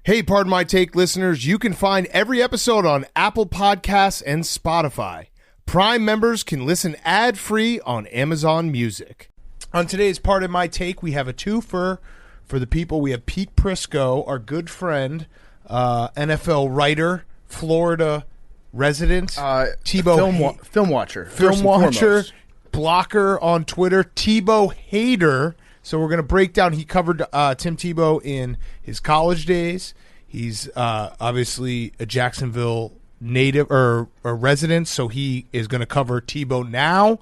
Hey, Pardon My Take listeners, you can find every episode on Apple Podcasts and Spotify. Prime members can listen ad-free on Amazon Music. On today's Pardon My Take, we have a twofer for the people. We have Pete Prisco, our good friend, NFL writer, Florida resident, Tebow film watcher, blocker on Twitter, Tebow hater. So we're going to break down. He covered Tim Tebow in his college days. He's obviously a Jacksonville native or resident, so he is going to cover Tebow now.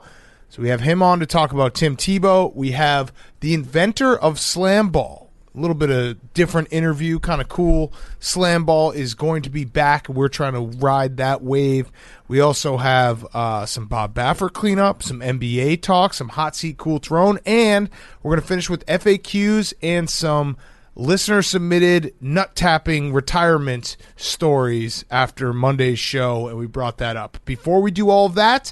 So we have him on to talk about Tim Tebow. We have the inventor of Slamball. A little bit of different interview, kind of cool. Slamball is going to be back. We're trying to ride that wave. We also have some Bob Baffert cleanup, some NBA talk, some hot seat cool throne, and we're going to finish with FAQs and some listener-submitted nut-tapping retirement stories after Monday's show, and we brought that up. Before we do all of that,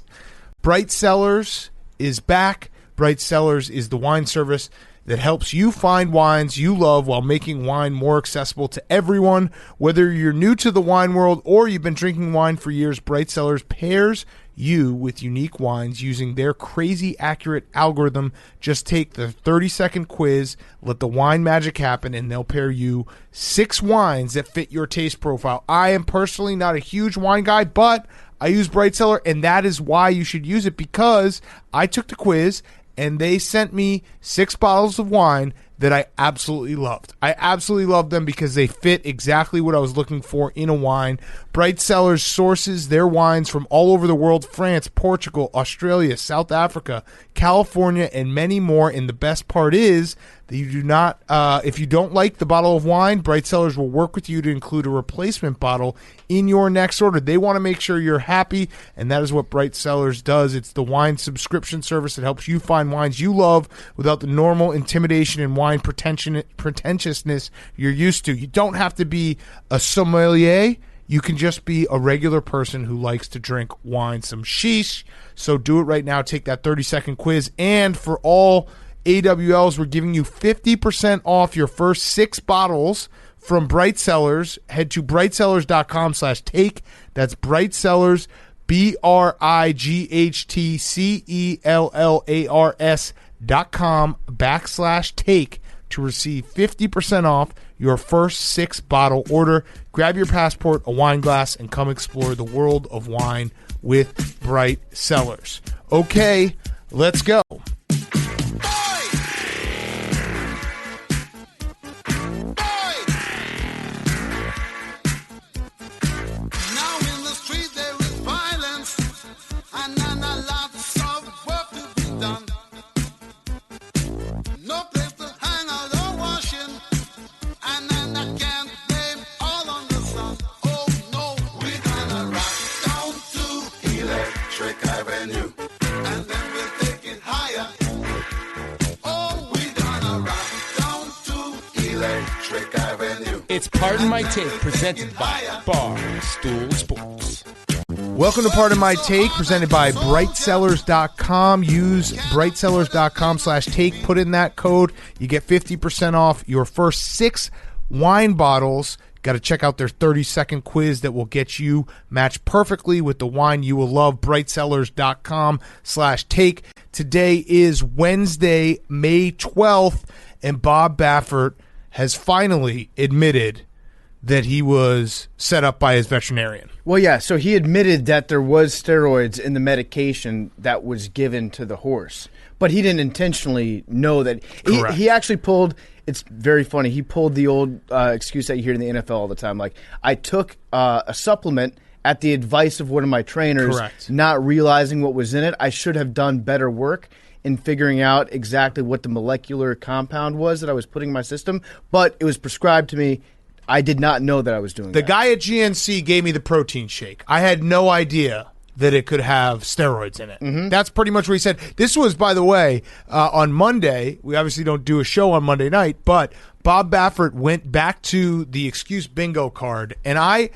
Bright Cellars is back. Bright Cellars is the wine service that helps you find wines you love while making wine more accessible to everyone. Whether you're new to the wine world or you've been drinking wine for years, Bright Cellars pairs you with unique wines using their crazy accurate algorithm. Just take the 30-second quiz, let the wine magic happen, and they'll pair you 6 wines that fit your taste profile. I am personally not a huge wine guy, but I use Bright Cellar, and that is why you should use it, because I took the quiz and they sent me 6 bottles of wine that I absolutely loved. I absolutely loved them because they fit exactly what I was looking for in a wine. Bright Cellars sources their wines from all over the world: France, Portugal, Australia, South Africa, California, and many more. And the best part is that you do not, if you don't like the bottle of wine, Bright Cellars will work with you to include a replacement bottle in your next order. They want to make sure you're happy, and that is what Bright Cellars does. It's the wine subscription service that helps you find wines you love without the normal intimidation and wine pretentiousness you're used to. You don't have to be a sommelier. You can just be a regular person who likes to drink wine. Some sheesh. So do it right now. Take that 30-second quiz. And for all AWLs, we're giving you 50% off your first 6 bottles from Bright Cellars. Head to brightcellars.com/take. That's Bright Cellars, brightcellars.com/take to receive 50% off your first 6-bottle order. Grab your passport, a wine glass, and come explore the world of wine with Bright Cellars. Okay, let's go. It's Pardon My Take, presented by Barstool Sports. Welcome to Pardon My Take, presented by brightcellars.com. Use brightcellars.com/take. Put in that code. You get 50% off your first 6 wine bottles. Got to check out their 30-second quiz that will get you matched perfectly with the wine you will love. brightcellars.com/take. Today is Wednesday, May 12th, and Bob Baffert has finally admitted that he was set up by his veterinarian. Well, yeah, so he admitted that there was steroids in the medication that was given to the horse, but he didn't intentionally know that. He actually pulled, it's very funny, he pulled the old excuse that you hear in the NFL all the time, like, I took a supplement at the advice of one of my trainers, Correct. Not realizing what was in it. I should have done better work in figuring out exactly what the molecular compound was that I was putting in my system, but it was prescribed to me. I did not know that I was doing that. The guy at GNC gave me the protein shake. I had no idea that it could have steroids in it. Mm-hmm. That's pretty much what he said. This was, by the way, on Monday. We obviously don't do a show on Monday night, but Bob Baffert went back to the excuse bingo card, and I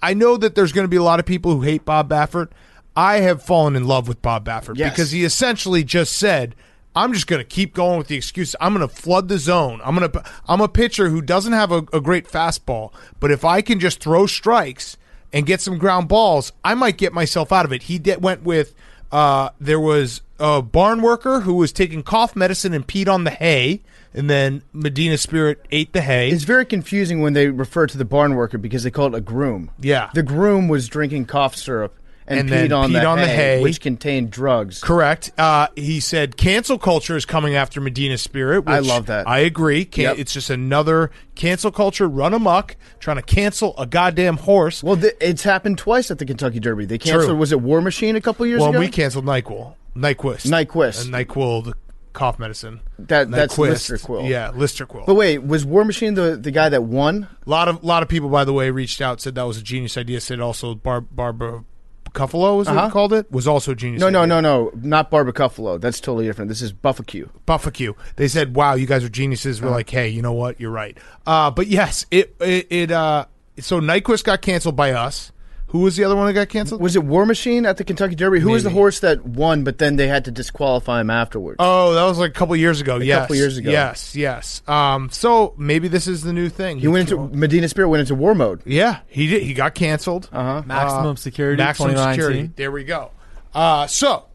know that there's going to be a lot of people who hate Bob Baffert. I have fallen in love with Bob Baffert because he essentially just said, I'm just going to keep going with the excuse. I'm going to flood the zone. I'm a pitcher who doesn't have a great fastball, but if I can just throw strikes and get some ground balls, I might get myself out of it. He went with there was a barn worker who was taking cough medicine and peed on the hay, and then Medina Spirit ate the hay. It's very confusing when they refer to the barn worker because they call it a groom. Yeah. The groom was drinking cough syrup and peed on the hay, which contained drugs. Correct. He said cancel culture is coming after Medina Spirit. Which I love that. I agree. It's just another cancel culture run amok, trying to cancel a goddamn horse. Well, it's happened twice at the Kentucky Derby. They canceled, True. Was it War Machine a couple years ago? Well, we canceled Nyquist. And Nyquil, the cough medicine. That's Listerquil. Yeah, Listerquil. But wait, was War Machine the guy that won? A lot of people, by the way, reached out, said that was a genius idea. Said also Barbara Cuffalo is what he called it. Was also a genius. No, not Barbara Cuffalo. That's totally different. This is Buffacue. Buffacue. They said, "Wow, you guys are geniuses." We're like, "Hey, you know what? You're right." But yes, so Nyquist got canceled by us. Who was the other one that got canceled? Was it War Machine at the Kentucky Derby? Who was the horse that won, but then they had to disqualify him afterwards? Oh, that was like a couple years ago. A couple years ago. Yes. So maybe this is the new thing. He went into Medina Spirit went into war mode. Yeah, he did. He got canceled. Maximum security. Maximum security. There we go. So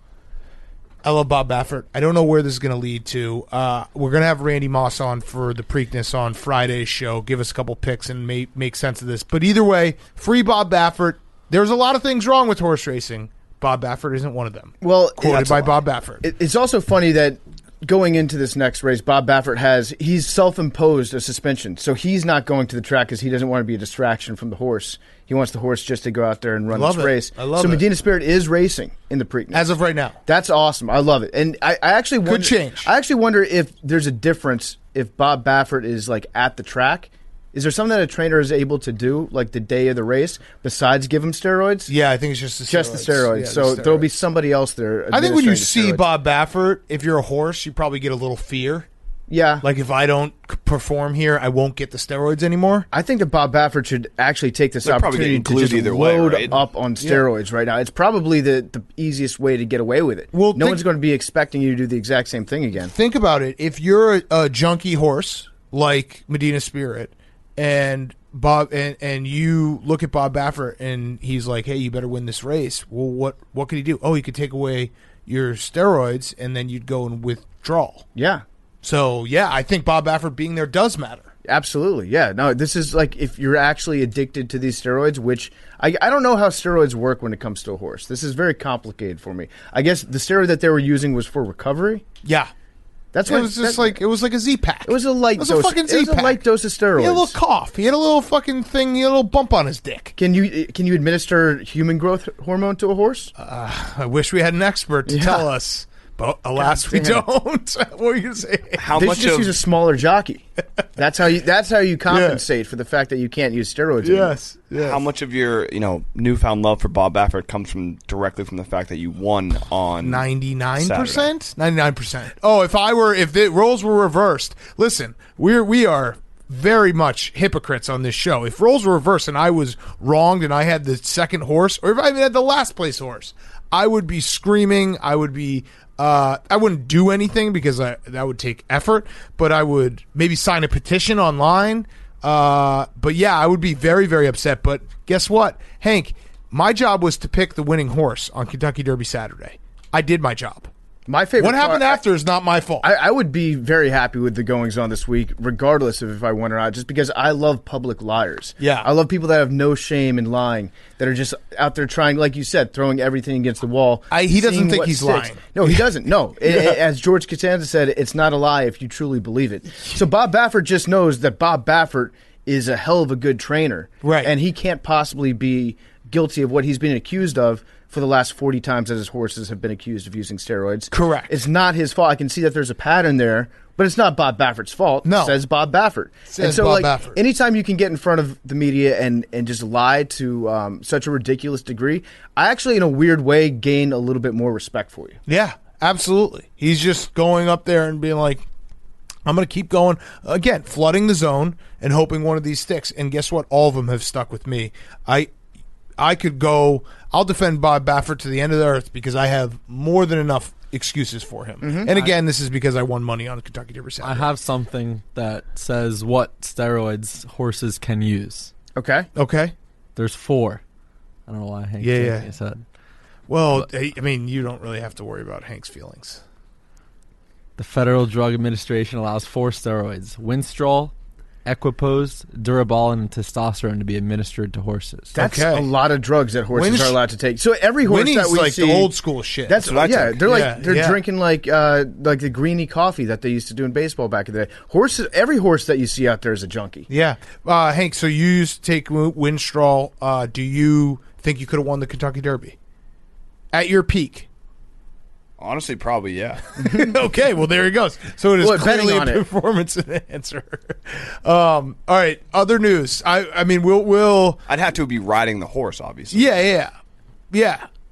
I love Bob Baffert. I don't know where this is going to lead to. We're going to have Randy Moss on for the Preakness on Friday's show. Give us a couple picks and make sense of this. But either way, free Bob Baffert. There's a lot of things wrong with horse racing. Bob Baffert isn't one of them. Well, quoted by Bob Baffert. It's also funny that going into this next race, Bob Baffert he's self-imposed a suspension. So he's not going to the track because he doesn't want to be a distraction from the horse. He wants the horse just to go out there and run this race. I love it. Medina Spirit is racing in the Preakness. As of right now. That's awesome. I love it. And I actually wonder, Good change. I actually wonder if there's a difference if Bob Baffert is like at the track. Is there something that a trainer is able to do, like the day of the race, besides give him steroids? Yeah, I think it's just the steroids. Just the steroids. Yeah, so there'll be somebody else there. I think when you see Bob Baffert, if you're a horse, you probably get a little fear. Yeah. Like if I don't perform here, I won't get the steroids anymore. I think that Bob Baffert should actually take this opportunity to just load up on steroids right now. It's probably the easiest way to get away with it. Well, no one's going to be expecting you to do the exact same thing again. Think about it. If you're a junkie horse like Medina Spirit, and Bob and you look at Bob Baffert and he's like, "Hey, you better win this race." Well, what could he do? Oh, he could take away your steroids and then you'd go and withdraw. Yeah. So yeah, I think Bob Baffert being there does matter. Absolutely. Yeah. No, this is like if you're actually addicted to these steroids, which I don't know how steroids work when it comes to a horse. This is very complicated for me. I guess the steroid that they were using was for recovery. Yeah. That's it was just like it was like a Z-Pack. It was a light dose. It was a light dose of steroids. He had a little cough. He had a little fucking thing. He had a little bump on his dick. Can you administer human growth hormone to a horse? I wish we had an expert to tell us, but alas, we don't. What were you gonna say? They should just use a smaller jockey. That's how you compensate for the fact that you can't use steroids. Yes. How much of your newfound love for Bob Baffert comes directly from the fact that you won on 99%? 99%. Oh, if the roles were reversed, listen, we are very much hypocrites on this show. If roles were reversed and I was wronged and I had the second horse, or if I even had the last place horse, I would be screaming. I would be. I wouldn't do anything because that would take effort, but I would maybe sign a petition online. But yeah, I would be very, very upset. But guess what, Hank? My job was to pick the winning horse on Kentucky Derby Saturday. I did my job. My favorite. What happened after is not my fault. I would be very happy with the goings on this week, regardless of if I won or not, just because I love public liars. Yeah. I love people that have no shame in lying, that are just out there trying, like you said, throwing everything against the wall. He doesn't think he's lying. No, he doesn't. No. As George Costanza said, it's not a lie if you truly believe it. So Bob Baffert just knows that Bob Baffert is a hell of a good trainer. Right. And he can't possibly be guilty of what he's been accused of for the last 40 times that his horses have been accused of using steroids. Correct. It's not his fault. I can see that there's a pattern there, but it's not Bob Baffert's fault. No. Says Bob Baffert. Says Bob Baffert. Anytime you can get in front of the media and just lie to such a ridiculous degree, I actually, in a weird way, gain a little bit more respect for you. Yeah, absolutely. He's just going up there and being like, I'm going to keep going. Again, flooding the zone and hoping one of these sticks. And guess what? All of them have stuck with me. I could go. I'll defend Bob Baffert to the end of the earth because I have more than enough excuses for him. And again, this is because I won money on the Kentucky Derby Saturday. I have something that says what steroids horses can use. Okay. There's 4. I don't know why Hank his head. Well, I mean, you don't really have to worry about Hank's feelings. The Federal Drug Administration allows 4 steroids: Winstrol, Equipoise, Durabol, and testosterone to be administered to horses. That's a lot of drugs that horses are allowed to take. So every horse Winnie's that we like see, the old school shit. That's what I take. They're drinking like the greeny coffee that they used to do in baseball back in the day. Horses, every horse that you see out there is a junkie. Yeah, Hank. So you used to take Winstrol. Do you think you could have won the Kentucky Derby at your peak? Honestly, probably, yeah. Okay, well, there he goes. So it is clearly a performance enhancer. All right, other news. I mean, we'll. I'd have to be riding the horse, obviously. Yeah.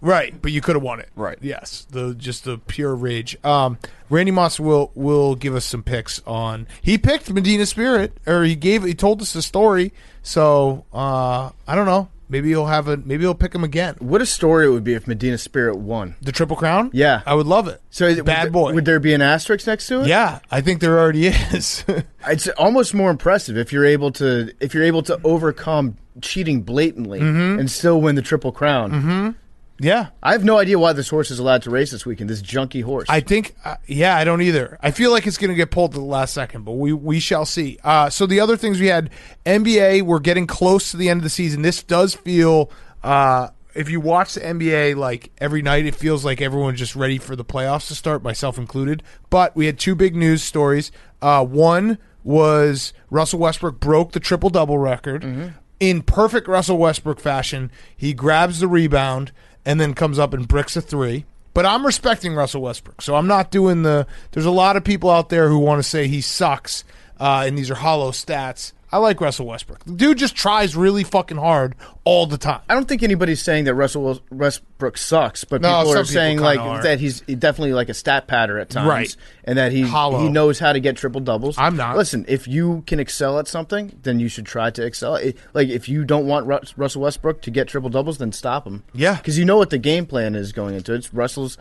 Right, but you could have won it. Right. Yes, just the pure rage. Randy Moss will give us some picks on. He picked Medina Spirit, or he told us the story. So I don't know. Maybe he'll pick him again. What a story it would be if Medina Spirit won the Triple Crown. Yeah, I would love it. So bad boy. Would there be an asterisk next to it? Yeah, I think there already is. It's almost more impressive if you're able to overcome cheating blatantly and still win the Triple Crown. Mm-hmm. Yeah. I have no idea why this horse is allowed to race this weekend, this junky horse. I think, I don't either. I feel like it's going to get pulled to the last second, but we shall see. So the other things we had, NBA, we're getting close to the end of the season. This does feel, if you watch the NBA like every night, it feels like everyone's just ready for the playoffs to start, myself included. But we had 2 big news stories. One was Russell Westbrook broke the triple-double record. In perfect Russell Westbrook fashion, he grabs the rebound and then comes up and bricks a 3. But I'm respecting Russell Westbrook, so I'm not doing there's a lot of people out there who want to say he sucks, and these are hollow stats. I like Russell Westbrook. The dude just tries really fucking hard all the time. I don't think anybody's saying that Russell Westbrook sucks, but people are saying that he's definitely like a stat patter at times, right? And that he knows how to get triple doubles. I'm not. Listen, if you can excel at something, then you should try to excel. Like if you don't want Russell Westbrook to get triple doubles, then stop him. Yeah, because you know what the game plan is going into it. It's Russell's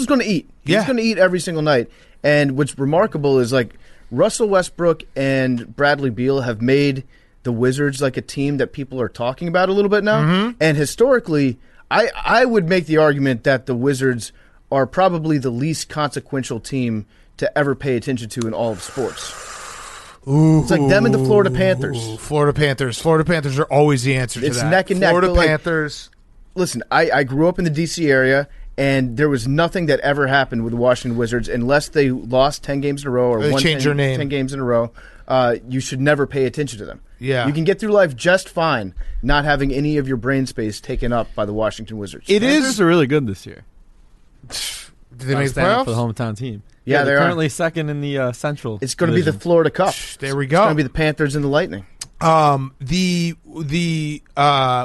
going to eat. He's going to eat every single night. And what's remarkable is like Russell Westbrook and Bradley Beal have made the Wizards like a team that people are talking about a little bit now. And historically, I would make the argument that the Wizards are probably the least consequential team to ever pay attention to in all of sports. Ooh, it's like them and the Florida Panthers. Florida Panthers are always the answer to that. It's neck and neck. Florida Panthers. Listen, I grew up in the D.C. area, and there was nothing that ever happened with the Washington Wizards unless they lost 10 games in a row or won 10 games in a row. You should never pay attention to them. Yeah. You can get through life just fine not having any of your brain space taken up by the Washington Wizards. Panthers are really good this year. Did they make the playoffs? For the hometown team. Yeah, they're currently second in the Central. It's going to be the Florida Cup. There we go. It's going to be the Panthers and the Lightning. The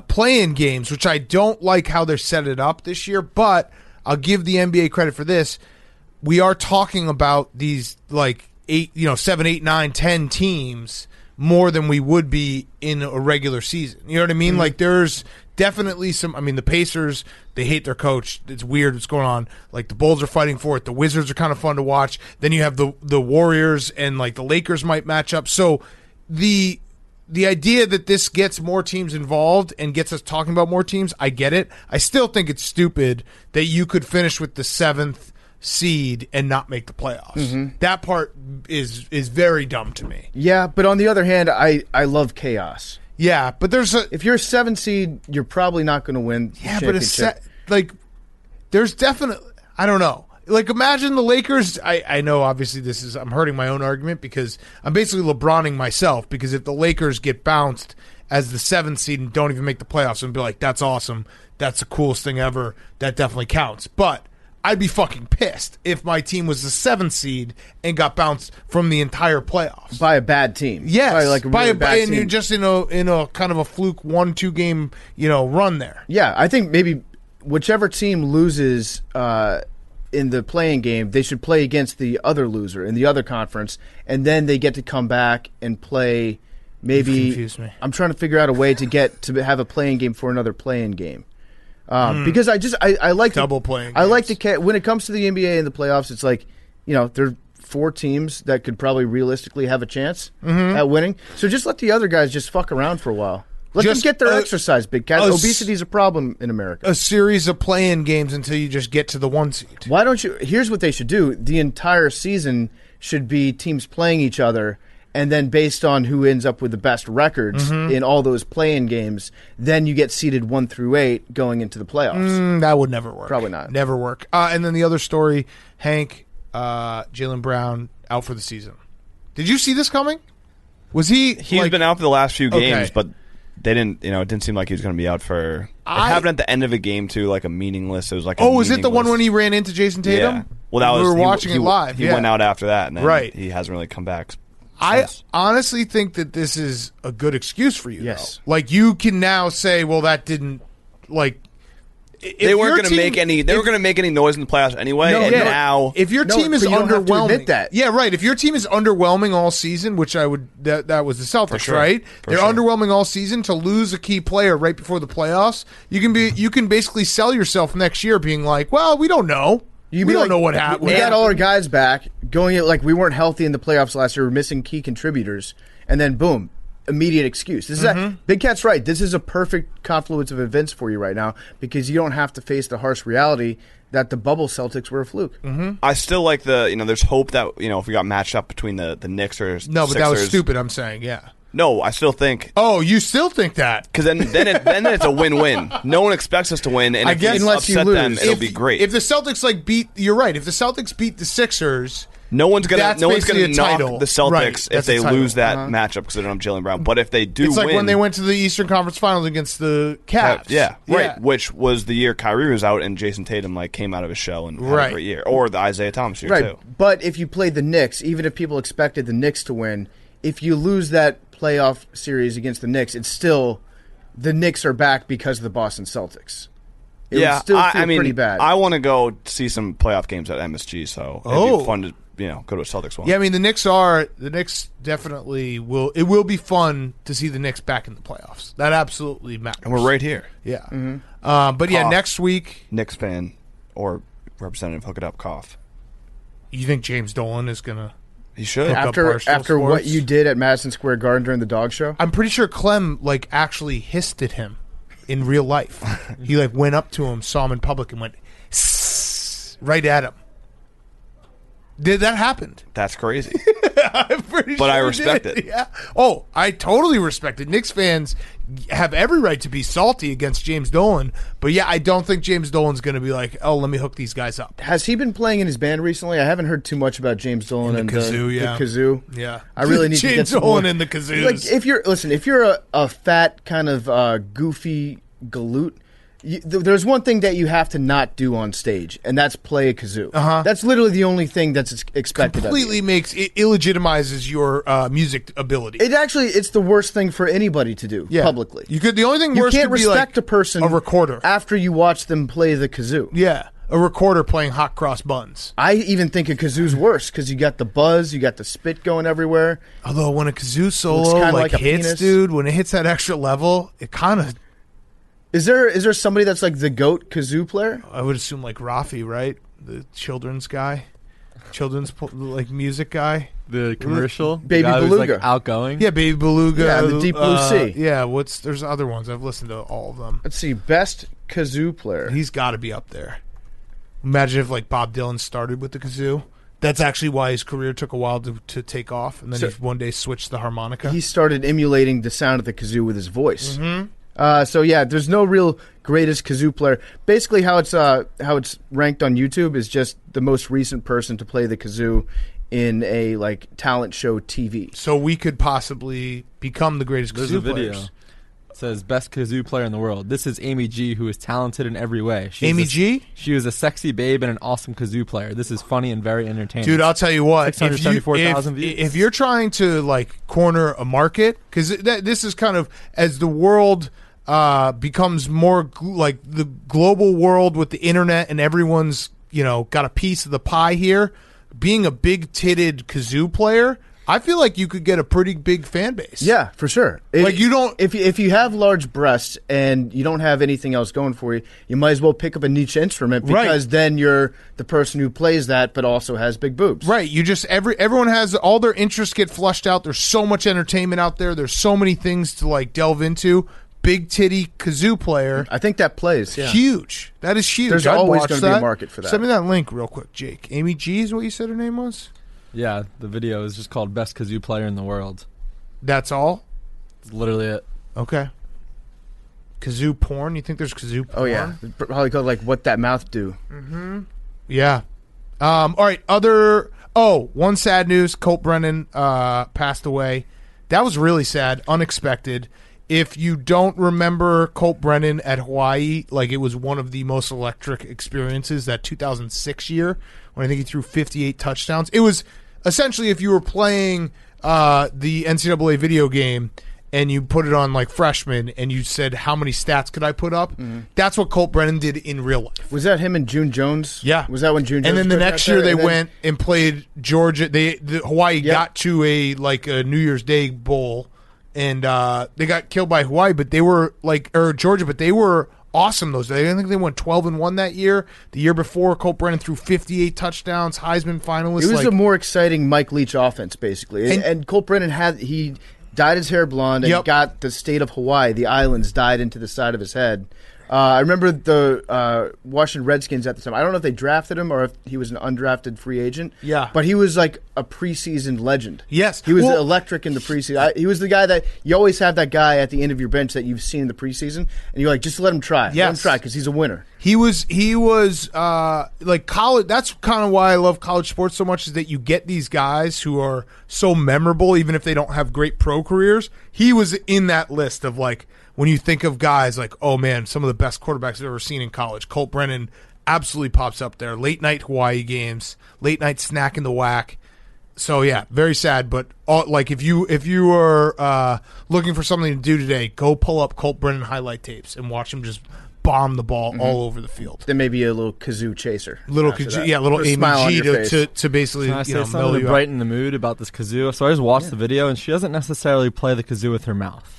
play-in games, which I don't like how they're set it up this year, but I'll give the NBA credit for this. We are talking about these like 7, 8, 9, 10 teams more than we would be in a regular season. You know what I mean? Like there's definitely some. I mean, the Pacers, they hate their coach. It's weird what's going on. Like the Bulls are fighting for it. The Wizards are kind of fun to watch. Then you have the Warriors and like the Lakers might match up. So the idea that this gets more teams involved and gets us talking about more teams, I get it. I still think it's stupid that you could finish with the 7th seed and not make the playoffs. That part is very dumb to me. Yeah, but on the other hand, I love chaos. Yeah, but if you're a 7 seed, you're probably not going to win the championship. But there's definitely, I don't know. Like, imagine the Lakers. I know, obviously, I'm hurting my own argument because I'm basically LeBroning myself. Because if the Lakers get bounced as the 7th seed and don't even make the playoffs, and be like, that's awesome, that's the coolest thing ever, that definitely counts. But I'd be fucking pissed if my team was the 7th seed and got bounced from the entire playoffs by a bad team. Yes, by a bad team. You're just in a kind of a fluke 1-2 game run there. Yeah, I think maybe whichever team loses in the playing game, they should play against the other loser in the other conference, and then they get to come back and play. Maybe You've confused me. I'm trying to figure out a way to have a playing game for another playing game. Because I like double playing. I like to when it comes to the NBA and the playoffs, it's like there are 4 teams that could probably realistically have a chance at winning. So just let the other guys just fuck around for a while. Let them get their exercise, big cat. Obesity is a problem in America. A series of play-in games until you just get to the 1 seed. Why don't you? Here's what they should do: the entire season should be teams playing each other. And then based on who ends up with the best records in all those play-in games, then you get seeded 1 through 8 going into the playoffs. That would never work. Probably not. Never work. And then the other story, Hank, Jaylen Brown out for the season. Did you see this coming? Was he? He's been out for the last few games, but they didn't. It didn't seem like he was going to be out for. It happened at the end of a game too, like a meaningless. It was like. Was it the one when he ran into Jason Tatum? Yeah. Well, that was. We were watching it live. He went out after that, and then he hasn't really come back. I honestly think that this is a good excuse for you. Yes. Though. Like, you can now say, well, that didn't, like... They weren't going to make any. They were going to make any noise in the playoffs anyway. Now, if your team is underwhelming, admit that. Yeah, right. If your team is underwhelming all season, which I would, that was the Celtics, right? They're underwhelming all season. To lose a key player right before the playoffs, you can basically sell yourself next year, being like, well, we don't know. We don't know what happened. We got all our guys back going. Like we weren't healthy in the playoffs last year. We're missing key contributors, and then boom. Immediate excuse. This is Big Cat's right. This is a perfect confluence of events for you right now because you don't have to face the harsh reality that the bubble Celtics were a fluke. I still like there's hope that if we got matched up between the Knicks or no, but Sixers, that was stupid. I'm saying, yeah. No, I still think. Oh, you still think that? Because then it's a win-win. No one expects us to win, and if you upset them, it'll be great. If the Celtics you're right. If the Celtics beat the Sixers. No one's gonna knock the Celtics if they lose that matchup because they don't have Jaylen Brown. But if they do, it's like when they went to the Eastern Conference Finals against the Cavs. Right. Which was the year Kyrie was out and Jason Tatum came out of his shell and had a great year, or the Isaiah Thomas year too. But if you played the Knicks, even if people expected the Knicks to win, if you lose that playoff series against the Knicks, it's still the Knicks are back because of the Boston Celtics. It would still feel pretty bad. I want to go see some playoff games at MSG, so it'd be fun to. Go to a Celtics one. Yeah, I mean the Knicks definitely will. It will be fun to see the Knicks back in the playoffs. That absolutely matters. And we're right here. Yeah. But next week, Knicks fan or representative, hook it up. Cough. You think James Dolan is gonna? He should after what you did at Madison Square Garden during the dog show. I'm pretty sure Clem actually hissed at him in real life. He went up to him, saw him in public, and went right at him. That happened. That's crazy. I'm pretty but sure I respect it. Yeah. Oh, I totally respect it. Knicks fans have every right to be salty against James Dolan, but yeah, I don't think James Dolan's going to be like, oh, let me hook these guys up. Has he been playing in his band recently? I haven't heard too much about James Dolan and the kazoo. Yeah, I really need James to get some Dolan more. and the kazoos. If you're a fat kind of goofy galoot. There's one thing that you have to not do on stage, and that's play a kazoo. That's literally the only thing that's expected. Completely illegitimizes your music ability. It's the worst thing for anybody to do publicly. The only thing worse can't could be respect a person, a recorder, after you watch them play the kazoo. Yeah, a recorder playing hot cross buns. I even think a kazoo's worse because you got the buzz, you got the spit going everywhere. Although when a kazoo solo like hits, dude, when it hits that extra level, it kind of. Is there somebody that's like the GOAT kazoo player? I would assume like Rafi, right? The children's guy, music guy. The commercial, Baby the guy Beluga, who's outgoing. Yeah, Baby Beluga. Yeah, the Deep Blue Sea. Yeah, there's other ones. I've listened to all of them. Let's see, best kazoo player. He's got to be up there. Imagine if Bob Dylan started with the kazoo. That's actually why his career took a while to take off, and then he one day switched the harmonica. He started emulating the sound of the kazoo with his voice. There's no real greatest kazoo player. Basically, how it's ranked on YouTube is just the most recent person to play the kazoo in a talent show TV. So we could possibly become the greatest kazoo players. It says best kazoo player in the world. This is Amy G, who is talented in every way. Amy G? She was a sexy babe and an awesome kazoo player. This is funny and very entertaining. Dude, I'll tell you what. 674,000 views. If you're trying to corner a market, because this is kind of as the world becomes more the global world with the internet and everyone's got a piece of the pie here. Being a big titted kazoo player I feel like you could get a pretty big fan base. Yeah, for sure. You don't. If you have large breasts and you don't have anything else going for you, you might as well pick up a niche instrument because then you're the person who plays that, but also has big boobs. Right. You just everyone has all their interests get flushed out. There's so much entertainment out there. There's so many things to like delve into. Big titty kazoo player. I think that plays. Yeah. Huge. That is huge. There's always going to be a market for that. Send me that link real quick, Jake. Amy G is what you said her name was? Yeah, the video is just called Best Kazoo Player in the World. That's all? That's literally it. Okay. Kazoo porn? You think there's kazoo porn? Oh, yeah. Probably called, like, What That Mouth Do. Mm-hmm. Yeah. All right. One sad news. Colt Brennan passed away. That was really sad. Unexpected. If you don't remember Colt Brennan at Hawaii, like it was one of the most electric experiences, that 2006 year when I think he threw 58 touchdowns. It was essentially if you were playing the NCAA video game and you put it on like freshman and you said, how many stats could I put up? Mm-hmm. That's what Colt Brennan did in real life. Was that him and June Jones? Yeah. Was that when June Jones? And then the next year they went and played Georgia. Hawaii got to a New Year's Day bowl. And they got killed by Hawaii, but they were Georgia, but they were awesome those days. I think they went 12-1 that year. The year before, Colt Brennan threw 58 touchdowns, Heisman finalist. It was a more exciting Mike Leach offense, basically. And Colt Brennan dyed his hair blonde and got the state of Hawaii, the islands, dyed into the side of his head. I remember the Washington Redskins at the time. I don't know if they drafted him or if he was an undrafted free agent. Yeah. But he was like a preseason legend. Yes. He was electric in the preseason. He was the guy that you always have that guy at the end of your bench that you've seen in the preseason, and you're like, just let him try. Yes. Let him try because he's a winner. He was like college. That's kind of why I love college sports so much, is that you get these guys who are so memorable, even if they don't have great pro careers. He was in that list of like, when you think of guys like, oh man, some of the best quarterbacks I've ever seen in college, Colt Brennan absolutely pops up there. Late night Hawaii games, late night snack in the whack. So yeah, very sad. But if you are looking for something to do today, go pull up Colt Brennan highlight tapes and watch him just bomb the ball all over the field. Then maybe a little kazoo chaser. Little Amy G to basically Can I say something to brighten the mood about this kazoo? So I just watched the video, and she doesn't necessarily play the kazoo with her mouth.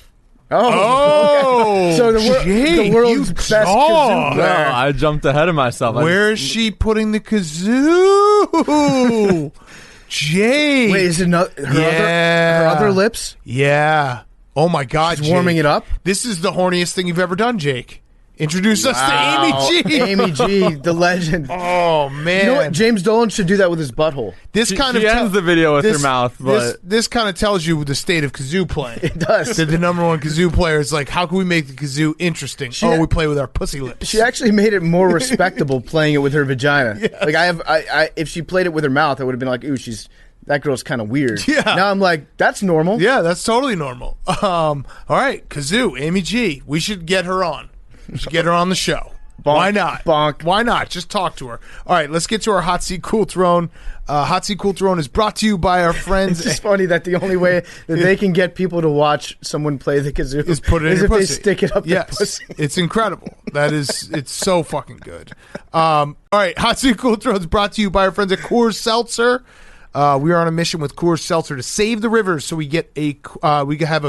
Oh, so the world's best kazoo player. No, I jumped ahead of myself. Where is she putting the kazoo? Jake. Wait, is it her other lips? Yeah. Oh my God, she's warming it up? This is the horniest thing you've ever done, Jake. Introduce us to Amy G. Amy G, the legend. Oh, man. You know what? James Dolan should do that with his butthole. She ends the video with her mouth. But this kind of tells you the state of kazoo playing. It does. That the number one kazoo player is like, how can we make the kazoo interesting? We play with our pussy lips. She actually made it more respectable playing it with her vagina. Yes. Like if she played it with her mouth, I would have been like, ooh, that girl's kind of weird. Yeah. Now I'm like, that's normal. Yeah, that's totally normal. All right, kazoo, Amy G. We should get her on. We should get her on the show. Bonk, why not? Bonk. Why not? Just talk to her. All right, let's get to our Hot Seat Cool Throne. Hot Seat Cool Throne is brought to you by our friends. It's just funny that the only way that they can get people to watch someone play the kazoo is put it in if your pussy. They stick it up their pussy. It's incredible. It's so fucking good. All right, Hot Seat Cool Throne is brought to you by our friends at Coors Seltzer. We are on a mission with Coors Seltzer to save the rivers, so we have a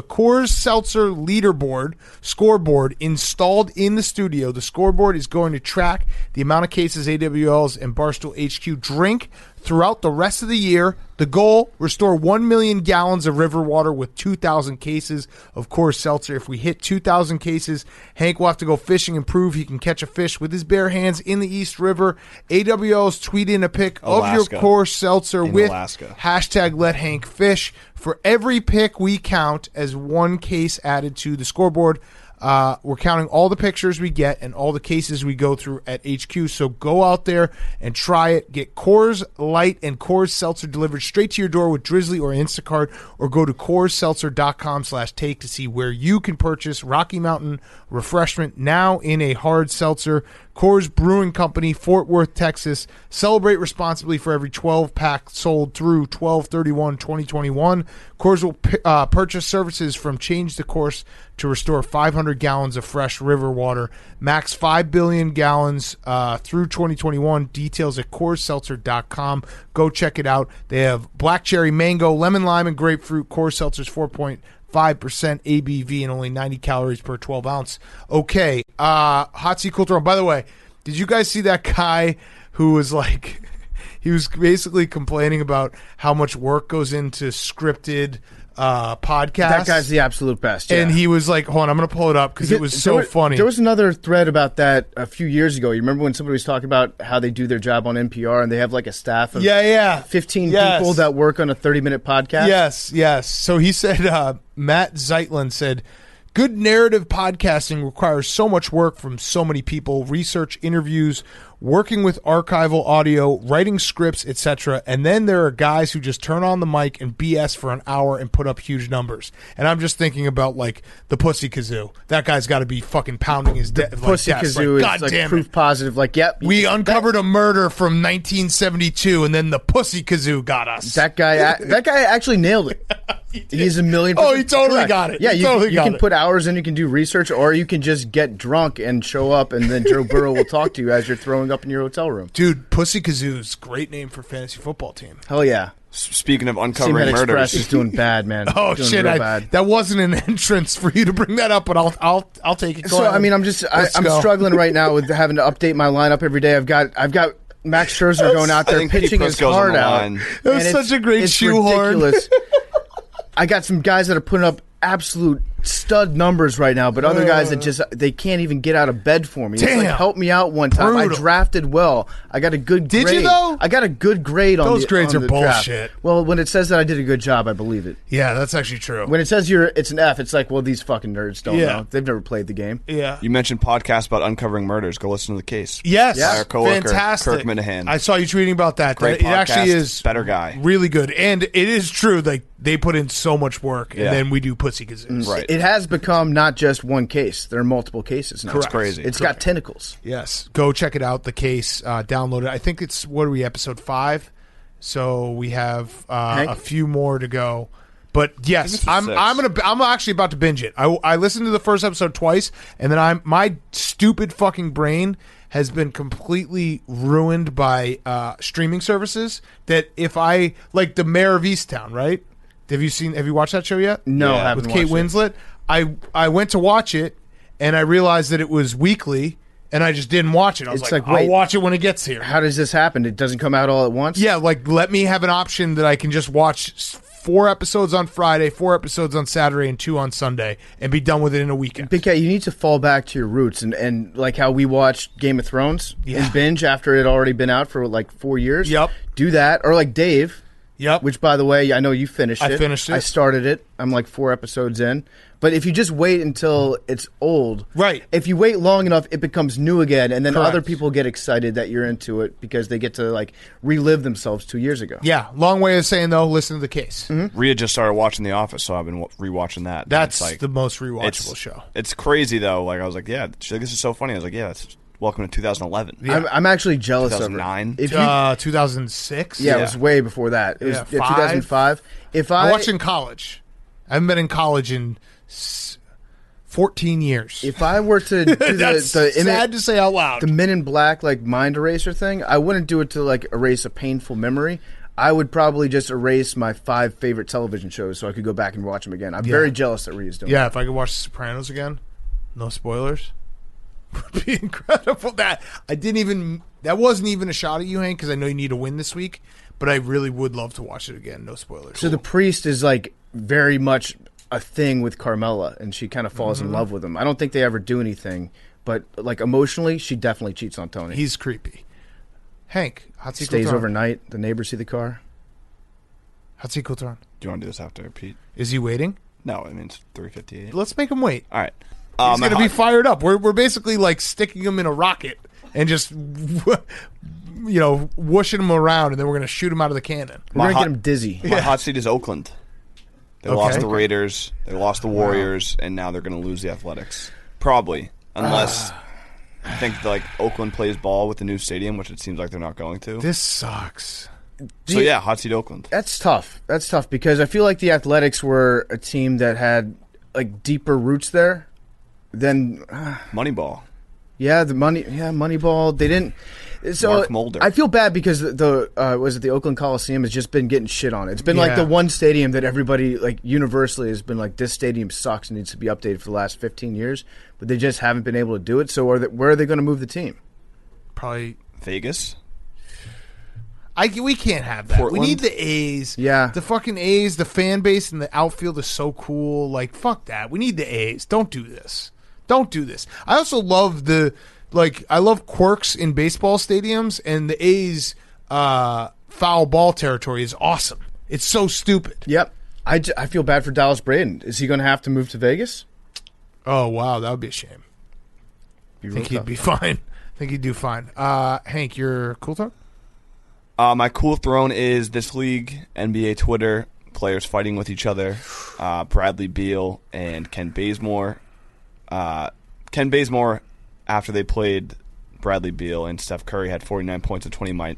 Coors Seltzer leaderboard scoreboard installed in the studio. The scoreboard is going to track the amount of cases AWLs and Barstool HQ drink throughout the rest of the year. The goal, restore 1 million gallons of river water with 2,000 cases of Coors Seltzer. If we hit 2,000 cases, Hank will have to go fishing and prove he can catch a fish with his bare hands in the East River. AWLs tweet in a pic of your Coors Seltzer with hashtag Let Hank Fish. For every pick, we count as one case added to the scoreboard. We're counting all the pictures we get and all the cases we go through at HQ. So go out there and try it. Get Coors Light and Coors Seltzer delivered straight to your door with Drizzly or Instacart, or go to CoorsSeltzer.com/take to see where you can purchase Rocky Mountain refreshment now in a hard seltzer. Coors Brewing Company, Fort Worth, Texas. Celebrate responsibly. For every 12-pack sold through 12/31/2021. Coors will purchase services from Change the Course to restore 500 1,500 gallons of fresh river water. Max 5 billion gallons through 2021. Details at CoorsSeltzer.com. Go check it out. They have black cherry, mango, lemon, lime, and grapefruit. Coors Seltzer's 4.5% ABV and only 90 calories per 12 ounce. Okay, Hot Seat Cool Throne. By the way, did you guys see that guy who was like, he was basically complaining about how much work goes into scripted podcasts? That guy's the absolute best. Yeah. And he was like, hold on, I'm going to pull it up because it was so funny. There was another thread about that a few years ago. You remember when somebody was talking about how they do their job on NPR and they have like a staff of 15 people that work on a 30-minute podcast? Yes. So he said, Matt Zeitlin said, good narrative podcasting requires so much work from so many people, research, interviews, working with archival audio, writing scripts, etc. And then there are guys who just turn on the mic and BS for an hour and put up huge numbers. And I'm just thinking about like the Pussy Kazoo. That guy's got to be fucking pounding his Pussy Kazoo is like proof positive. Like, yep, we uncovered a murder from 1972, and then the Pussy Kazoo got us. That guy actually nailed it. He's a million. Oh, he totally got it. Yeah, you can put hours in, you can do research, or you can just get drunk and show up, and then Joe Burrow will talk to you as you're throwing up in your hotel room. Dude, Pussy Kazoo's great name for fantasy football team. Hell yeah. Speaking of uncovering murders, Express is doing bad, man. Oh shit! That wasn't an entrance for you to bring that up, but I'll take it. So I mean, I'm struggling right now with having to update my lineup every day. I've got Max Scherzer going out there pitching his heart out. That was such a great shoehorn. Ridiculous. I got some guys that are putting up absolute stud numbers right now, but other guys that they can't even get out of bed for me. Damn. It's like, help me out one time. Brutal. I drafted well. I got a good grade. Did you though? I got a good grade on those grades on are the bullshit. Draft. Well, when it says that I did a good job, I believe it. Yeah, that's actually true. When it says it's an F, it's like, well, these fucking nerds don't know. They've never played the game. Yeah. You mentioned podcasts about uncovering murders. Go listen to The Case. Yes. By our coworker, Fantastic. Kirk Minahan. I saw you tweeting about that. Great It podcast, actually is better guy. Really good. And it is true. Like they put in so much work, and then we do Pussy Kazoos. Right. It has become not just one case. There are multiple cases now. Correct. It's crazy. It's got tentacles. Yes. Go check it out. The Case. Download it. I think it's, what are we, episode 5? So we have a few more to go. But yes, I'm actually about to binge it. I listened to the first episode twice, and then my stupid fucking brain has been completely ruined by streaming services. That if I like the Mayor of Easttown, right? Have you watched that show yet? No, I haven't with Kate Winslet. I went to watch it, and I realized that it was weekly, and I just didn't watch it. I was like, I'll watch it when it gets here. How does this happen? It doesn't come out all at once? Yeah, like let me have an option that I can just watch 4 episodes on Friday, 4 episodes on Saturday, and 2 on Sunday, and be done with it in a weekend. Big Cat, you need to fall back to your roots, and like how we watched Game of Thrones and binge after it had already been out for like 4 years. Yep. Do that, or like Dave. Yep. Which, by the way, I know you finished it. I finished it. I started it. I'm like 4 episodes in. But if you just wait until it's old, right? If you wait long enough, it becomes new again, and then other people get excited that you're into it because they get to like relive themselves 2 years ago. Yeah, long way of saying though, listen to The Case. Mm-hmm. Rhea just started watching The Office, so I've been rewatching that. That's like, the most rewatchable show. It's crazy though. Like I was like, yeah, she's like, this is so funny. I was like, yeah, it's welcome to 2011. Yeah. I'm actually jealous 2009? of it. 2006? Yeah, it was way before that. It was 2005. I watched in college. I haven't been in college in 14 years. If I were to do That's sad to say out loud. The Men in Black like mind eraser thing, I wouldn't do it to like erase a painful memory. I would probably just erase my 5 favorite television shows so I could go back and watch them again. I'm very jealous that Rhea's doing that. Yeah, if I could watch The Sopranos again, no spoilers, would be incredible. That wasn't even a shot at you, Hank, because I know you need to win this week, but I really would love to watch it again. No spoilers. So the priest is like very much a thing with Carmela, and she kind of falls in love with him. I don't think they ever do anything, but like emotionally, she definitely cheats on Tony. He's creepy. Hank, hot seat stays overnight. The neighbors see the car. Hot seat Coulter. Do you want to do this after Pete? Is he waiting? No, I mean it's 3:58. Let's make him wait. All right. He's going to be fired up. We're basically like sticking him in a rocket and just whooshing him around, and then we're going to shoot him out of the cannon. We're going to get him dizzy. My hot seat is Oakland. They lost the Raiders, they lost the Warriors, and now they're going to lose the Athletics. Probably. Unless I think like Oakland plays ball with the new stadium, which it seems like they're not going to. This sucks. So yeah, hot seat Oakland. That's tough. That's tough because I feel like the Athletics were a team that had like deeper roots there. then Moneyball. Yeah, Moneyball. They didn't. So Mark Mulder. I feel bad because the Oakland Coliseum has just been getting shit on. It's been like the one stadium that everybody like universally has been like, this stadium sucks and needs to be updated for the last 15 years, but they just haven't been able to do it. So where are they going to move the team? Probably Vegas. We can't have that. Portland? We need the A's. Yeah. The fucking A's, the fan base and the outfield is so cool. Like, fuck that. We need the A's. Don't do this. Don't do this. I also love I love quirks in baseball stadiums, and the A's foul ball territory is awesome. It's so stupid. Yep. I feel bad for Dallas Braden. Is he going to have to move to Vegas? Oh, wow. That would be a shame. I think he'd be fine. I think he'd do fine. Hank, your cool talk? My cool throne is this league, NBA Twitter, players fighting with each other. Bradley Beal and Ken Bazemore. Ken Bazemore, after they played Bradley Beal and Steph Curry had 49 points in 29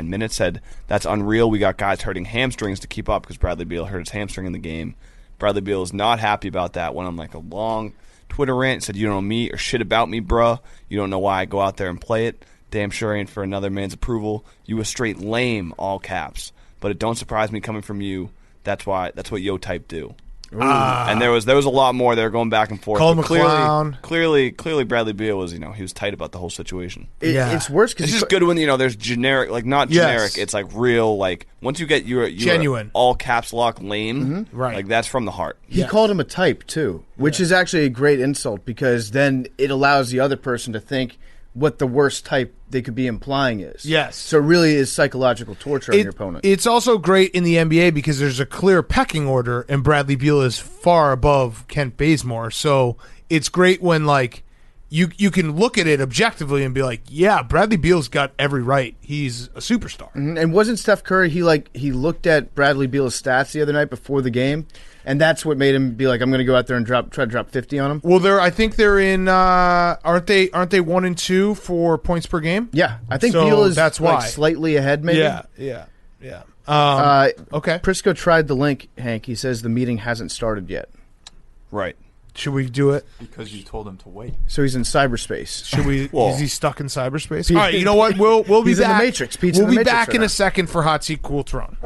minutes, said, "That's unreal. We got guys hurting hamstrings to keep up because Bradley Beal hurt his hamstring in the game." Bradley Beal is not happy about that. Went on like a long Twitter rant, said, "You don't know me or shit about me, bruh. You don't know why I go out there and play it. Damn sure ain't for another man's approval. You a straight lame," all caps. "But it don't surprise me coming from you. That's what yo type do." And there was a lot more. They were going back and forth. Call him a clown. Clearly, Bradley Beal was, he was tight about the whole situation. It's worse because it's just good when there's generic, like not generic. It's like real, like once you get your genuine all caps lock lame, right? Like that's from the heart. He called him a type too, which is actually a great insult because then it allows the other person to think what the worst type they could be implying is. Yes. So it really is psychological torture on your opponent. It's also great in the NBA because there's a clear pecking order, and Bradley Beal is far above Kent Bazemore. So it's great when like you can look at it objectively and be like, yeah, Bradley Beal's got every right. He's a superstar. Mm-hmm. And wasn't Steph Curry, he looked at Bradley Beal's stats the other night before the game, and that's what made him be like, I'm going to go out there and try to drop 50 on him? Well, I think they're in. Aren't they 1 and 2 for points per game? Yeah, I think So Beal is that's why. slightly ahead. Maybe. Yeah. Okay. Prisco tried the link, Hank. He says the meeting hasn't started yet. Right. Should we do it? Because you told him to wait. So he's in cyberspace. Should we? Well, is he stuck in cyberspace? All right. You know what? We'll be He's back. in the Matrix. Pete's we'll in the be Matrix back right in now. a second for Hot Seat Cool Throne.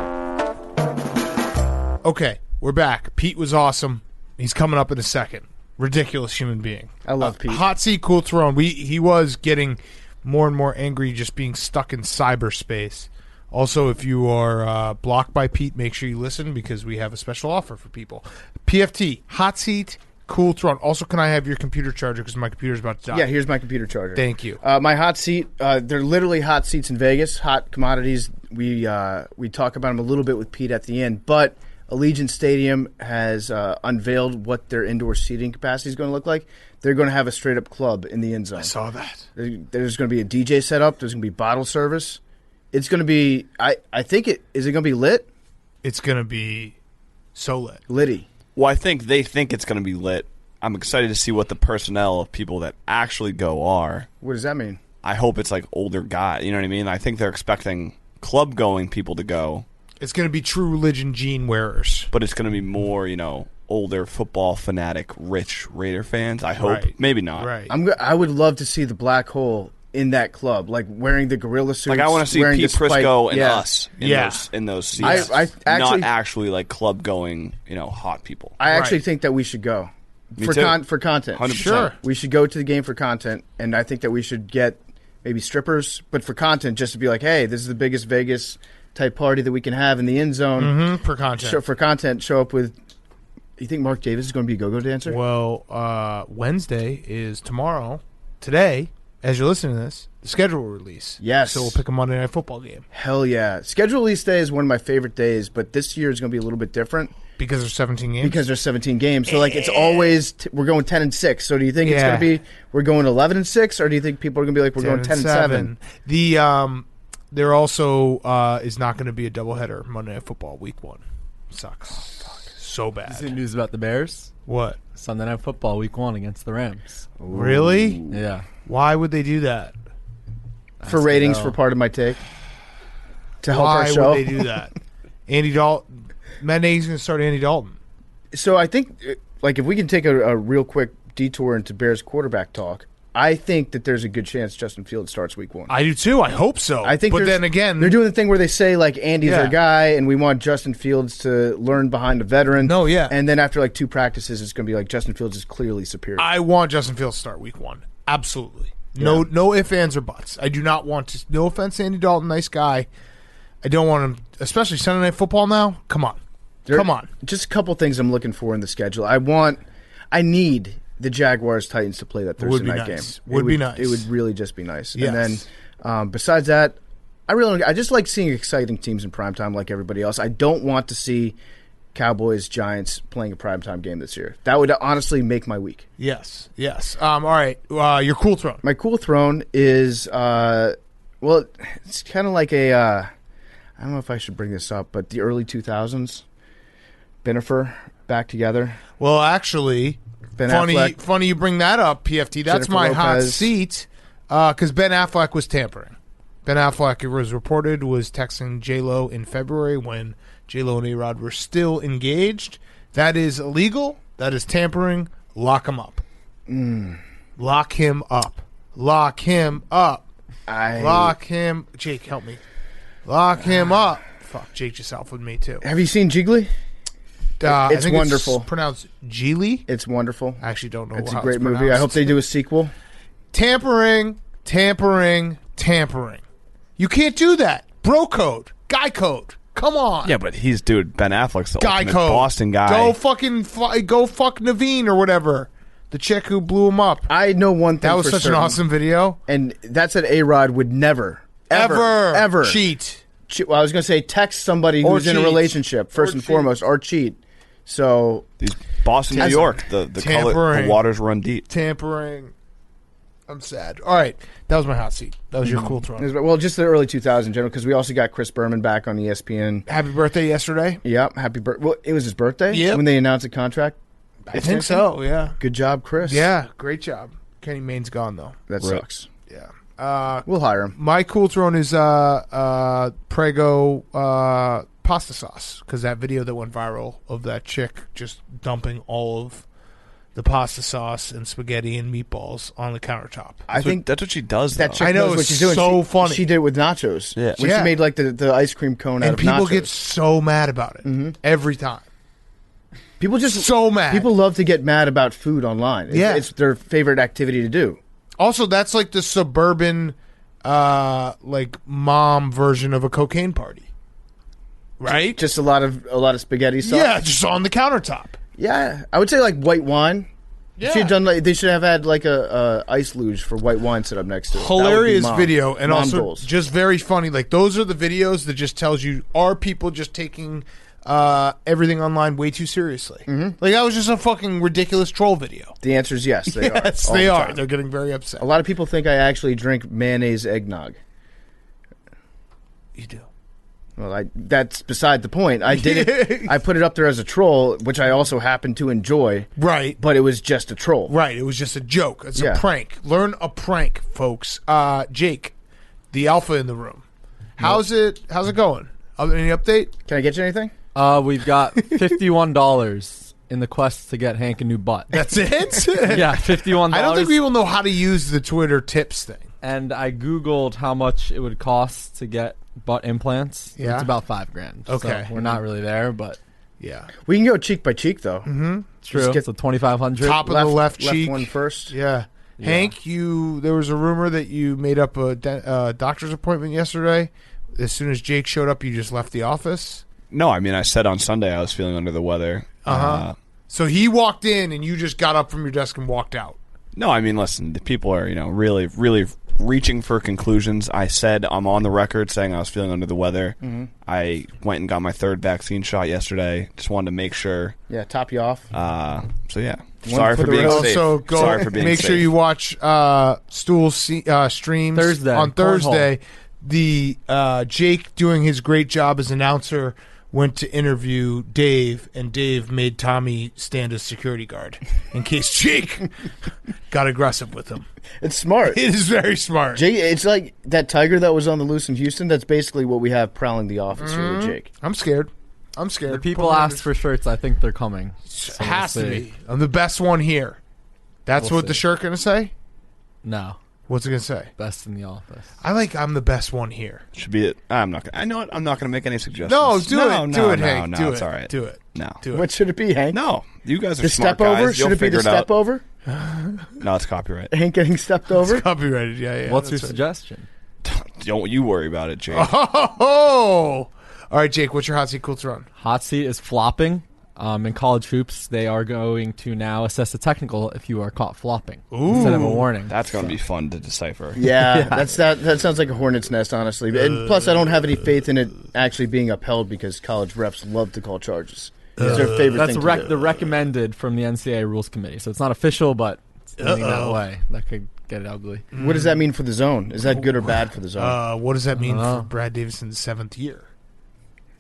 Okay, we're back. Pete was awesome. He's coming up in a second. Ridiculous human being. I love Pete. Hot Seat Cool Throne. He was getting more and more angry just being stuck in cyberspace. Also, if you are blocked by Pete, make sure you listen because we have a special offer for people. PFT, Hot Seat Cool Throne. Also, can I have your computer charger because my computer's about to die? Yeah, here's my computer charger. Thank you. My hot seat, they're literally hot seats in Vegas, hot commodities. We talk about them a little bit with Pete at the end, but Allegiant Stadium has unveiled what their indoor seating capacity is going to look like. They're going to have a straight-up club in the end zone. I saw that. There's going to be a DJ set up. There's going to be bottle service. It's going to be, I think is it going to be lit? It's going to be so lit. Litty. Well, I think they think it's going to be lit. I'm excited to see what the personnel of people that actually go are. What does that mean? I hope it's like older guys. You know what I mean? I think they're expecting club-going people to go. It's going to be True Religion jean wearers. But it's going to be more, older football fanatic, rich Raider fans. I hope. Right. Maybe not. Right. I would love to see the black hole in that club, like wearing the gorilla suits. Like I want to see wearing Pete the spike- Prisco and yeah. us in those seats. I actually, not actually like club going, hot people. I actually Right. think that we should go Me for too. for content. 100%. Sure. We should go to the game for content, and I think that we should get maybe strippers, but for content, just to be like, hey, this is the biggest Vegas type party that we can have in the end zone. For content. For content, show up with. You think Mark Davis is going to be a go-go dancer? Well, Wednesday is tomorrow. Today, as you're listening to this, the schedule will release. Yes. So we'll pick a Monday Night Football game. Hell yeah! Schedule release day is one of my favorite days, but this year is going to be a little bit different Because there's 17 games? because there's 17 games. So like it's always we're going 10-6. So do you think it's Yeah. going to be we're going 11-6, or do you think people are going to be like we're going 10-7? There also is not going to be a doubleheader Monday Night Football Week 1. Sucks. So bad. See news about the Bears? What? Sunday Night Football Week 1 against the Rams. Really? Yeah. Why would they do that? For ratings, for part of my take to help our Why show. would they do that? Andy Dalton. Matt Nagy's going to start Andy Dalton. So I think, like, if we can take a real quick detour into Bears quarterback talk. I think that there's a good chance Justin Fields starts week 1. I do too. I hope so. I think, but then again, they're doing the thing where they say like Andy's our guy, and we want Justin Fields to learn behind a veteran. No, yeah. And then after like 2 practices, it's going to be like Justin Fields is clearly superior. I want Justin Fields to start week 1. Absolutely. No ifs, ands, or buts. I do not want to. No offense, Andy Dalton, nice guy. I don't want him, especially Sunday Night Football now. Come on. Come on. Just a couple things I'm looking for in the schedule. I need the Jaguars-Titans to play that Thursday night game. Would be nice. It would really just be nice. Yes. And then besides that, I just like seeing exciting teams in primetime like everybody else. I don't want to see Cowboys-Giants playing a primetime game this year. That would honestly make my week. Yes. All right. Your cool throne. My cool throne is, it's kind of like a, I don't know if I should bring this up, but the early 2000s, Benifer back together. Well, actually, funny you bring that up, PFT. That's Jennifer my hot Lopez. seat because Ben Affleck was tampering. Ben Affleck, it was reported, was texting J-Lo in February when J-Lo and A-Rod were still engaged. That is illegal. That is tampering. Lock him up. Lock him up. Lock him up. Lock him. Jake, help me. Lock him up. Fuck, Jake just out with me, too. Have you seen Jiggly? It's wonderful. It's pronounced Geely. It's wonderful. I actually don't know. It's how a great it's movie. pronounced. I hope they do a sequel. Tampering. You can't do that. Bro code. Guy code. Come on. Yeah, but Ben Affleck's the Guy ultimate code. Boston guy. Go fuck Naveen or whatever. The chick who blew him up. I know one thing. That was for such certain, an awesome video. and that's that A-Rod would never, ever cheat. Well, I was going to say text somebody Or who's in a cheat. relationship first Or and cheat. foremost, or cheat. So These Boston, New York, the Tampering. waters run deep. Tampering. I'm sad. All right. That was my hot seat. That was your cool throne. well, just the early 2000s in general, because we also got Chris Berman back on ESPN. Happy birthday yesterday. Yep, happy birthday. Well, it was his birthday Yep. when they announced the contract. I think so, yeah. Good job, Chris. Yeah, great job. Kenny Mayne's gone, though. That Right. sucks. Yeah. We'll hire him. My cool throne is Prego pasta sauce, because that video that went viral of that chick just dumping all of the pasta sauce and spaghetti and meatballs on the countertop. I think that's what she does. that though. chick I know, knows what it's she's doing. so funny. She did it with nachos. Yeah. When Yeah. she made like the ice cream cone out And of people nachos. get so mad about it every time. People just So mad. People love to get mad about food online. It's their favorite activity to do. Also, that's like the suburban, like mom version of a cocaine party, right? Just a lot of spaghetti sauce. Yeah, just on the countertop. Yeah, I would say like white wine. Yeah. She had done they should have had like a ice luge for white wine set up next to it. That would be Hilarious mom. video, and Mom also goals. just very funny. Like those are the videos that just tells you, are people just taking everything online way too seriously? Like that was just a fucking ridiculous troll video. The answer is yes. They Yes, are. they all the are. time. They're getting very upset. A lot of people think I actually drink mayonnaise eggnog. You do. Well, that's beside the point. I did it. I put it up there as a troll, which I also happen to enjoy. Right. But it was just a troll. Right. It was just a joke. It's Yeah. a prank. Learn a prank, folks. Jake, the alpha in the room. How's it going? Any update? Can I get you anything? We've got $51 in the quest to get Hank a new butt. That's it? Yeah, $51. I don't think people know how to use the Twitter tips thing. And I Googled how much it would cost to get butt implants. Yeah. It's about $5,000. Okay. So we're not really there, but Yeah. We can go cheek by cheek though. it's true. get So $2,500. Top of the left left cheek. one first. Yeah. Hank, there was a rumor that you made up a doctor's appointment yesterday. As soon as Jake showed up, you just left the office. No, I mean, I said on Sunday I was feeling under the weather. So he walked in, and you just got up from your desk and walked out. No, I mean, listen, the people are, really, really reaching for conclusions. I said I'm on the record saying I was feeling under the weather. I went and got my 3rd vaccine shot yesterday. Just wanted to make sure. Yeah, top you off. So yeah, sorry for for the being road. safe. So go Sorry for being make sure safe. you watch Stool streams Thursday. on Thursday. The Jake doing his great job as announcer went to interview Dave, and Dave made Tommy stand as security guard in case Jake got aggressive with him. It's smart. It is very smart. Jake, it's like that tiger that was on the loose in Houston. That's basically what we have prowling the office here with Jake. I'm scared. The people asked for shirts. I think they're coming. So Has we'll to see. be. I'm the best one here. That's We'll what the see. shirt going to say? No. What's it going to say? Best in the office. I'm the best one here. Should be it. I'm not gonna. I know it. I'm not gonna make any suggestions. No, do it, Hank. No, do it's it. all right. Do it. No. Do it. What should it be, Hank? No, you guys are The smart step over? guys. Should You'll it be figure the it out. step over? No, it's copyright. Hank getting stepped over? Copyrighted. Yeah. What's your that's right. suggestion? Don't you worry about it, Jake. Oh! All right, Jake, what's your hot seat cool to run? Hot seat is flopping. In college hoops, they are going to now assess the technical if you are caught flopping instead of a warning. That's gonna be fun to decipher. Yeah, that sounds like a hornet's nest, honestly. And plus, I don't have any faith in it actually being upheld because college refs love to call charges. It's their favorite That's thing to do. the recommended from the NCAA Rules Committee. So it's not official, but it's leaning that way. That could get ugly. What does that mean for the zone? Is that good or bad for the zone? What does that mean know. for Brad Davison's 7th year?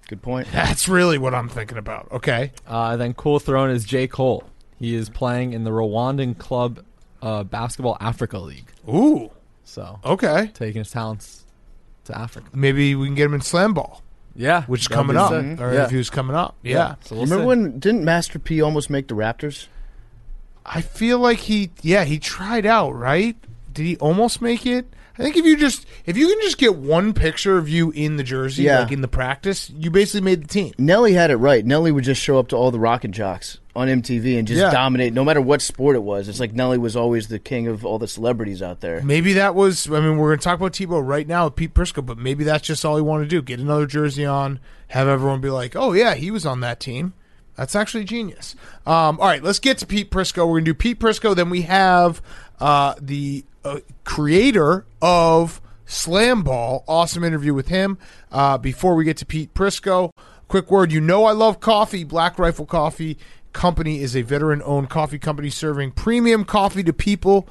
Good point. That's really what I'm thinking about. Okay. Then cool thrown is J. Cole. He is playing in the Rwandan Club Basketball Africa League. Ooh. So Okay. taking his talents to Africa. Maybe we can get him in Slamball, Yeah. which is that'd coming be up. sick. Or Yeah. if he was coming up. Yeah. So we'll Remember see. when didn't Master P almost make the Raptors? I feel like he tried out, right? Did he almost make it? I think if you can just get one picture of you in the jersey, Yeah. like in the practice, you basically made the team. Nelly had it right. Nelly would just show up to all the Rock and Jocks on MTV and just dominate, no matter what sport it was. It's like Nelly was always the king of all the celebrities out there. Maybe that was. I mean, we're going to talk about Tebow right now with Pete Prisco, but maybe that's just all he wanted to do: get another jersey on, have everyone be like, "Oh yeah, he was on that team." That's actually genius. All right, let's get to Pete Prisco. We're going to do Pete Prisco. Then we have the creator of Slamball. Awesome interview with him. Before we get to Pete Prisco, quick word. You know I love coffee. Black Rifle Coffee Company is a veteran-owned coffee company serving premium coffee to people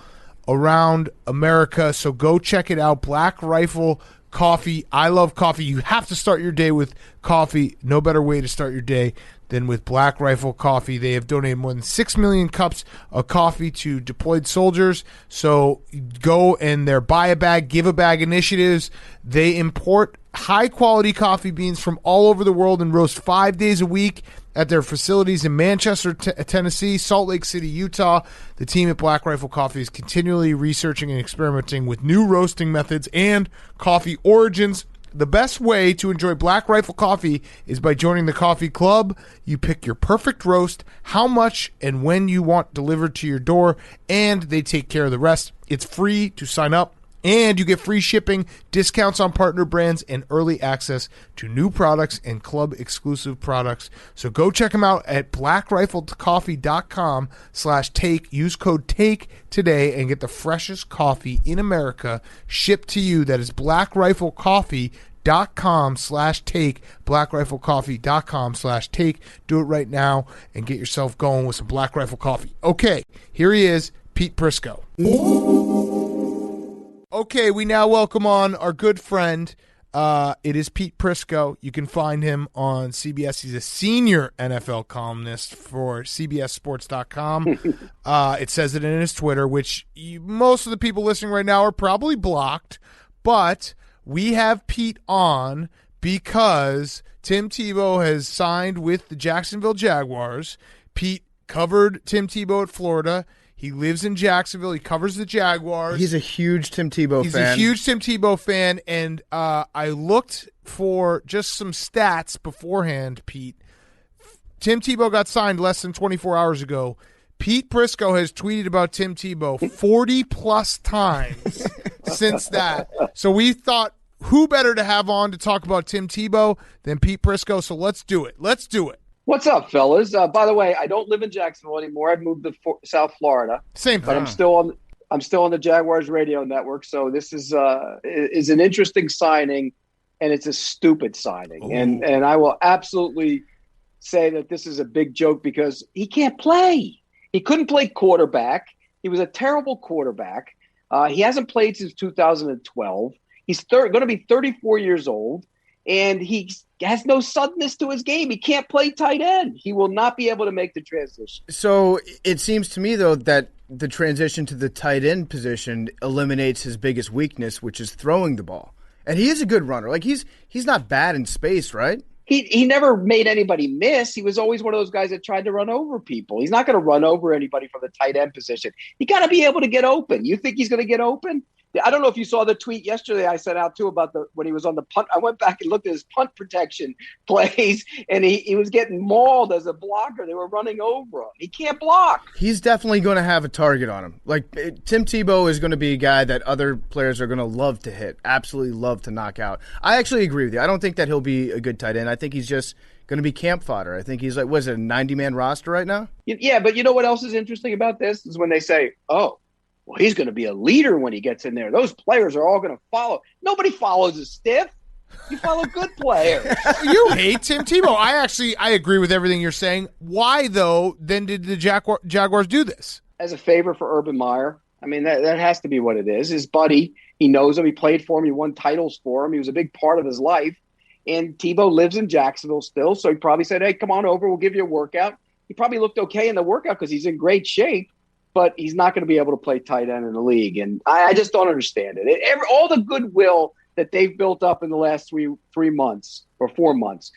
around America. So go check it out. Black Rifle Coffee. I love coffee. You have to start your day with coffee. No better way to start your day than with Black Rifle Coffee. They have donated more than 6 million cups of coffee to deployed soldiers. So go and their buy a bag, give a bag initiatives. They import high-quality coffee beans from all over the world and roast 5 days a week at their facilities in Manchester, Tennessee, Salt Lake City, Utah. The team at Black Rifle Coffee is continually researching and experimenting with new roasting methods and coffee origins. The best way to enjoy Black Rifle Coffee is by joining the coffee club. You pick your perfect roast, how much and when you want delivered to your door, and they take care of the rest. It's free to sign up, and you get free shipping, discounts on partner brands, and early access to new products and club-exclusive products. So go check them out at blackriflecoffee.com/take. Use code TAKE today and get the freshest coffee in America shipped to you. That is blackriflecoffee.com/take, blackriflecoffee.com/take. Do it right now and get yourself going with some Black Rifle Coffee. Okay, here he is, Pete Prisco. Okay, we now welcome on our good friend. It is Pete Prisco. You can find him on CBS. He's a senior NFL columnist for CBSSports.com. It says it in his Twitter, which most of the people listening right now are probably blocked. But we have Pete on because Tim Tebow has signed with the Jacksonville Jaguars. Pete covered Tim Tebow at Florida. He lives in Jacksonville. He covers the Jaguars. He's a huge Tim Tebow fan. He's a huge Tim Tebow fan, and I looked for just some stats beforehand, Pete. Tim Tebow got signed less than 24 hours ago. Pete Prisco has tweeted about Tim Tebow 40-plus times since that. So we thought, who better to have on to talk about Tim Tebow than Pete Prisco? So let's do it. Let's do it. What's up, fellas? By the way, I don't live in Jacksonville anymore. I've moved to South Florida. Same thing. But I'm still on the Jaguars radio network. So this is an interesting signing, and it's a stupid signing. And I will absolutely say that this is a big joke because he can't play. He couldn't play quarterback. He was a terrible quarterback. He hasn't played since 2012. He's going to be 34 years old. And he has no suddenness to his game. He can't play tight end. He will not be able to make the transition. So it seems to me, though, that the transition to the tight end position eliminates his biggest weakness, which is throwing the ball. And he is a good runner. Like he's not bad in space, right? he never made anybody miss. He was always one of those guys that tried to run over people. He's not going to run over anybody from the tight end position. You got to be able to get open. You think he's going to get open? I don't know if you saw the tweet yesterday I sent out too about when he was on the punt. I went back and looked at his punt protection plays, and he was getting mauled as a blocker. They were running over him. He can't block. He's definitely going to have a target on him. Like Tim Tebow is going to be a guy that other players are going to love to hit, absolutely love to knock out. I actually agree with you. I don't think that he'll be a good tight end. I think he's just going to be camp fodder. I think he's like, what is it, a 90-man roster right now? Yeah, but you know what else is interesting about this is when they say, oh, well, he's going to be a leader when he gets in there. Those players are all going to follow. Nobody follows a stiff. You follow good players. You hate Tim Tebow. I agree with everything you're saying. Why, though, then did the Jaguars do this? As a favor for Urban Meyer. I mean, that has to be what it is. His buddy, he knows him. He played for him. He won titles for him. He was a big part of his life. And Tebow lives in Jacksonville still, so he probably said, hey, come on over. We'll give you a workout. He probably looked okay in the workout because he's in great shape. But he's not going to be able to play tight end in the league. And I just don't understand it. All the goodwill that they've built up in the last 3 months or 4 months,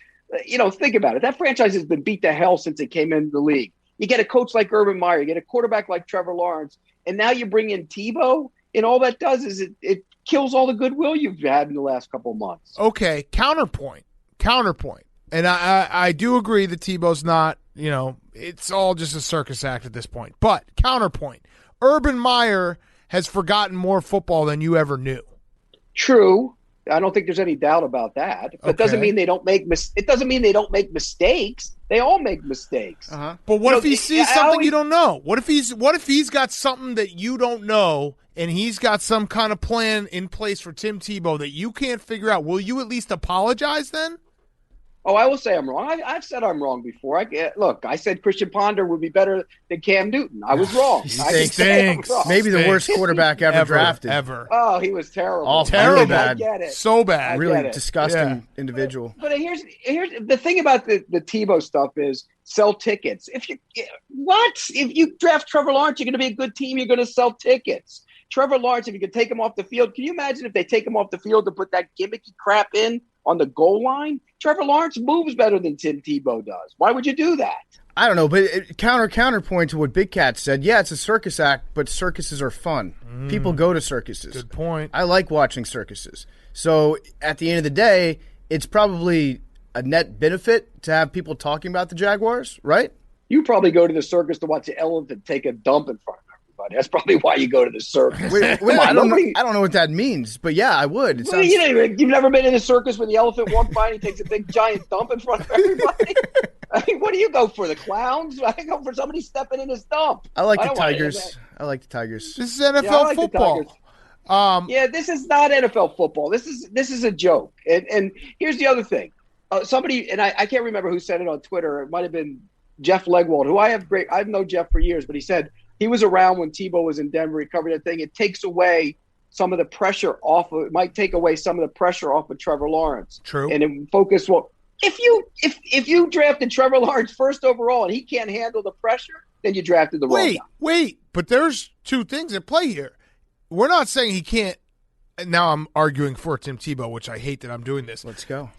think about it. That franchise has been beat to hell since it came into the league. You get a coach like Urban Meyer, you get a quarterback like Trevor Lawrence, and now you bring in Tebow, and all that does is it kills all the goodwill you've had in the last couple of months. Okay, counterpoint. And I do agree that Tebow's not, it's all just a circus act at this point. But counterpoint, Urban Meyer has forgotten more football than you ever knew. True. I don't think there's any doubt about that. But it doesn't mean they don't make mistakes. They all make mistakes. Uh-huh. But what if he sees something you don't know? What if he's got something that you don't know, and he's got some kind of plan in place for Tim Tebow that you can't figure out? Will you at least apologize then? Oh, I will say I'm wrong. I've said I'm wrong before. I said Christian Ponder would be better than Cam Newton. I was wrong. Thanks. Maybe the worst quarterback ever drafted. Ever. Oh, he was terrible. Oh, terrible. I get it. So bad. Really disgusting individual. But here's the thing about the Tebow stuff is sell tickets. If you draft Trevor Lawrence, you're going to be a good team. You're going to sell tickets. Trevor Lawrence, if you could take him off the field, can you imagine if they take him off the field to put that gimmicky crap in on the goal line? Trevor Lawrence moves better than Tim Tebow does. Why would you do that? I don't know, but counterpoint to what Big Cat said. Yeah, it's a circus act, but circuses are fun. People go to circuses. Good point. I like watching circuses. So at the end of the day, it's probably a net benefit to have people talking about the Jaguars, right? You probably go to the circus to watch the elephant take a dump in front of everybody. That's probably why you go to the circus. I don't know what that means, but yeah, I would. You've never been in a circus where the elephant walks by and he takes a big giant dump in front of everybody? I mean, what do you go for, the clowns? I go for somebody stepping in his dump. I like the Tigers. I like the Tigers. This is NFL football. This is not NFL football. This is a joke. And here's the other thing. Somebody, and I can't remember who said it on Twitter. It might have been Jeff Legwold, who I've known Jeff for years, but he said he was around when Tebow was in Denver. He covered that thing. It takes away some of the pressure off of. It might take away some of the pressure off of Trevor Lawrence. True. And it focus. Well, if you drafted Trevor Lawrence first overall and he can't handle the pressure, then you drafted the wrong guy. Wait. But there's two things at play here. We're not saying he can't. Now I'm arguing for Tim Tebow, which I hate that I'm doing this. Let's go.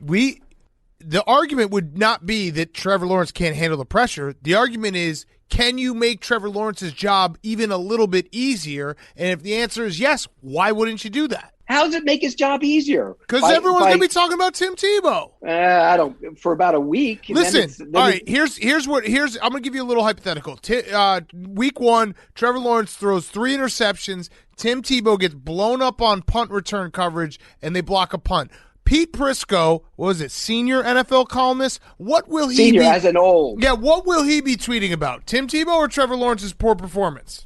The argument would not be that Trevor Lawrence can't handle the pressure. The argument is, can you make Trevor Lawrence's job even a little bit easier? And if the answer is yes, why wouldn't you do that? How does it make his job easier? Because everyone's going to be talking about Tim Tebow. I don't, for about a week. Listen, all right, here's I'm going to give you a little hypothetical. Week 1, Trevor Lawrence throws 3 interceptions. Tim Tebow gets blown up on punt return coverage, and they block a punt. Pete Prisco, senior NFL columnist? What will he senior as an old? Yeah, what will he be tweeting about? Tim Tebow or Trevor Lawrence's poor performance?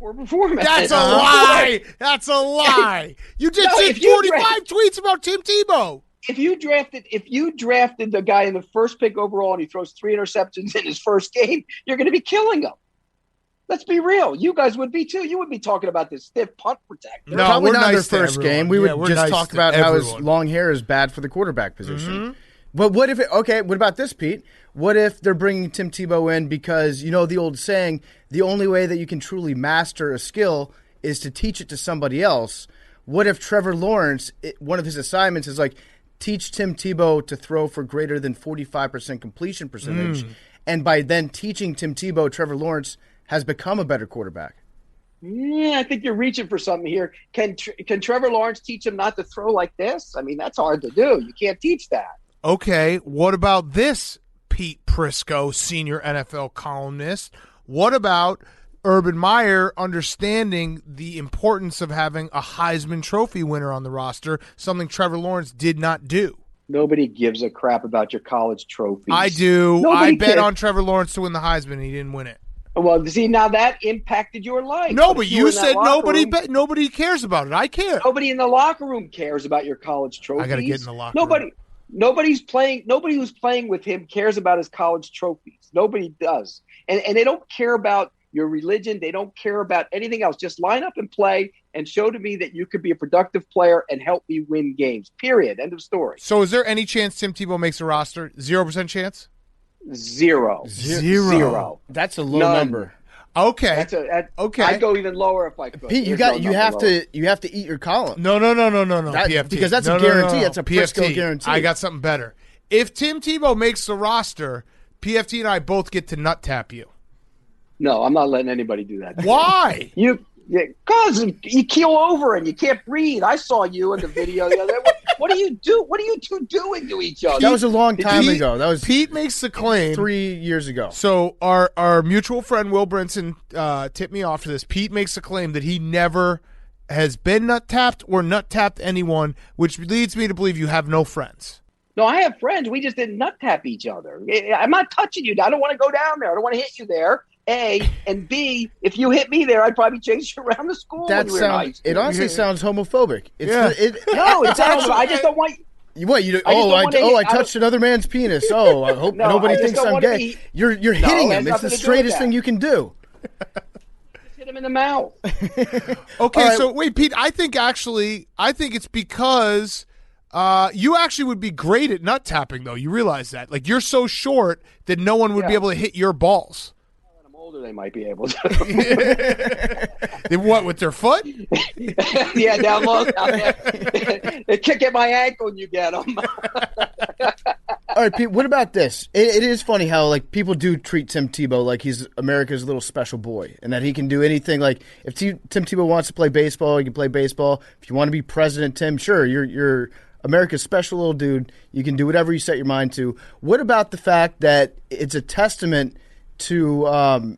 Poor performance. That's a lie. That's a lie. You just did 45 tweets about Tim Tebow. If you drafted the guy in the first pick overall and he throws 3 interceptions in his first game, you're going to be killing him. Let's be real. You guys would be too. You would be talking about this stiff punt protector. No, probably not their first game. We would just talk about how his long hair is bad for the quarterback position. Mm-hmm. But what if what about this, Pete? What if they're bringing Tim Tebow in because, the old saying, the only way that you can truly master a skill is to teach it to somebody else? What if Trevor Lawrence, one of his assignments is like, teach Tim Tebow to throw for greater than 45% completion percentage. And by then teaching Tim Tebow, Trevor Lawrence has become a better quarterback. Yeah, I think you're reaching for something here. Can Trevor Lawrence teach him not to throw like this? I mean, that's hard to do. You can't teach that. Okay, what about this, Pete Prisco, senior NFL columnist? What about Urban Meyer understanding the importance of having a Heisman Trophy winner on the roster, something Trevor Lawrence did not do? Nobody gives a crap about your college trophies. I do. Nobody I bet cares. on Trevor Lawrence to win the Heisman, and he didn't win it. Well, see, now that impacted your life. No, but you in that said locker room, nobody cares about it. I care. Nobody in the locker room cares about your college trophies. I got to get in the locker room. Nobody who's playing with him cares about his college trophies. Nobody does. And they don't care about your religion. They don't care about anything else. Just line up and play and show to me that you could be a productive player and help me win games. Period. End of story. So is there any chance Tim Tebow makes a roster? 0% chance? Zero. That's a low None. number. Okay. Okay. I'd go even lower if I could. Pete, you have to eat your column. No. PFT. Because that's a guarantee. That's a Prisco guarantee. I got something better. If Tim Tebow makes the roster, PFT and I both get to nut tap you. No, I'm not letting anybody do that. Why? Because you keel over and you can't breathe. I saw you in the video the other day. What do you do? What are you two doing to each other? That was a long time ago. That was Pete makes the claim 3 years ago. So our mutual friend Will Brinson tipped me off to this. Pete makes the claim that he never has been nut tapped or nut tapped anyone, which leads me to believe you have no friends. No, I have friends. We just didn't nut tap each other. I'm not touching you. I don't want to go down there. I don't want to hit you there. A, and B, if you hit me there, I'd probably chase you around the school. It honestly sounds homophobic. No, it's actually. I just don't want. I touched another man's penis. Oh, I hope nobody thinks I'm gay. You're hitting him. It's the straightest thing you can do. Just hit him in the mouth. Okay, right. So wait, Pete. I think it's because you actually would be great at nut tapping, though. You realize that? Like, you're so short that no one would be able to hit your balls. They might be able to. They what, with their foot? Yeah, down low. They kick at my ankle and you get them. All right, Pete, what about this? It is funny how like people do treat Tim Tebow like he's America's little special boy and that he can do anything. Like if Tim Tebow wants to play baseball, he can play baseball. If you want to be president, Tim, sure, you're America's special little dude. You can do whatever you set your mind to. What about the fact that it's a testament to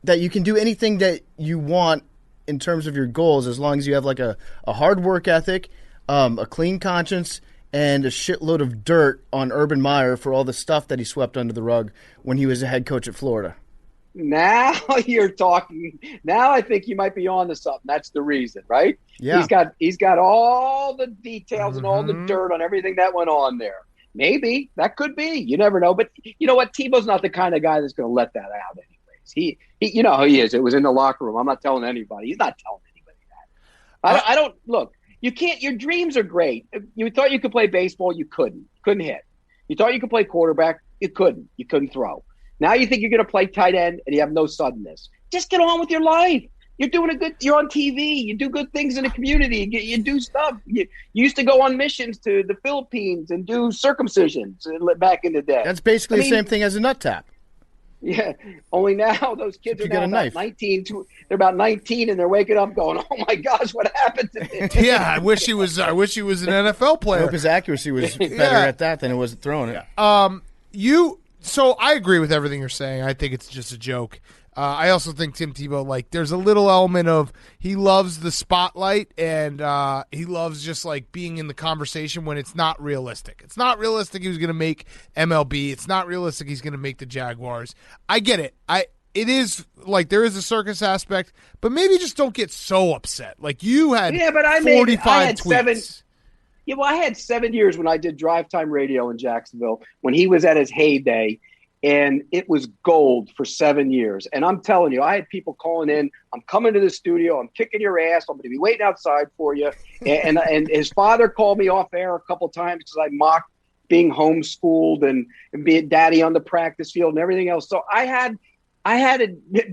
that you can do anything that you want in terms of your goals as long as you have like a hard work ethic, a clean conscience, and a shitload of dirt on Urban Meyer for all the stuff that he swept under the rug when he was a head coach at Florida. Now you're talking. Now I think you might be on to something. That's the reason, right? Yeah. He's got all the details and all the dirt on everything that went on there. Maybe that could be. You never know. But you know what? Tebow's not the kind of guy that's going to let that out anyways. He you know who he is. It was in the locker room. I'm not telling anybody. He's not telling anybody that. I don't look. You can't. Your dreams are great. You thought you could play baseball. You couldn't hit. You thought you could play quarterback. You couldn't throw. Now you think you're going to play tight end and you have no suddenness. Just get on with your life. You're you're on TV. You do good things in the community. You do stuff. You used to go on missions to the Philippines and do circumcisions back in the day. That's basically the same thing as a nut tap. Yeah, only now those kids are now about 19. They're about 19 and they're waking up going, "Oh my gosh, what happened to me?" Yeah, I wish he was an NFL player. I hope his accuracy was better at that than it was at throwing it. So I agree with everything you're saying. I think it's just a joke. I also think Tim Tebow, like, there's a little element of he loves the spotlight and he loves just, like, being in the conversation when it's not realistic. It's not realistic he was going to make MLB. It's not realistic he's going to make the Jaguars. I get it. It is, like, there is a circus aspect, but maybe just don't get so upset. Like, you had 45 tweets. Yeah, well, I had 7 years when I did drive time radio in Jacksonville when he was at his heyday. And it was gold for 7 years. And I'm telling you, I had people calling in. I'm coming to the studio. I'm kicking your ass. I'm going to be waiting outside for you. And his father called me off air a couple of times because I mocked being homeschooled and being daddy on the practice field and everything else. So I had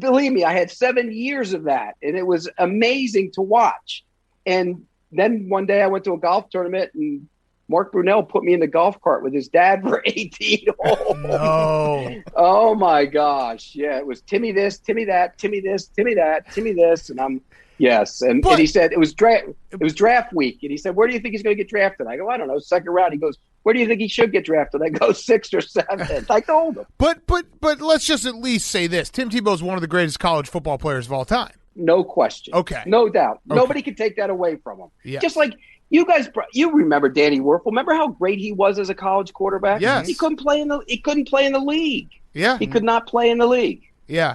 believe me, I had 7 years of that. And it was amazing to watch. And then one day I went to a golf tournament and Mark Brunell put me in the golf cart with his dad for 18 holes. No. Oh my gosh. Yeah. It was Timmy this, Timmy that, Timmy this, Timmy that, Timmy this. And yes. And he said it was draft week. And he said, where do you think he's going to get drafted? I go, I don't know. Second round. He goes, where do you think he should get drafted? I go, 6th or 7th. I told him. But let's just at least say this. Tim Tebow is one of the greatest college football players of all time. No question. Okay. No doubt. Okay. Nobody can take that away from him. Yeah. Just like you guys, you remember Danny Werfel. Remember how great he was as a college quarterback? Yes. He couldn't play in the league. Yeah. He could not play in the league. Yeah.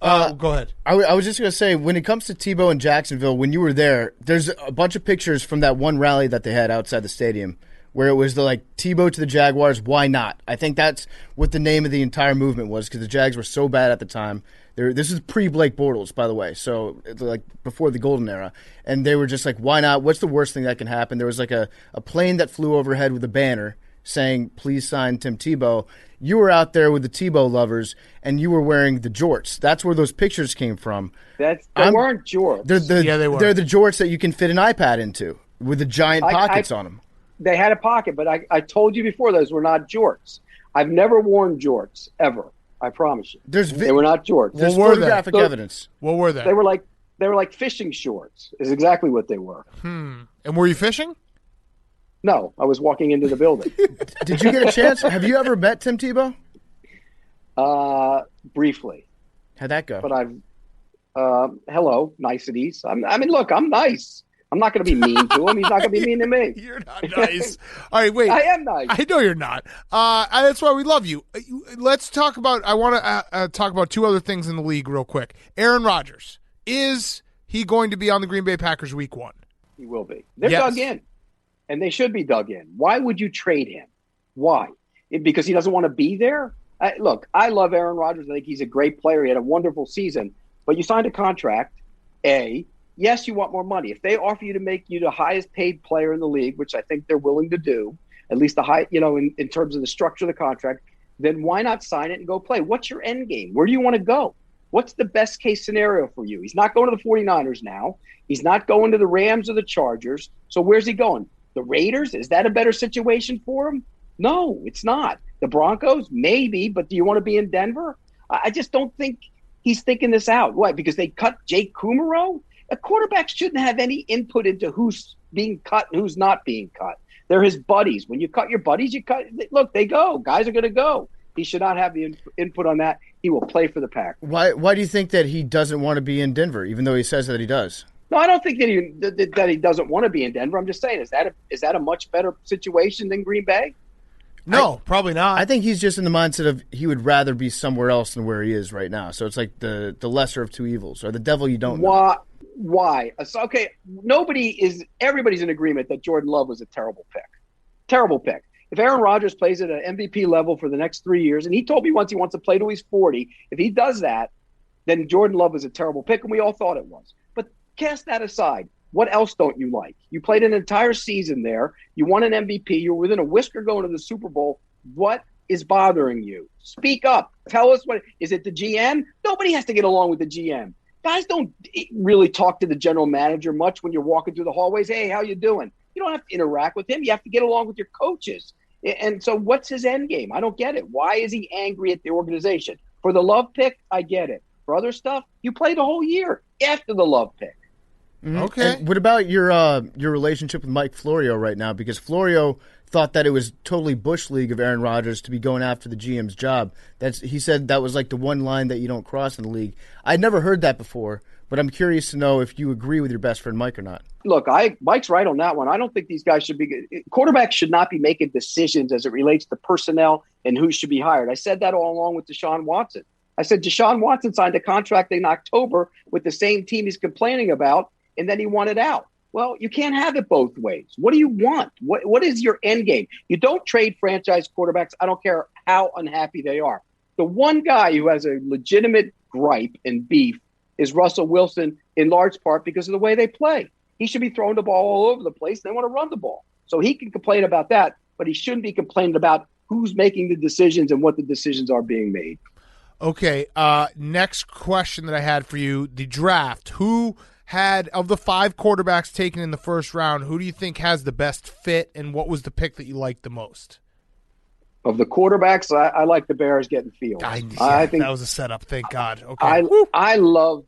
Go ahead. I was just going to say, when it comes to Tebow in Jacksonville, when you were there, there's a bunch of pictures from that one rally that they had outside the stadium where it was Tebow to the Jaguars, why not? I think that's what the name of the entire movement was because the Jags were so bad at the time. This is pre-Blake Bortles, by the way, so before the golden era. And they were just like, why not? What's the worst thing that can happen? There was a plane that flew overhead with a banner saying, please sign Tim Tebow. You were out there with the Tebow lovers, and you were wearing the jorts. That's where those pictures came from. They weren't jorts. They were. They're the jorts that you can fit an iPad into with the giant pockets on them. They had a pocket, but I told you before those were not jorts. I've never worn jorts, ever. I promise you. They were not jorts. There's photographic evidence. What were they? They were like fishing shorts is exactly what they were. And were you fishing? No, I was walking into the building. Did you get a chance? Have you ever met Tim Tebow? Briefly. How'd that go? But hello, niceties. I mean, look, I'm nice. I'm not going to be mean to him. He's not going to be mean to me. You're not nice. All right, wait. I am nice. I know you're not. That's why we love you. Let's talk about – I want to talk about two other things in the league real quick. Aaron Rodgers. Is he going to be on the Green Bay Packers week 1? He will be. They're dug in, and they should be dug in. Why would you trade him? Why? Because he doesn't want to be there? Look, I love Aaron Rodgers. I think he's a great player. He had a wonderful season. But you signed a contract, yes, you want more money. If they offer you to make you the highest paid player in the league, which I think they're willing to do, at least the high, in terms of the structure of the contract, then why not sign it and go play? What's your end game? Where do you want to go? What's the best case scenario for you? He's not going to the 49ers now. He's not going to the Rams or the Chargers. So where's he going? The Raiders? Is that a better situation for him? No, it's not. The Broncos? Maybe, but do you want to be in Denver? I just don't think he's thinking this out. Why? Because they cut Jake Kumaro? A quarterback shouldn't have any input into who's being cut and who's not being cut. They're his buddies. When you cut your buddies, look, they go. Guys are going to go. He should not have the input on that. He will play for the Packers. Why do you think that he doesn't want to be in Denver, even though he says that he does? No, I don't think that he doesn't want to be in Denver. I'm just saying, is that a much better situation than Green Bay? No, probably not. I think he's just in the mindset of he would rather be somewhere else than where he is right now. So it's like the lesser of two evils, or the devil you don't know. Why? So, okay, everybody's in agreement that Jordan Love was a terrible pick. Terrible pick. If Aaron Rodgers plays at an MVP level for the next 3 years, and he told me once he wants to play till he's 40, if he does that, then Jordan Love was a terrible pick, and we all thought it was. But cast that aside. What else don't you like? You played an entire season there. You won an MVP. You're within a whisker going to the Super Bowl. What is bothering you? Speak up. Tell us what. Is it the GM? Nobody has to get along with the GM. Guys don't really talk to the general manager much when you're walking through the hallways. Hey, how you doing? You don't have to interact with him. You have to get along with your coaches. And so what's his end game? I don't get it. Why is he angry at the organization? For the Love pick, I get it. For other stuff, you play the whole year after the Love pick. Mm-hmm. Okay. And what about your relationship with Mike Florio right now? Because Florio thought that it was totally Bush League of Aaron Rodgers to be going after the GM's job. He said that was like the one line that you don't cross in the league. I'd never heard that before, but I'm curious to know if you agree with your best friend Mike or not. Look, Mike's right on that one. I don't think these guys should be – quarterbacks should not be making decisions as it relates to personnel and who should be hired. I said that all along with Deshaun Watson. I said Deshaun Watson signed a contract in October with the same team he's complaining about, and then he wanted out. Well, you can't have it both ways. What do you want? What is your end game? You don't trade franchise quarterbacks. I don't care how unhappy they are. The one guy who has a legitimate gripe and beef is Russell Wilson, in large part because of the way they play. He should be throwing the ball all over the place. They want to run the ball. So he can complain about that, but he shouldn't be complaining about who's making the decisions and what the decisions are being made. Okay, next question that I had for you, the draft. Who had, of the 5 quarterbacks taken in the first round, who do you think has the best fit, and what was the pick that you liked the most? Of the quarterbacks, I like the Bears getting Fields. I think that was a setup. Thank God. Okay, I love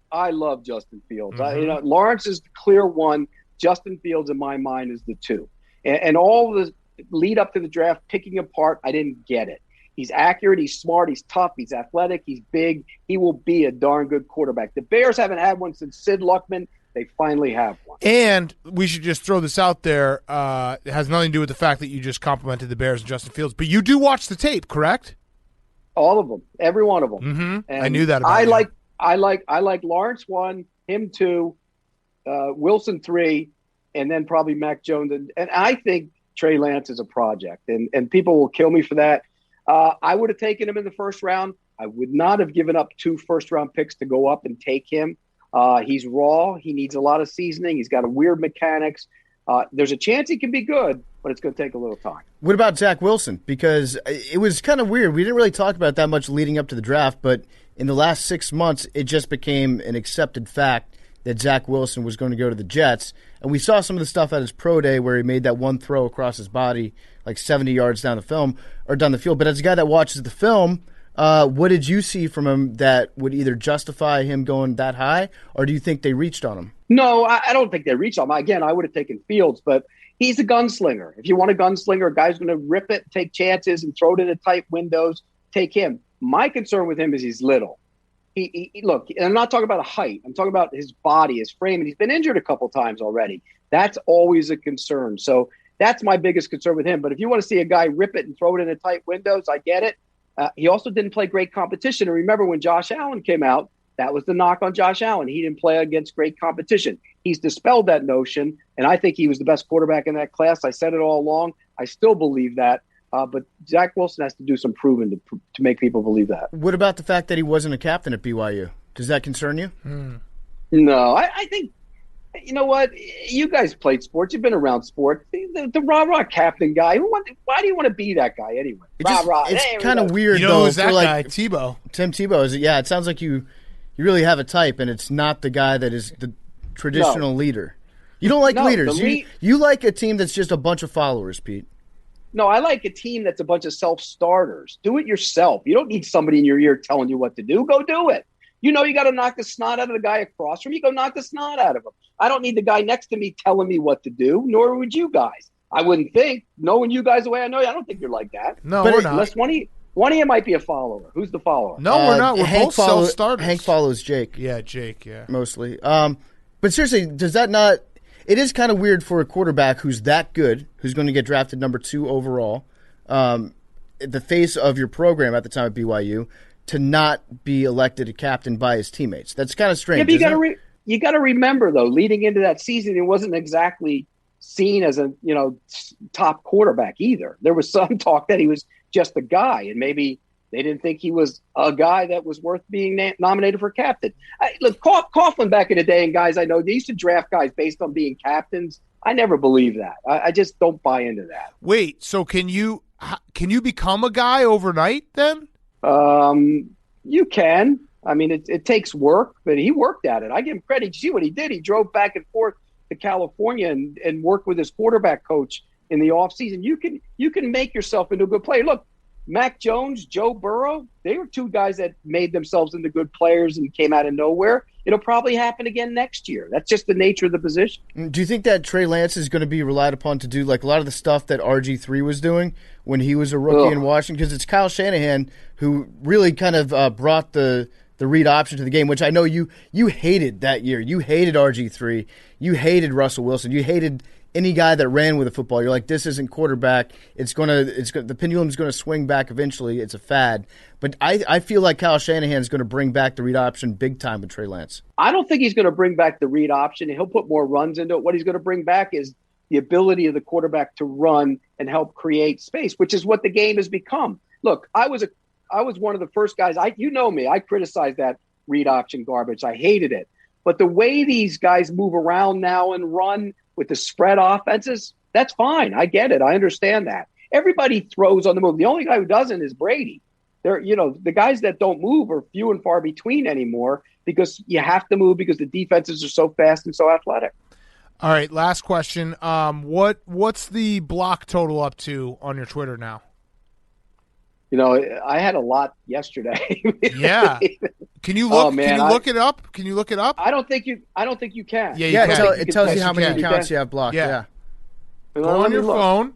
Justin Fields. Mm-hmm. Lawrence is the clear one. Justin Fields, in my mind, is the 2. And all the lead up to the draft, picking apart, I didn't get it. He's accurate. He's smart. He's tough. He's athletic. He's big. He will be a darn good quarterback. The Bears haven't had one since Sid Luckman. They finally have one. And we should just throw this out there. It has nothing to do with the fact that you just complimented the Bears and Justin Fields, but you do watch the tape, correct? All of them, every one of them. Mm-hmm. And I knew that about you. I like Lawrence 1, him 2, Wilson 3, and then probably Mac Jones. And I think Trey Lance is a project, and people will kill me for that. I would have taken him in the first round. I would not have given up 2 first-round picks to go up and take him. He's raw. He needs a lot of seasoning. He's got a weird mechanics. There's a chance he can be good, but it's going to take a little time. What about Zach Wilson? Because it was kind of weird. We didn't really talk about it that much leading up to the draft, but in the last 6 months, it just became an accepted fact that Zach Wilson was going to go to the Jets. And we saw some of the stuff at his pro day where he made that one throw across his body, like 70 yards down the field. But as a guy that watches the film, what did you see from him that would either justify him going that high, or do you think they reached on him? No, I don't think they reached on him. Again, I would have taken Fields, but he's a gunslinger. If you want a gunslinger, a guy's going to rip it, take chances, and throw it into tight windows, take him. My concern with him is he's little. He look, and I'm not talking about a height. I'm talking about his body, his frame, and he's been injured a couple times already. That's always a concern. So that's my biggest concern with him. But if you want to see a guy rip it and throw it into tight windows, I get it. He also didn't play great competition. And remember when Josh Allen came out, that was the knock on Josh Allen. He didn't play against great competition. He's dispelled that notion, and I think he was the best quarterback in that class. I said it all along. I still believe that. But Zach Wilson has to do some proving to make people believe that. What about the fact that he wasn't a captain at BYU? Does that concern you? No, I think, you know what? You guys played sports. You've been around sports. The rah-rah captain guy, why do you want to be that guy anyway? It's kind of weird, though. Who's that guy? Tebow. Tim Tebow. It sounds like you really have a type, and it's not the guy that is the traditional leader. You don't like leaders. You like a team that's just a bunch of followers, Pete. No, I like a team that's a bunch of self-starters. Do it yourself. You don't need somebody in your ear telling you what to do. Go do it. You know you got to knock the snot out of the guy across from you. Go knock the snot out of him. I don't need the guy next to me telling me what to do, nor would you guys. I wouldn't think. Knowing you guys the way I know you, I don't think you're like that. No, we're not. Unless one of you might be a follower. Who's the follower? No, we're not. We're both self-starters. Hank follows Jake. Yeah, Jake, yeah. Mostly. But seriously, does that not – it is kind of weird for a quarterback who's that good, who's going to get drafted number 2 overall, the face of your program at the time at BYU, to not be elected a captain by his teammates. That's kind of strange. Yeah, but you got to remember, though, leading into that season, it wasn't exactly seen as a top quarterback either. There was some talk that he was just a guy, and maybe they didn't think he was a guy that was worth being nominated for captain. Look, Coughlin back in the day, and guys I know, they used to draft guys based on being captains. I never believed that. I just don't buy into that. Wait, so can you become a guy overnight then? You can. I mean, it takes work, but he worked at it. I give him credit. You see what he did? He drove back and forth to California and worked with his quarterback coach in the offseason. You can make yourself into a good player. Look, Mac Jones, Joe Burrow, they were 2 guys that made themselves into good players and came out of nowhere. It'll probably happen again next year. That's just the nature of the position. Do you think that Trey Lance is going to be relied upon to do like a lot of the stuff that RG3 was doing when he was a rookie in Washington? Because it's Kyle Shanahan who really kind of brought the read option to the game, which I know you hated that year. You hated RG3. You hated Russell Wilson. You hated any guy that ran with a football. You're like, this isn't quarterback. The pendulum's going to swing back eventually. It's a fad. But I feel like Kyle Shanahan's going to bring back the read option big time with Trey Lance. I don't think he's going to bring back the read option. He'll put more runs into it. What he's going to bring back is the ability of the quarterback to run and help create space, which is what the game has become. Look, I was one of the first guys. You know me. I criticized that read option garbage. I hated it. But the way these guys move around now and run with the spread offenses, that's fine. I get it. I understand that. Everybody throws on the move. The only guy who doesn't is Brady. The guys that don't move are few and far between anymore because you have to move because the defenses are so fast and so athletic. All right, last question. What's the block total up to on your Twitter now? I had a lot yesterday. Yeah. Can you look? Oh, man, can you look it up? Can you look it up? I don't think you can. Yeah, it tells you how many accounts you have blocked. Yeah. Go on your phone.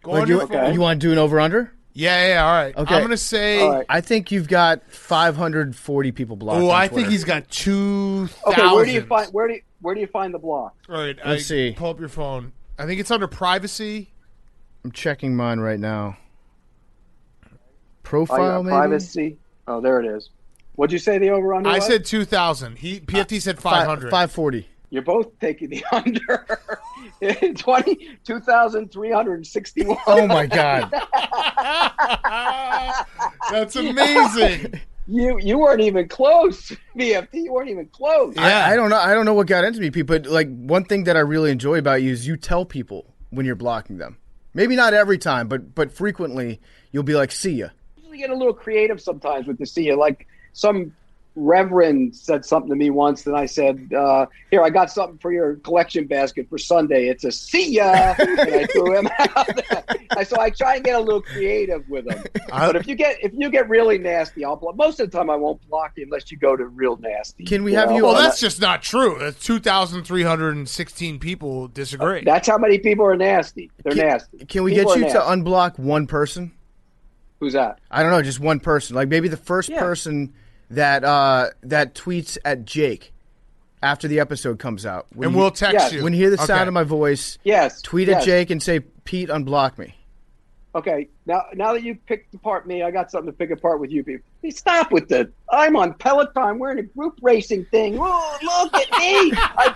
You want to do an over/under? Yeah. All right. Okay. I'm gonna say. Right. I think you've got 540 people blocked. Oh, I Twitter. think he's got 2,000. Okay. Where do you find the block? All right. Let's see. Pull up your phone. I think it's under privacy. I'm checking mine right now. Profile, maybe? Privacy. Oh, there it is. What'd you say the over/under? I said 2,000. PFT said 500. 540. You're both taking the under. 2,361. Oh my God. That's amazing. You weren't even close, BFT. You weren't even close. Yeah. I don't know. I don't know what got into me, Pete, but like one thing that I really enjoy about you is you tell people when you're blocking them. Maybe not every time, but frequently you'll be like, "See ya." I get a little creative sometimes with the see ya. Like some reverend said something to me once, and I said, "Here, I got something for your collection basket for Sunday. It's a see ya," and I threw him out. So I try and get a little creative with them. But if you get really nasty, I'll block. Most of the time, I won't block you unless you go to real nasty. Can we have you? Well, that's just not true. That's 2,316 people disagree. That's how many people are nasty. They're nasty. Can we get you to unblock one person? Who's that? I don't know, just one person. Like maybe the first person that tweets at Jake after the episode comes out. We'll text you. When you hear the sound of my voice, tweet at Jake and say, "Pete, unblock me." Okay, now that you picked apart me, I got something to pick apart with you people. Hey, stop with I'm on Peloton. We're in a group racing thing. Whoa, look at me. I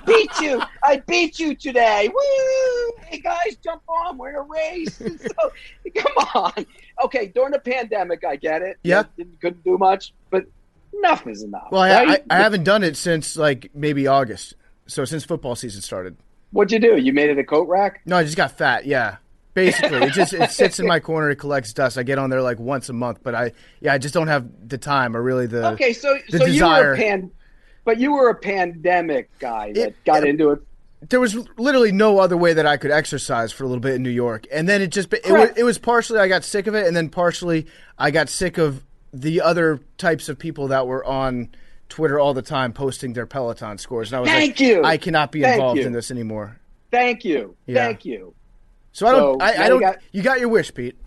beat you today. Woo! Hey, guys, jump on. We're in a race. So, come on. Okay, during the pandemic, I get it. Yeah. Couldn't do much, but enough is enough. Well, right? I haven't done it since like maybe August. So since football season started. What'd you do? You made it a coat rack? No, I just got fat, yeah. Basically, it sits in my corner. It collects dust. I get on there like once a month, but I just don't have the time or really the desire. You were a pandemic guy that got into it. There was literally no other way that I could exercise for a little bit in New York, and then it was partially I got sick of it, and then partially I got sick of the other types of people that were on Twitter all the time posting their Peloton scores. And I was I cannot be involved in this anymore. Thank you. Yeah. Thank you. So I don't. You got your wish, Pete.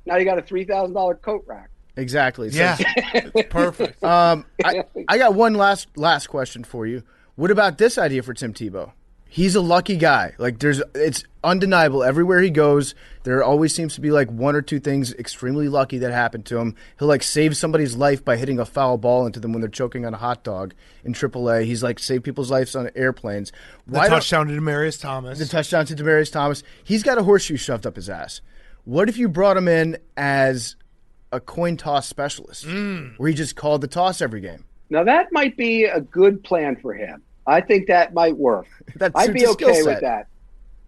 Now you got a $3,000 coat rack. Exactly. So, yeah, perfect. I got one last question for you. What about this idea for Tim Tebow? He's a lucky guy. Like it's undeniable. Everywhere he goes, there always seems to be like one or two things extremely lucky that happen to him. He'll like save somebody's life by hitting a foul ball into them when they're choking on a hot dog in AAA. He's like saved people's lives on airplanes. The touchdown to Demaryius Thomas. He's got a horseshoe shoved up his ass. What if you brought him in as a coin toss specialist, where he just called the toss every game? Now that might be a good plan for him. I think that might work. I'd be okay with that.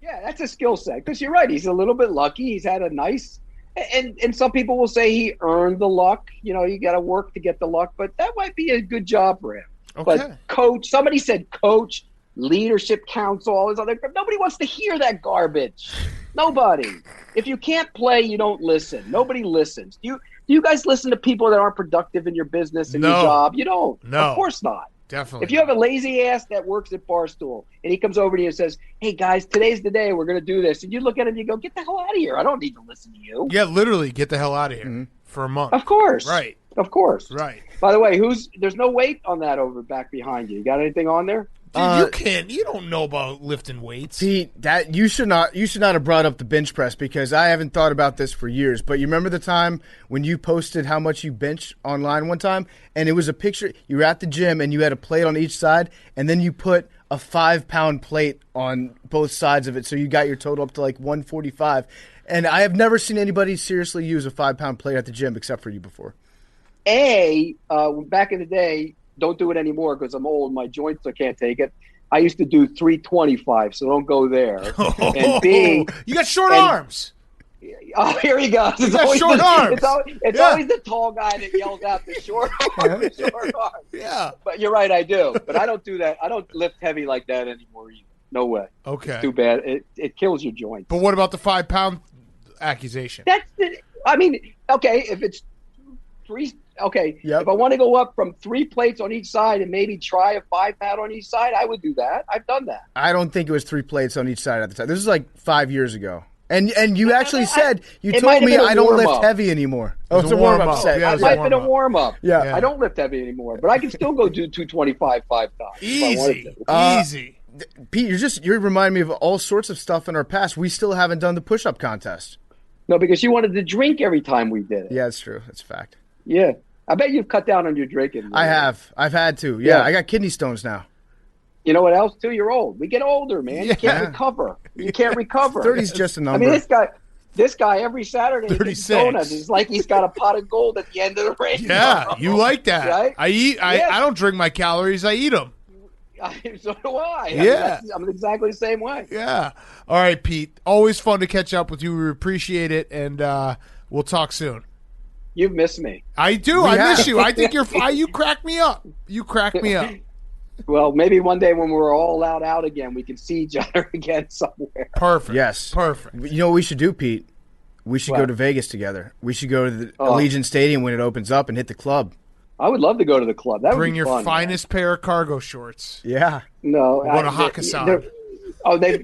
Yeah, that's a skill set. Because you're right. He's a little bit lucky. He's had a nice – and some people will say he earned the luck. You know, you got to work to get the luck. But that might be a good job for him. Okay. But coach – somebody said coach, leadership council, all this other – nobody wants to hear that garbage. Nobody. If you can't play, you don't listen. Nobody listens. Do you guys listen to people that aren't productive in your business and your job? You don't. No. Of course not. Definitely. If you have a lazy ass that works at Barstool and he comes over to you and says, "Hey guys, today's the day we're going to do this," and you look at him and you go, "Get the hell out of here! I don't need to listen to you." Yeah, literally, get the hell out of here for a month. Of course, right? Of course, right. By the way, there's no weight on that over back behind you. You got anything on there? Dude, you don't know about lifting weights. Pete, that you should not have brought up the bench press because I haven't thought about this for years. But you remember the time when you posted how much you benched online one time, and it was a picture. You were at the gym and you had a plate on each side, and then you put a 5-pound plate on both sides of it, so you got your total up to like 145. And I have never seen anybody seriously use a 5-pound plate at the gym except for you before. Back in the day. Don't do it anymore because I'm old. My joints, I can't take it. I used to do 325, so don't go there. And B, you got short arms. Oh, here he goes. It's always short arms. It's always the tall guy that yells out the short arm. The short arm. Yeah. But you're right, I do. But I don't do that. I don't lift heavy like that anymore either. No way. Okay. It's too bad. It kills your joints. But what about the 5-pound accusation? Okay, if it's 3, okay. Yep. If I want to go up from 3 plates on each side and maybe try a 5-pound on each side, I would do that. I've done that. I don't think it was 3 plates on each side at the time. This was like 5 years ago. And you actually said, you told me I don't lift heavy anymore. Oh, it's a warm-up set. Yeah, It might have been a warm-up. Yeah. I don't lift heavy anymore, but I can still go do 225 5 times. Easy. Easy. Pete, you're reminding me of all sorts of stuff in our past. We still haven't done the push-up contest. No, because you wanted to drink every time we did it. Yeah, that's true. That's a fact. Yeah. I bet you've cut down on your drinking. I have. I've had to. Yeah, I got kidney stones now. You know what else, too? You're old. We get older, man. You can't recover. You can't recover. 30's just a number. I mean, this guy every Saturday 36. donuts. It's like he's got a pot of gold at the end of the rainbow. Yeah, you like that. Right? I don't drink my calories. I eat them. So do I. Yeah. I'm exactly the same way. Yeah. All right, Pete. Always fun to catch up with you. We appreciate it, and we'll talk soon. You've missed me. I do. I miss you. I think you crack me up. You crack me up. Well, maybe one day when we're all allowed out again, we can see each other again somewhere. Perfect. Yes. Perfect. You know what we should do, Pete? We should go to Vegas together. We should go to the Allegiant Stadium when it opens up and hit the club. I would love to go to the club. That would Bring be your fun, finest pair of cargo shorts. Yeah. No. We'll go to Hakkasan.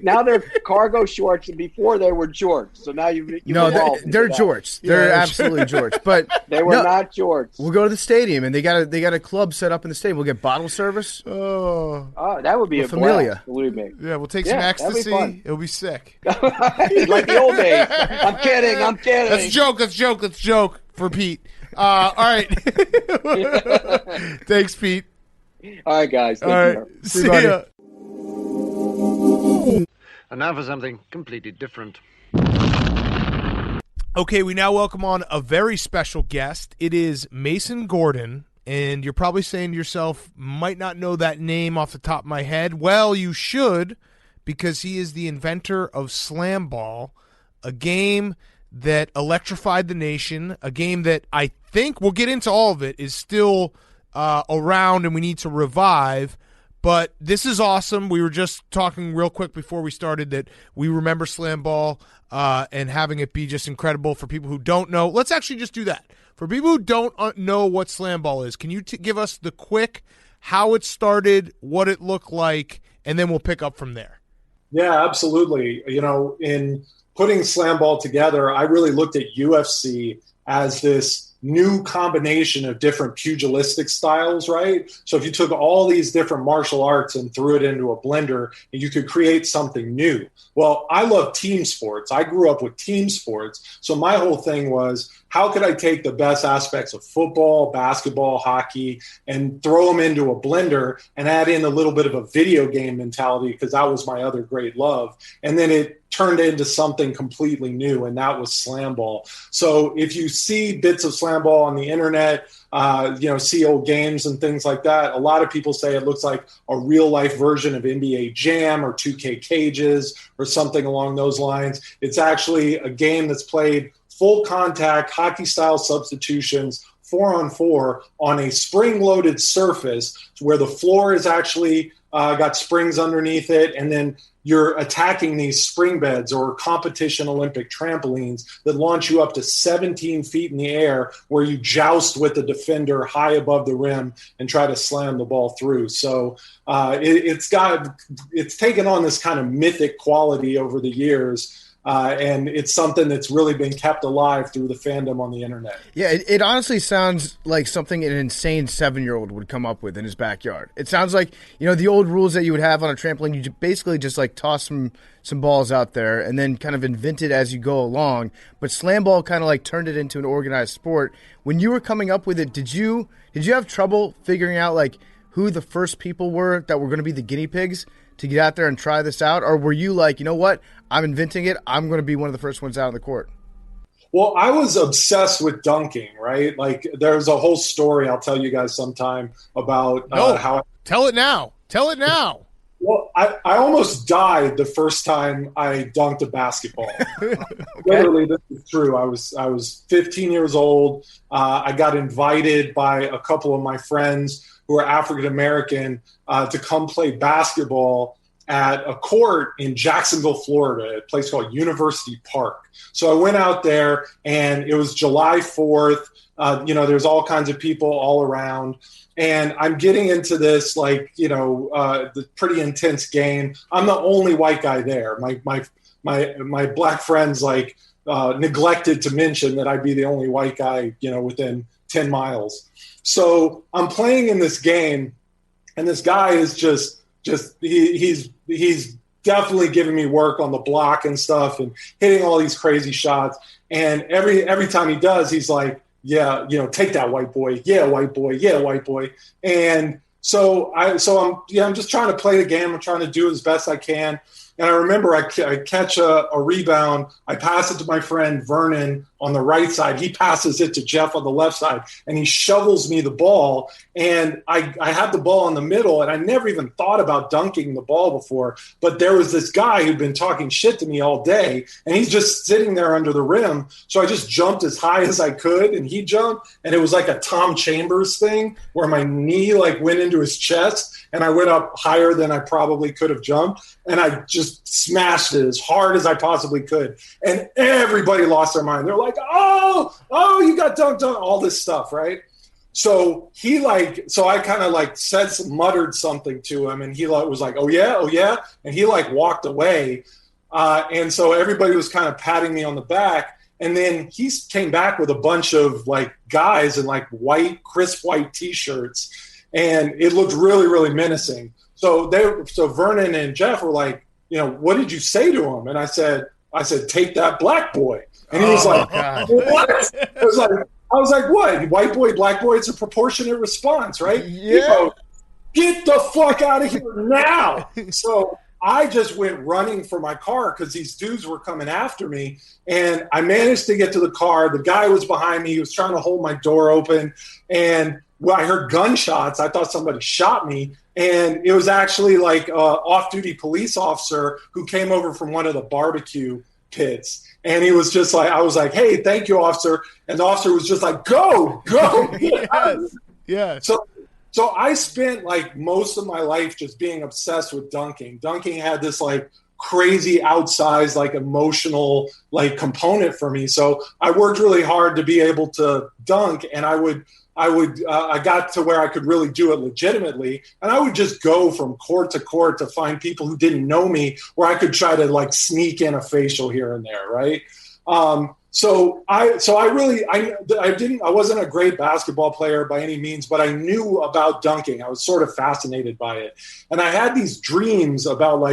Now they're cargo shorts, and before they were jorts. So now you no, they're jorts. They're absolutely jorts. But they were not jorts. We'll go to the stadium, and they got a club set up in the stadium. We'll get bottle service. Oh, that would be a familia. blast, believe me. Yeah, we'll take some ecstasy. It'll be sick. Like the old days. I'm kidding. Let's joke for Pete. All right. Thanks, Pete. All right, guys. All right. See ya. And now for something completely different. Okay, we now welcome on a very special guest. It is Mason Gordon, and you're probably saying to yourself, might not know that name off the top of my head. Well, you should, because he is the inventor of Slamball, a game that electrified the nation, a game that I think, we'll get into all of it, is still around and we need to revive. But this is awesome. We were just talking real quick before we started that we remember Slamball and having it be just incredible for people who don't know. Let's actually just do that. For people who don't know what Slamball is, can you give us the quick how it started, what it looked like, and then we'll pick up from there? Yeah, absolutely. You know, in putting Slamball together, I really looked at UFC as this new combination of different pugilistic styles, right? So if you took all these different martial arts and threw it into a blender, you could create something new. Well, I love team sports. I grew up with team sports. So my whole thing was, how could I take the best aspects of football, basketball, hockey, and throw them into a blender and add in a little bit of a video game mentality, because that was my other great love. And then it turned into something completely new, and that was Slamball. So if you see bits of Slamball on the internet, see old games and things like that, a lot of people say it looks like a real-life version of NBA Jam or 2K Cages or something along those lines. It's actually a game that's played full contact, hockey-style substitutions, 4-on-4 on a spring-loaded surface where the floor is actually got springs underneath it, and then you're attacking these spring beds or competition Olympic trampolines that launch you up to 17 feet in the air, where you joust with the defender high above the rim and try to slam the ball through. So it's taken on this kind of mythic quality over the years. And it's something that's really been kept alive through the fandom on the internet. Yeah, it honestly sounds like something an insane 7-year-old would come up with in his backyard. It sounds like, the old rules that you would have on a trampoline, you basically just like toss some balls out there and then kind of invent it as you go along. But Slamball kind of like turned it into an organized sport. When you were coming up with it, did you have trouble figuring out like who the first people were that were going to be the guinea pigs to get out there and try this out? Or were you like, you know what, I'm inventing it, I'm going to be one of the first ones out on the court? Well, I was obsessed with dunking, right? Like, there's a whole story I'll tell you guys sometime about how. Tell it now. Well, I almost died the first time I dunked a basketball. Literally, this is true. I was 15 years old. I got invited by a couple of my friends who are African American to come play basketball at a court in Jacksonville, Florida, a place called University Park. So I went out there, and it was July 4th. There's all kinds of people all around. And I'm getting into this, the pretty intense game. I'm the only white guy there. My black friends, neglected to mention that I'd be the only white guy, within 10 miles. So I'm playing in this game, and this guy is he's definitely giving me work on the block and stuff and hitting all these crazy shots. And every time he does, he's like, yeah, take that, white boy. Yeah, white boy. Yeah, white boy. And so I'm just trying to play the game. I'm trying to do as best I can. And I remember I catch a rebound. I pass it to my friend Vernon on the right side. He passes it to Jeff on the left side, and he shovels me the ball. And I had the ball in the middle, and I never even thought about dunking the ball before. But there was this guy who'd been talking shit to me all day, and he's just sitting there under the rim. So I just jumped as high as I could, and he jumped. And it was like a Tom Chambers thing where my knee went into his chest, and I went up higher than I probably could have jumped. And I just smashed it as hard as I possibly could. And everybody lost their mind. They're like, oh, you got dunked on, all this stuff, right? So I kind of muttered something to him, and he was like, oh yeah. And he walked away. And so everybody was kind of patting me on the back. And then he came back with a bunch of guys in crisp white T-shirts. And it looked really, really menacing. So Vernon and Jeff were like, what did you say to him? And I said, take that, black boy. And he was like, what? I was like, what? White boy, black boy? It's a proportionate response, right? Yeah. Get the fuck out of here now. So I just went running for my car because these dudes were coming after me. And I managed to get to the car. The guy was behind me. He was trying to hold my door open. And I heard gunshots. I thought somebody shot me. And it was actually an off-duty police officer who came over from one of the barbecue pits. And he was just I was like, hey, thank you, officer. And the officer was just like, go. Yes. So I spent most of my life just being obsessed with dunking. Dunking had this crazy outsized emotional component for me. So I worked really hard to be able to dunk, and I got to where I could really do it legitimately, and I would just go from court to court to find people who didn't know me, where I could try to sneak in a facial here and there, right? So I wasn't a great basketball player by any means, but I knew about dunking. I was sort of fascinated by it, and I had these dreams about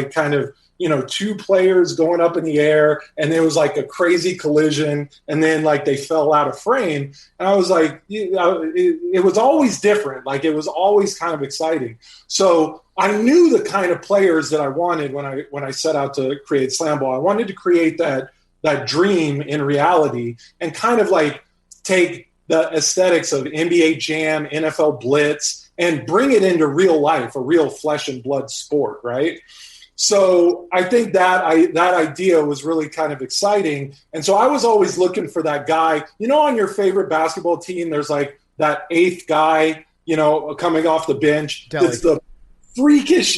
two players going up in the air, and there was a crazy collision, and then they fell out of frame. And I was like, it was always different. It was always kind of exciting. So I knew the kind of players that I wanted when I set out to create Slamball. I wanted to create that dream in reality, and kind of take the aesthetics of NBA Jam, NFL Blitz, and bring it into real life, a real flesh and blood sport, right? So I think that idea was really kind of exciting. And so I was always looking for that guy. On your favorite basketball team, there's that eighth guy, coming off the bench. It's the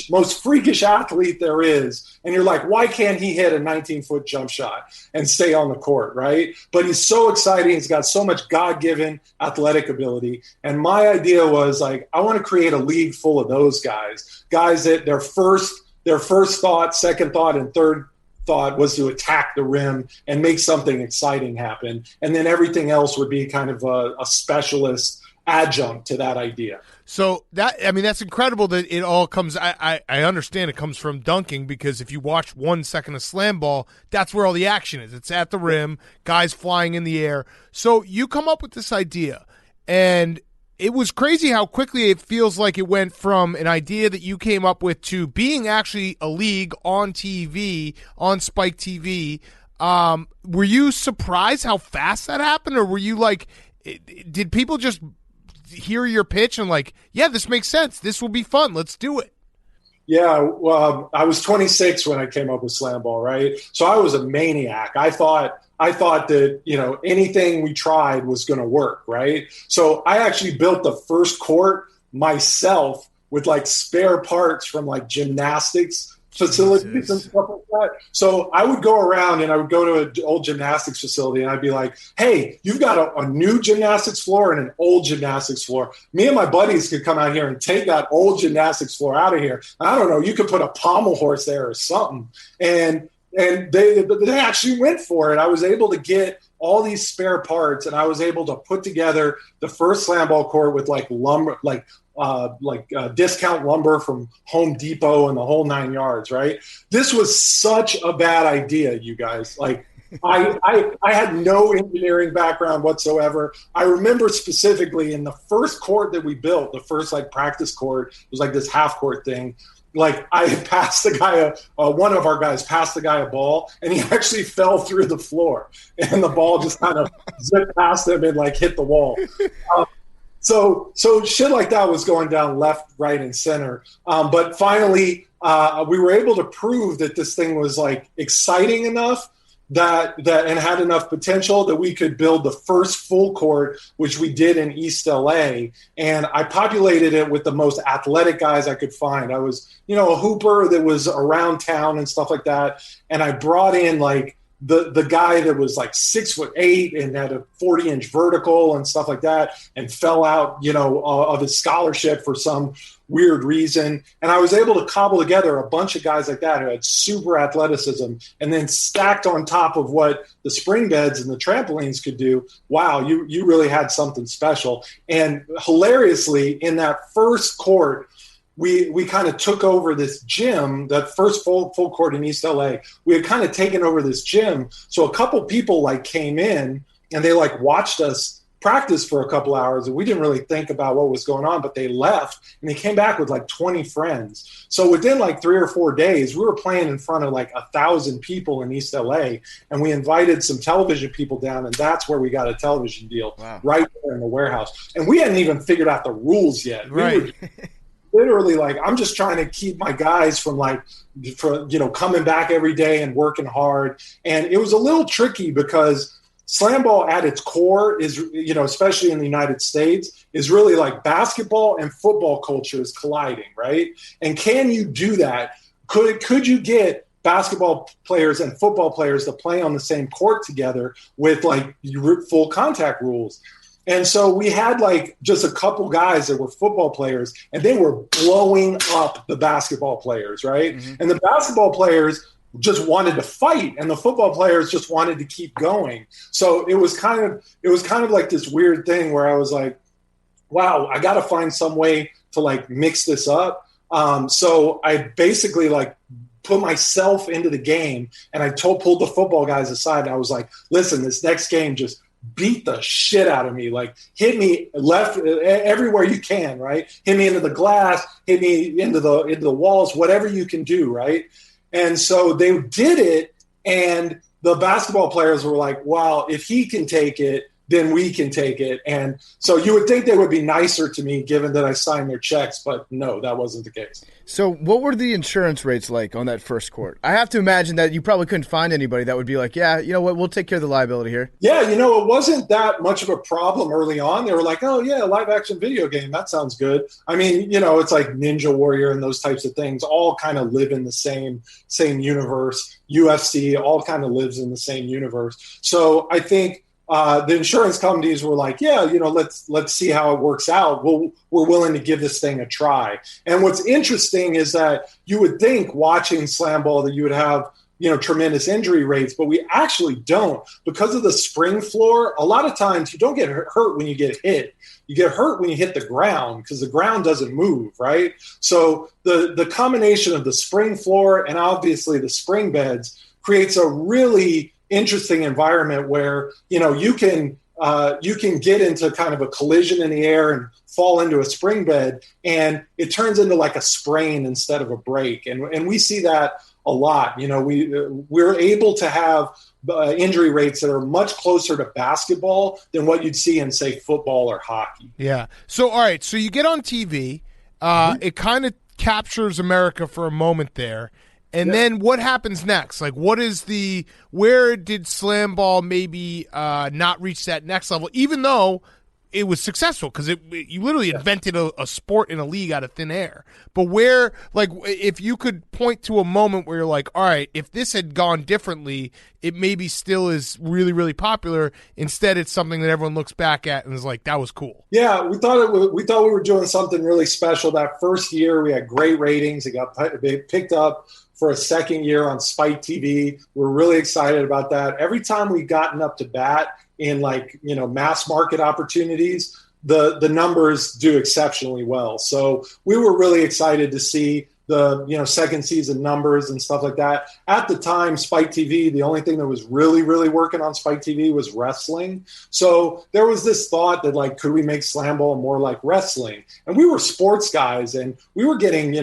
most freakish athlete there is. And you're like, why can't he hit a 19-foot jump shot and stay on the court, right? But he's so exciting. He's got so much God-given athletic ability. And my idea was I want to create a league full of those guys that their first thought, second thought, and third thought was to attack the rim and make something exciting happen. And then everything else would be kind of a specialist adjunct to that idea. So that's incredible that it all comes. I understand it comes from dunking, because if you watch 1 second of Slamball, that's where all the action is. It's at the rim, guys flying in the air. So you come up with this idea, and it was crazy how quickly it feels like it went from an idea that you came up with to being actually a league on TV, on Spike TV. Were you surprised how fast that happened, or were you did people just hear your pitch and yeah, this makes sense, this will be fun, let's do it? Yeah, well, I was 26 when I came up with Slamball, right? So I was a maniac. I thought that, anything we tried was going to work, right? So I actually built the first court myself with like spare parts from like gymnastics facilities and stuff like that. So I would go around and I would go to an old gymnastics facility and I'd be like, hey, you've got a new gymnastics floor and an old gymnastics floor. Me and my buddies could come out here and take that old gymnastics floor out of here. I don't know, you could put a pommel horse there or something. And they actually went for it. I was able to get all these spare parts and I was able to put together the first Slamball court with like lumber, discount lumber from Home Depot and the whole 9 yards, right? This was such a bad idea, you guys. Like, I had no engineering background whatsoever. I remember specifically in the first court that we built, the first like practice court, it was like this half court thing. Like I had passed the guy, one of our guys passed the guy a ball, and he actually fell through the floor, and the ball just kind of zipped past him and like hit the wall. So shit like that was going down left, right, and center. But finally, we were able to prove that this thing was like exciting enough that and had enough potential that we could build the first full court, which we did in East LA. And I populated it with the most athletic guys I could find. I was, a hooper that was around town and stuff like that. And I brought in like the guy that was like 6'8" and had a 40-inch vertical and stuff like that, and fell out, of his scholarship for some weird reason. And I was able to cobble together a bunch of guys like that who had super athleticism, and then stacked on top of what the spring beds and the trampolines could do. Wow, you really had something special. And hilariously, in that first court, we kind of took over this gym, that first full court in East LA. We had kind of taken over this gym. So a couple people like came in and they like watched us practice for a couple hours, and we didn't really think about what was going on, but they left and they came back with like 20 friends. So within like 3 or 4 days, we were playing in front of like 1,000 people in East LA, and we invited some television people down, and that's where we got a television deal. Wow. Right there in the warehouse. And we hadn't even figured out the rules yet. Right. Literally, like, I'm just trying to keep my guys from coming back every day and working hard. And it was a little tricky because Slamball at its core is, especially in the United States, is really like basketball and football culture is colliding, right? And can you do that? Could you get basketball players and football players to play on the same court together with like full contact rules? And so we had like just a couple guys that were football players, and they were blowing up the basketball players, right? Mm-hmm. And the basketball players just wanted to fight, and the football players just wanted to keep going. So it was kind of like this weird thing where I was like, wow, I got to find some way to like mix this up. So I basically like put myself into the game, and I pulled the football guys aside, and I was like, listen, this next game, just beat the shit out of me. Like, hit me left everywhere you can, right? Hit me into the glass, hit me into the walls, whatever you can do, right? And so they did it, and the basketball players were like, well, if he can take it, then we can take it. And so you would think they would be nicer to me given that I signed their checks, but no, that wasn't the case. So what were the insurance rates like on that first court? I have to imagine that you probably couldn't find anybody that would be like, yeah, you know what, we'll take care of the liability here. Yeah, it wasn't that much of a problem early on. They were like, oh, yeah, live action video game. That sounds good. I mean, it's like Ninja Warrior and those types of things all kind of live in the same universe. UFC all kind of lives in the same universe. So I think the insurance companies were like, yeah, let's see how it works out. We're willing to give this thing a try. And what's interesting is that you would think watching Slamball that you would have, tremendous injury rates, but we actually don't. Because of the spring floor, a lot of times you don't get hurt when you get hit. You get hurt when you hit the ground because the ground doesn't move, right? So the combination of the spring floor and obviously the spring beds creates a really interesting environment where you can get into kind of a collision in the air and fall into a spring bed, and it turns into like a sprain instead of a break, and we see that a lot. We're able to have injury rates that are much closer to basketball than what you'd see in, say, football or hockey. Yeah. So all right, so you get on TV. It kind of captures America for a moment there. And then what happens next? Like, where did Slamball maybe not reach that next level, even though it was successful? Because you literally invented a sport in a league out of thin air. But if you could point to a moment where you're like, all right, if this had gone differently, it maybe still is really, really popular. Instead, it's something that everyone looks back at and is like, that was cool. Yeah, we thought we were doing something really special. That first year, we had great ratings. It got picked up for a second year on Spike TV. We're really excited about that. Every time we've gotten up to bat in mass market opportunities, the numbers do exceptionally well. So we were really excited to see the second season numbers and stuff like that. At the time, Spike TV, the only thing that was really, really working on Spike TV was wrestling. So there was this thought that could we make Slamball more like wrestling? And we were sports guys, and we were getting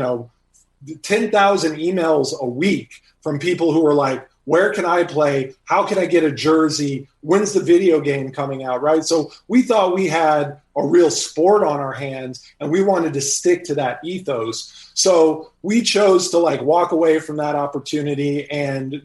10,000 emails a week from people who were like, where can I play? How can I get a jersey? When's the video game coming out, right? So we thought we had a real sport on our hands, and we wanted to stick to that ethos. So we chose to walk away from that opportunity and,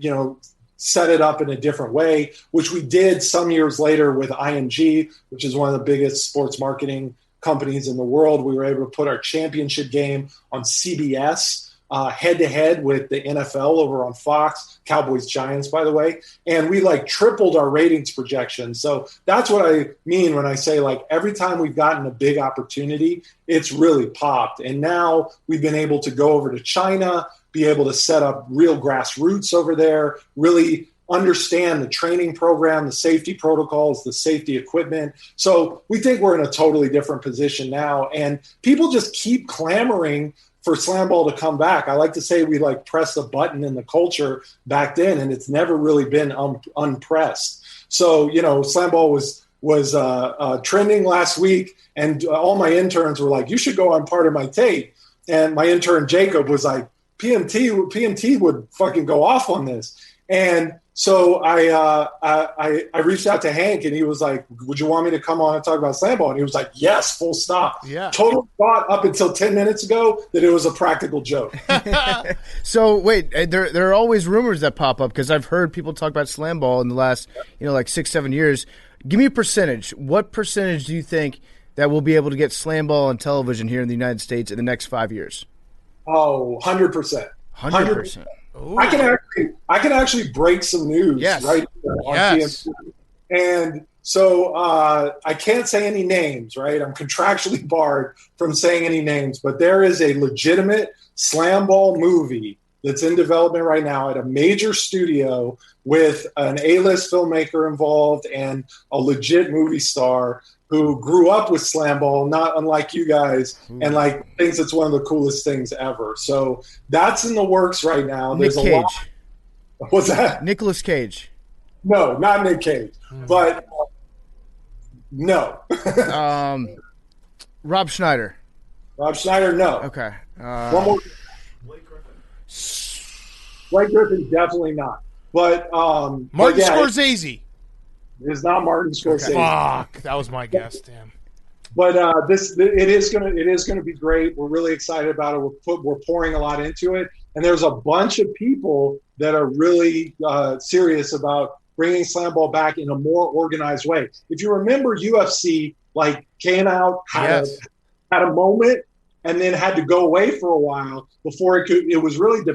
set it up in a different way, which we did some years later with IMG, which is one of the biggest sports marketing companies in the world. We were able to put our championship game on CBS head-to-head with the NFL over on Fox, Cowboys-Giants, by the way. And we tripled our ratings projections. So that's what I mean when I say every time we've gotten a big opportunity, it's really popped. And now we've been able to go over to China, be able to set up real grassroots over there, really understand the training program, the safety protocols, the safety equipment. So we think we're in a totally different position now. And people just keep clamoring for Slamball to come back. I like to say we pressed a button in the culture back then, and it's never really been unpressed. So, Slamball was trending last week, and all my interns were like, you should go on Part of My Tape. And my intern Jacob was like, PMT would fucking go off on this. And so I reached out to Hank, and he was like, would you want me to come on and talk about Slamball? And he was like, yes, full stop. Yeah. Total thought up until 10 minutes ago that it was a practical joke. So wait, there are always rumors that pop up, because I've heard people talk about Slamball in the last 6-7 years. Give me a percentage. What percentage do you think that we'll be able to get Slamball on television here in the United States in the next 5 years? Oh, 100%. 100%. Ooh. I can actually break some news right here on TMC. And so I can't say any names, right? I'm contractually barred from saying any names, but there is a legitimate Slamball movie that's in development right now at a major studio with an A-list filmmaker involved and a legit movie star who grew up with Slamball, not unlike you guys, and thinks it's one of the coolest things ever. So that's in the works right now. There's Nick a lot. Cage. What's that? Nicolas Cage. No, not Nick Cage, but no. Rob Schneider. Rob Schneider, no. Okay. One more. Blake Griffin, definitely not. But Martin Scorsese. It is not Martin Scorsese. Fuck, that was my guess. Damn. But it is gonna be great. We're really excited about it. We're pouring a lot into it, and there's a bunch of people that are really serious about bringing Slamball back in a more organized way. If you remember, UFC came out, had a moment, and then had to go away for a while before it was really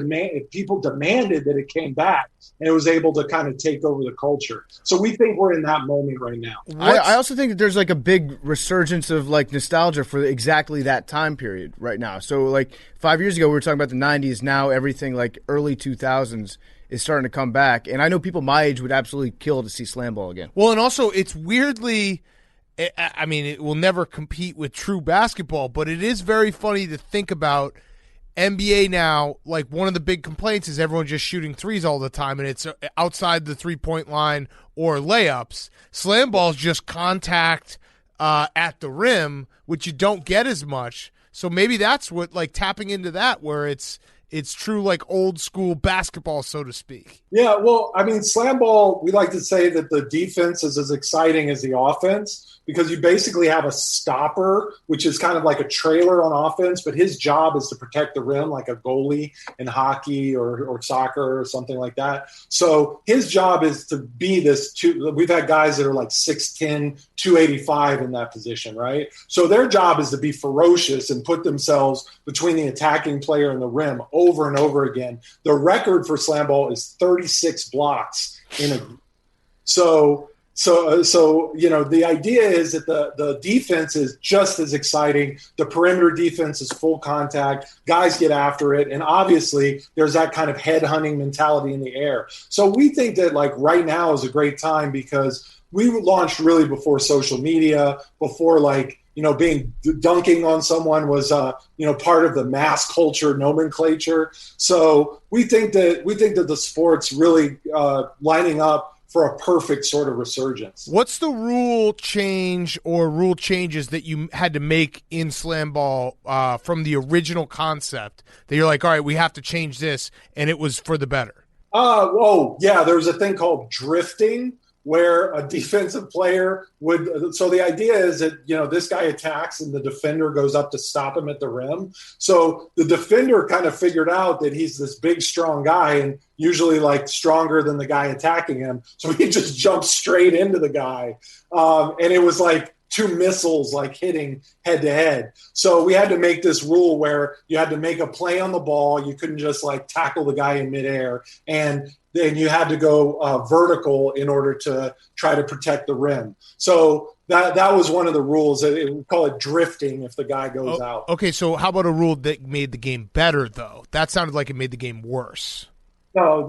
people demanded that it came back, and it was able to kind of take over the culture. So we think we're in that moment right now. I also think that there's a big resurgence of nostalgia for exactly that time period right now. So 5 years ago we were talking about the 90s. Now everything early 2000s is starting to come back, and I know people my age would absolutely kill to see Slamball again. Well, and also it's weirdly, I mean, it will never compete with true basketball, but it is very funny to think about NBA now. One of the big complaints is everyone just shooting threes all the time, and it's outside the 3-point line or layups. Slamball's just contact at the rim, which you don't get as much. So maybe that's what tapping into that, where it's it's true like old school basketball, so to speak. Yeah, well, I mean, slam ball, we like to say that the defense is as exciting as the offense because you basically have a stopper, which is kind of like a trailer on offense, but his job is to protect the rim like a goalie in hockey or soccer or something like that. So his job is to be this we've had guys that are like 6'10", 285 in that position, right? So their job is to be ferocious and put themselves between the attacking player and the rim over and over again. The record for slam ball is 36 blocks in a so the idea is that the defense is just as exciting. The perimeter defense is full contact. Guys get after it, and obviously there's that kind of head hunting mentality in the air. So we think that like right now is a great time because we launched really before social media, before being dunking on someone was part of the mass culture nomenclature. So we think that the sport's really lining up for a perfect sort of resurgence. What's the rule change or rule changes that you had to make in slam ball from the original concept that you're like, all right, we have to change this, and it was for the better? There's a thing called drifting, where a defensive player would – so the idea is that, this guy attacks and the defender goes up to stop him at the rim. So the defender kind of figured out that he's this big, strong guy and usually, stronger than the guy attacking him. So he just jumped straight into the guy. And it was like two missiles, hitting head-to-head. So we had to make this rule where you had to make a play on the ball. You couldn't just, tackle the guy in midair. And then you had to go vertical in order to try to protect the rim. So that was one of the rules. We call it drifting if the guy goes out. Okay, so how about a rule that made the game better, though? That sounded like it made the game worse. No,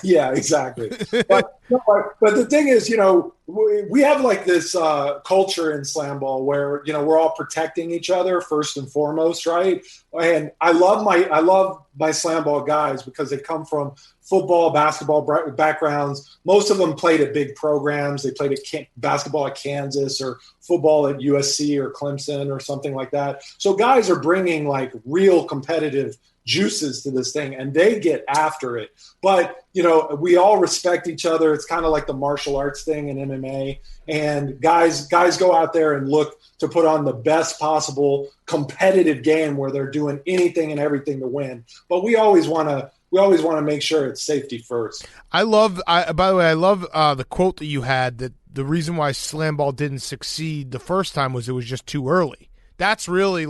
yeah, exactly. But the thing is, we have this culture in slam ball where we're all protecting each other first and foremost, right? And I love my slam ball guys because they come from football, basketball backgrounds. Most of them played at big programs. They played at basketball at Kansas or football at USC or Clemson or something like that. So guys are bringing real competitive juices to this thing, and they get after it. But we all respect each other. It's kind of like the martial arts thing in MMA, and guys go out there and look to put on the best possible competitive game where they're doing anything and everything to win. But we always want to make sure it's safety first. By the way, I love the quote that you had that the reason why slam ball didn't succeed the first time was it was just too early. That's really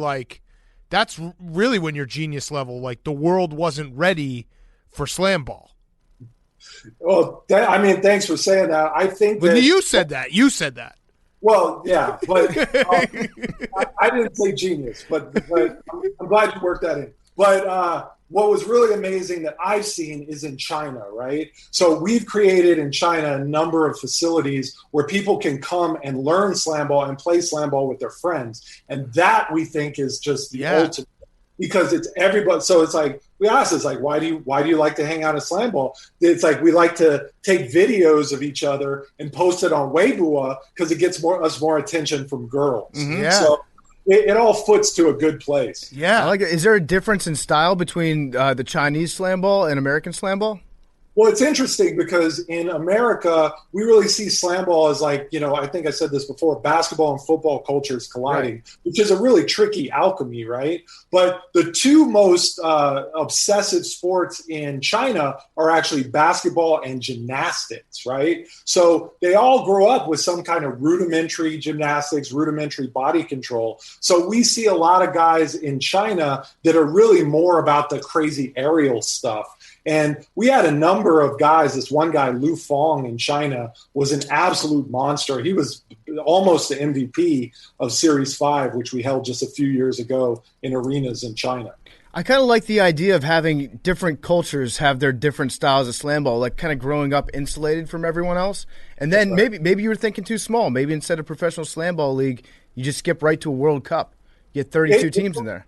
when you're genius level. The world wasn't ready for slam ball. Well, thanks for saying that. I think that you said that. You said that. Well, yeah, but I didn't say genius, but I'm glad you worked that in. But what was really amazing that I've seen is in China, right? So we've created in China a number of facilities where people can come and learn slam ball and play slam ball with their friends. And that we think is just the ultimate, because it's everybody. So it's we ask this, why do you like to hang out at slam ball? It's we like to take videos of each other and post it on Weibo because it gets us more attention from girls. Mm-hmm. Yeah. So it all foots to a good place. Yeah. I like it. Is there a difference in style between the Chinese slam ball and American slam ball? Well, it's interesting because in America, we really see slam ball as I think I said this before, basketball and football cultures colliding, which is a really tricky alchemy, right? But the two most obsessive sports in China are actually basketball and gymnastics, right? So they all grow up with some kind of rudimentary gymnastics, rudimentary body control. So we see a lot of guys in China that are really more about the crazy aerial stuff. And we had a number of guys. This one guy, Lu Fong in China, was an absolute monster. He was almost the MVP of Series 5, which we held just a few years ago in arenas in China. I kind of like the idea of having different cultures have their different styles of slam ball, kind of growing up insulated from everyone else. And then maybe you were thinking too small. Maybe instead of professional slam ball league, you just skip right to a World Cup. You get 32 teams in there.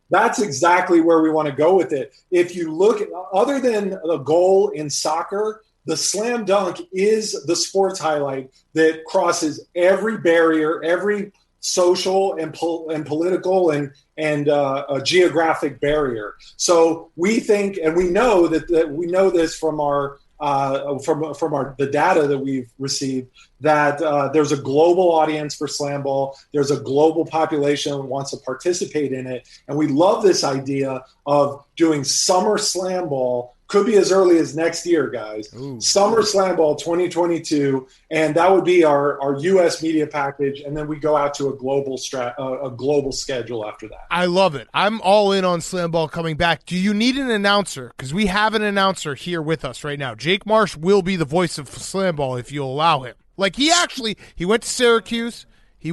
That's exactly where we want to go with it. If you look at, other than the goal in soccer, the slam dunk is the sports highlight that crosses every barrier, every social and political and a geographic barrier. So we think, and we know that we know this from our the data that we've received, that there's a global audience for Slamball. There's a global population that wants to participate in it. And we love this idea of doing summer Slamball. Could be as early as next year, guys. Ooh. Summer Slamball 2022, and that would be our U.S. media package, and then we go out to a global schedule after that. I love it. I'm all in on Slamball coming back. Do you need an announcer? Because we have an announcer here with us right now. Jake Marsh will be the voice of Slamball if you'll allow him. Like, he went to Syracuse. He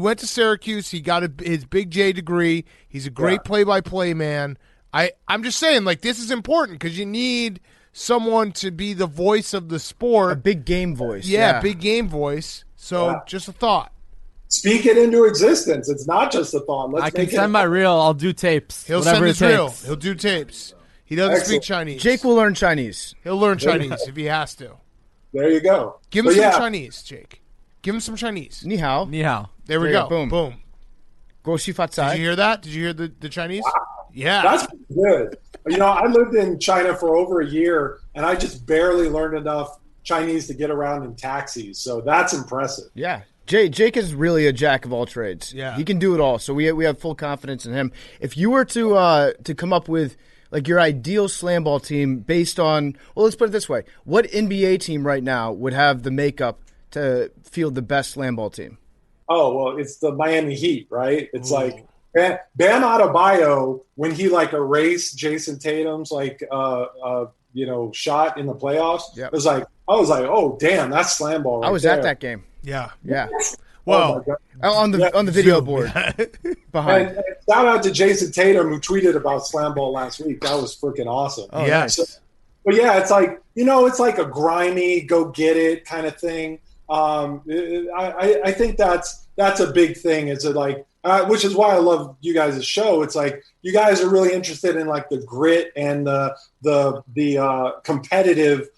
got his Big J degree. He's a great play-by-play man. I'm just saying, like, this is important because you need someone to be the voice of the sport. A big game voice. Yeah, big game voice. So just a thought. Speak it into existence. It's not just a thought. I can send my reel. I'll do tapes. He'll send his reel. He'll do tapes. He doesn't speak Chinese. Jake will learn Chinese. He'll learn Chinese if he has to. There you go. Give him some Chinese, Jake. Give him some Chinese. Ni hao. Ni hao. There we go. Boom. Go Xi Fa Cai. Did you hear that? Did you hear the Chinese? Wow. Yeah. That's good. I lived in China for over a year, and I just barely learned enough Chinese to get around in taxis. So that's impressive. Yeah. Jake is really a jack of all trades. Yeah. He can do it all. So we have full confidence in him. If you were to come up with like your ideal Slamball team based on, well, let's put it this way. What NBA team right now would have the makeup to field the best Slamball team? Oh, well, it's the Miami Heat, right? It's like Bam Adebayo, when he like erased Jason Tatum's shot in the playoffs. Yep. I was like, oh damn, that's Slamball. Right I was there. At that game. Yeah. Well, on the video board behind. And shout out to Jason Tatum who tweeted about Slamball last week. That was freaking awesome. Oh, yes. But yeah, it's like it's like a grimy go get it kind of thing. I think that's a big thing. Is it like, which is why I love you guys' show. It's like you guys are really interested in like the grit and the competitive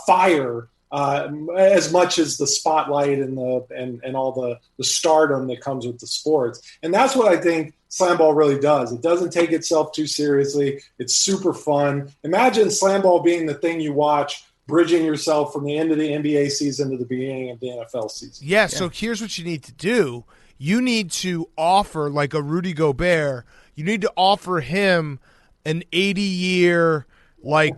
fire as much as the spotlight and all the stardom that comes with the sports. And that's what I think Slamball really does. It doesn't take itself too seriously. It's super fun. Imagine Slamball being the thing you watch, bridging yourself from the end of the NBA season to the beginning of the NFL season. Yeah, so here's what you need to do. You need to offer, like a Rudy Gobert, you need to offer him an 80-year, like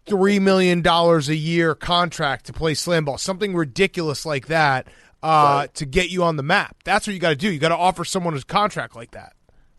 $3 million a year contract to play Slamball, something ridiculous like that to get you on the map. That's what you got to do. You got to offer someone a contract like that.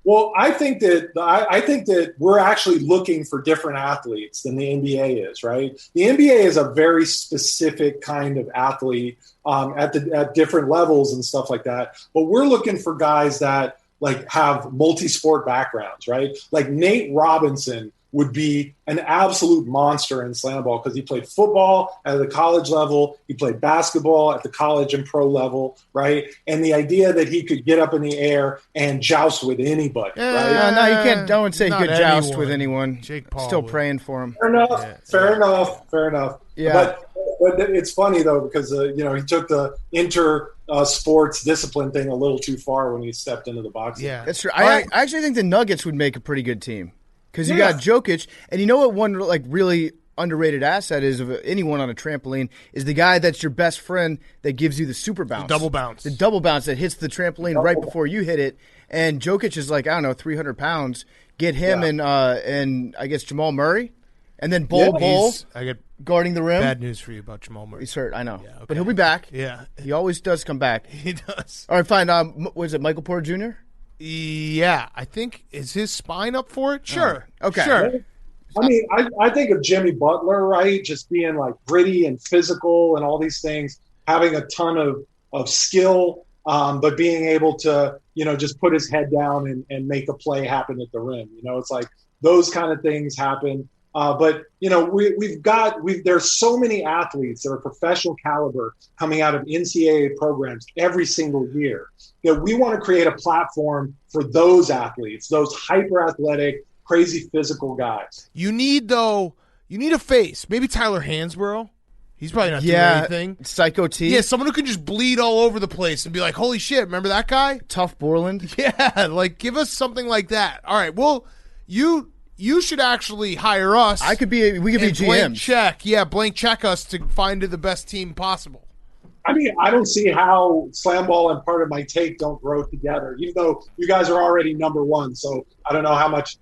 Well, I think that we're actually looking for different athletes than the NBA is, right? The NBA is a very specific kind of athlete at different levels and stuff like that. But we're looking for guys that like have multi-sport backgrounds, right? Like Nate Robinson would be an absolute monster in Slamball because he played football at the college level. He played basketball at the college and pro level, right? And the idea that he could get up in the air and joust with anybody, right? No, you can't. Don't say he could joust with anyone. Jake Paul Still would. praying for him. Fair enough. Yeah. But it's funny, though, because, he took the sports discipline thing a little too far when he stepped into the boxing. Yeah. That's true. I actually think the Nuggets would make a pretty good team. Because you got Jokic, and you know what one like really underrated asset is of anyone on a trampoline is the guy that's your best friend that gives you the super bounce. The double bounce. The double bounce that hits the trampoline right before you hit it. And Jokic is like, 300 pounds. Get him and I guess Jamal Murray. And then Bol I get guarding the rim. bad news for you about Jamal Murray. He's hurt, I know. Yeah, okay. But he'll be back. Yeah. He always does come back. He does. All right, fine. Was it Michael Porter Jr.? Yeah, I think, is his spine up for it? Sure. Okay. Sure. I mean, I think of Jimmy Butler, right? Just being like gritty and physical and all these things, having a ton of skill, but being able to, just put his head down and make a play happen at the rim. It's like those kind of things happen. But there's so many athletes that are professional caliber coming out of NCAA programs every single year that we want to create a platform for those athletes, those hyper athletic, crazy physical guys. You need a face. Maybe Tyler Hansborough. He's probably not doing anything. Psycho T. Yeah, someone who can just bleed all over the place and be like, holy shit, remember that guy? Tough Borland. Yeah, like give us something like that. All right, well, you should actually hire us. We could be GMs. Blank check us to find the best team possible. I mean, I don't see how Slamball and Part of My Take don't grow together, even though you guys are already number one. So I don't know how much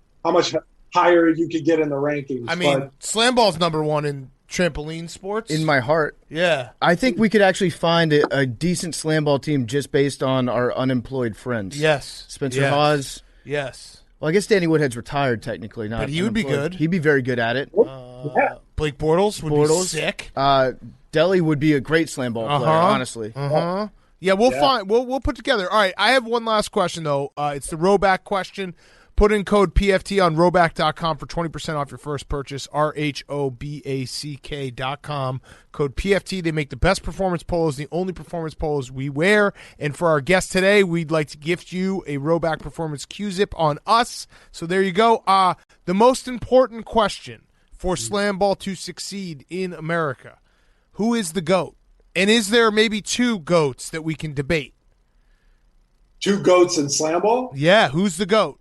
higher you could get in the rankings. I mean, Slamball's number one in trampoline sports. In my heart. Yeah. I think we could actually find a decent Slamball team just based on our unemployed friends. Yes. Spencer Hawes. Yes. Well, I guess Danny Woodhead's retired technically. Not but he would be good. He'd be very good at it. Blake Bortles would be sick. Deli would be a great Slamball player, honestly. Yeah, we'll put together. All right, I have one last question, though. It's the Roback question. Put in code PFT on Roback.com for 20% off your first purchase, RHOBACK.com. Code PFT. They make the best performance polos, the only performance polos we wear. And for our guest today, we'd like to gift you a Roback Performance Q-Zip on us. So there you go. The most important question for Slamball to succeed in America. Who is the GOAT? And is there maybe two GOATs that we can debate? Two GOATs in Slamball? Yeah, who's the GOAT?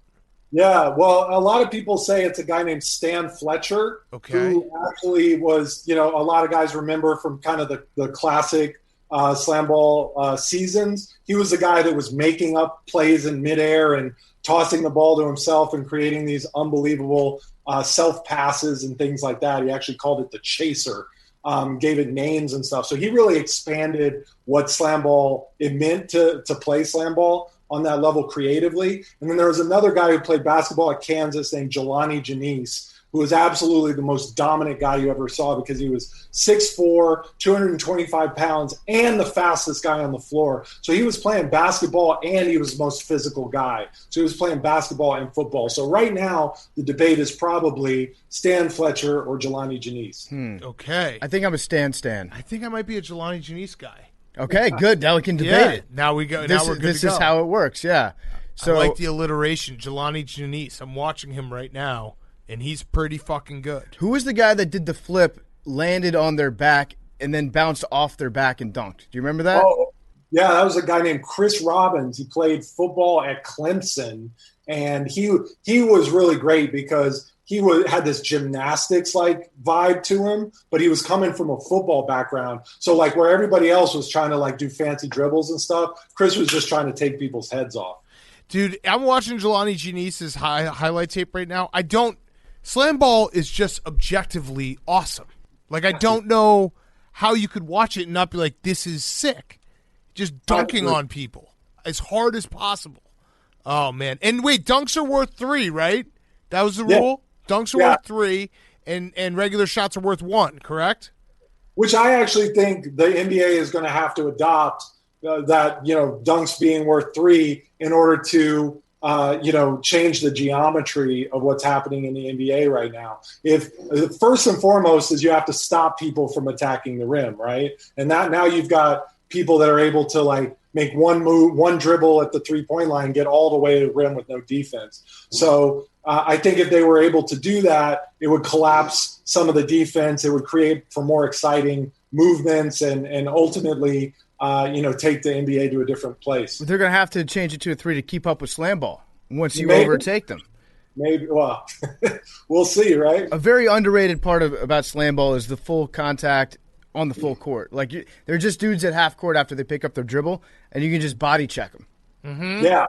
Yeah, well, a lot of people say it's a guy named Stan Fletcher, who actually was, a lot of guys remember from kind of the classic Slamball seasons. He was the guy that was making up plays in midair and tossing the ball to himself and creating these unbelievable self passes and things like that. He actually called it the chaser. Gave it names and stuff. So he really expanded what Slamball, it meant to play Slamball on that level creatively. And then there was another guy who played basketball at Kansas named Jelani Janice, who was absolutely the most dominant guy you ever saw because he was 6'4", 225 pounds, and the fastest guy on the floor. So he was playing basketball and he was the most physical guy. So he was playing basketball and football. So right now, the debate is probably Stan Fletcher or Jelani Janice. Okay. I think I'm a Stan. I think I might be a Jelani Janice guy. Okay, good. Now we can debate it. Now we go. This, now we're good this to go. is how it works, yeah. So, I like the alliteration, Jelani Janice. I'm watching him right now, and he's pretty fucking good. Who was the guy that did the flip, landed on their back, and then bounced off their back and dunked? Do you remember that? Oh, yeah, that was a guy named Chris Robbins. He played football at Clemson, and he was really great because he had this gymnastics-like vibe to him, but he was coming from a football background. So, like, where everybody else was trying to, like, do fancy dribbles and stuff, Chris was just trying to take people's heads off. Dude, I'm watching Jelani Janice's highlight tape right now. Slamball is just objectively awesome. Like, I don't know how you could watch it and not be like, this is sick. Just dunking on people as hard as possible. Oh, man. And wait, dunks are worth 3, right? That was the rule? Dunks are worth 3, and regular shots are worth 1, correct? Which I actually think the NBA is going to have to adopt that, dunks being worth 3 in order to, change the geometry of what's happening in the NBA right now. If first and foremost is you have to stop people from attacking the rim, right? And that now you've got people that are able to, like, make one move, one dribble at the 3-point line, get all the way to the rim with no defense. So I think if they were able to do that, it would collapse some of the defense. It would create for more exciting movements and ultimately, take the NBA to a different place. But they're going to have to change it to a 3 to keep up with Slamball once you overtake them. Maybe. Well, we'll see, right? A very underrated part about Slamball is the full contact on the full court. Like, they're just dudes at half court after they pick up their dribble, and you can just body check them. Mm-hmm. Yeah.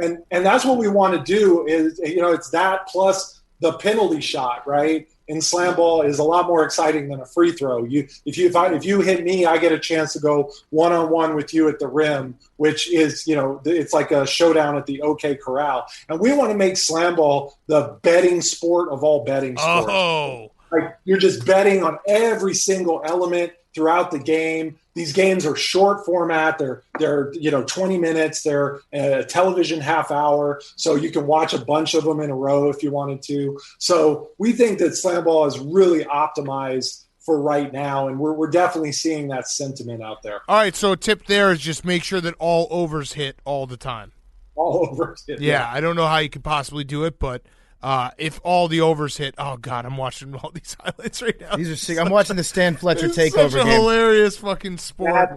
And that's what we want to do is, it's that plus the penalty shot, right? In Slamball is a lot more exciting than a free throw. If you hit me, I get a chance to go one-on-one with you at the rim, which is, it's like a showdown at the OK Corral. And we want to make Slamball the betting sport of all betting sports. Oh. Like, you're just betting on every single element throughout the game. These games are short format. They're 20 minutes. They're a television half hour, so you can watch a bunch of them in a row if you wanted to. So we think that Slamball is really optimized for right now, and we're definitely seeing that sentiment out there. All right, so a tip there is just make sure that all overs hit all the time. All overs hit. Yeah, I don't know how you could possibly do it, but if all the overs hit. Oh God, I'm watching all these highlights right now. These are sick. I'm watching the Stan Fletcher It's takeover such a game. hilarious fucking sport.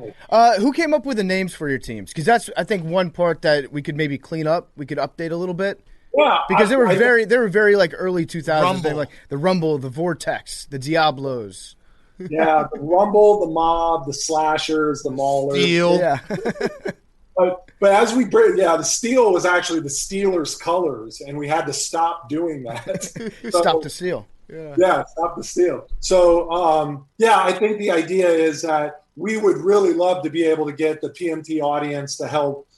Who came up with the names for your teams? Because that's, I think, one part that we could maybe clean up. We could update a little bit. Yeah, Because they were very like early 2000s. Rumble. They were like the Rumble, the Vortex, the Diablos. Yeah, the Rumble, the Mob, the Slashers, the Maulers. Steel. Yeah. But as we bring, the steel was actually the Steelers' colors, and we had to stop doing that. Stop the steal. Yeah, stop the steal. So, I think the idea is that we would really love to be able to get the PMT audience to help,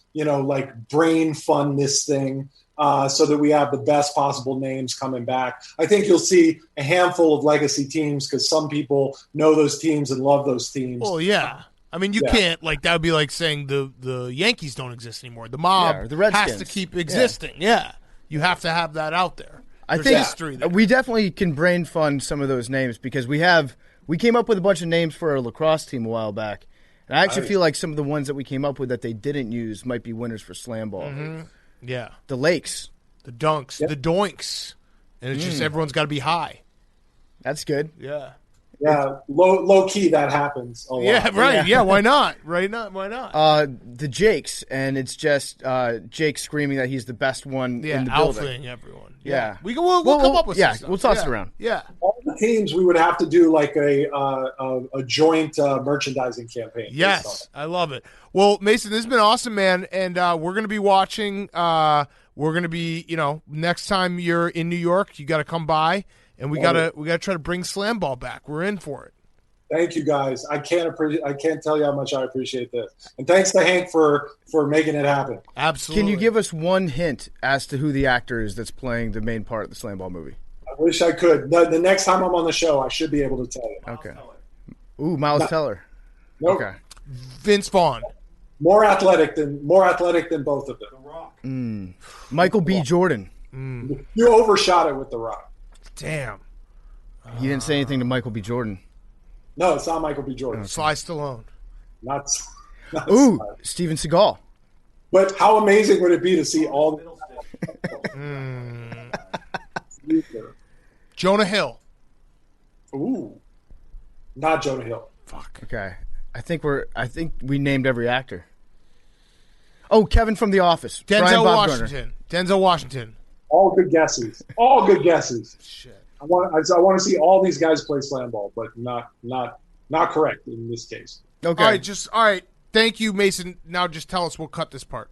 brain fund this thing so that we have the best possible names coming back. I think you'll see a handful of legacy teams because some people know those teams and love those teams. Well, yeah. I mean, you can't, that would be like saying the Yankees don't exist anymore. The Mob or the Redskins. has to keep existing. Yeah. You have to have that out there. I There's think history there. we definitely can brain fund some of those names because we came up with a bunch of names for our lacrosse team a while back. And I actually feel like some of the ones that we came up with that they didn't use might be winners for Slamball. Mm-hmm. Yeah. The Lakes. The Dunks. The Doinks. And it's just everyone's got to be high. That's good. Yeah. Yeah, low key that happens a lot. Yeah, right. Yeah, why not? Why not? The Jakes, and it's just Jake screaming that he's the best one in the building. Alphaing everyone. Yeah. We'll come up with some stuff. We'll toss it around. Yeah. All the teams, we would have to do like a joint merchandising campaign. Yes, I love it. Well, Mason, this has been awesome, man, and we're going to be watching. We're going to be, next time you're in New York, you got to come by. And we gotta try to bring Slamball back. We're in for it. Thank you, guys. I can't tell you how much I appreciate this. And thanks to Hank for making it happen. Absolutely. Can you give us one hint as to who the actor is that's playing the main part of the Slamball movie? I wish I could. The next time I'm on the show, I should be able to tell you. Okay. Ooh, Miles Teller. Nope. Okay. Vince Vaughn. More athletic than both of them. The Rock. Michael B. Jordan. You overshot it with The Rock. Damn. He didn't say anything to Michael B. Jordan. No, it's not Michael B. Jordan. Sly Stallone. Not Ooh, Sly. Steven Seagal. But how amazing would it be to see all Jonah Hill. Ooh. Not Jonah Hill. Fuck. Okay. I think we named every actor. Oh, Kevin from The Office. Brian Denzel Bob Washington. Denzel Washington. All good guesses. All good guesses. Shit. I want to see all these guys play Slamball, but not correct in this case. Okay. All right. Thank you, Mason. Now just tell us we'll cut this part.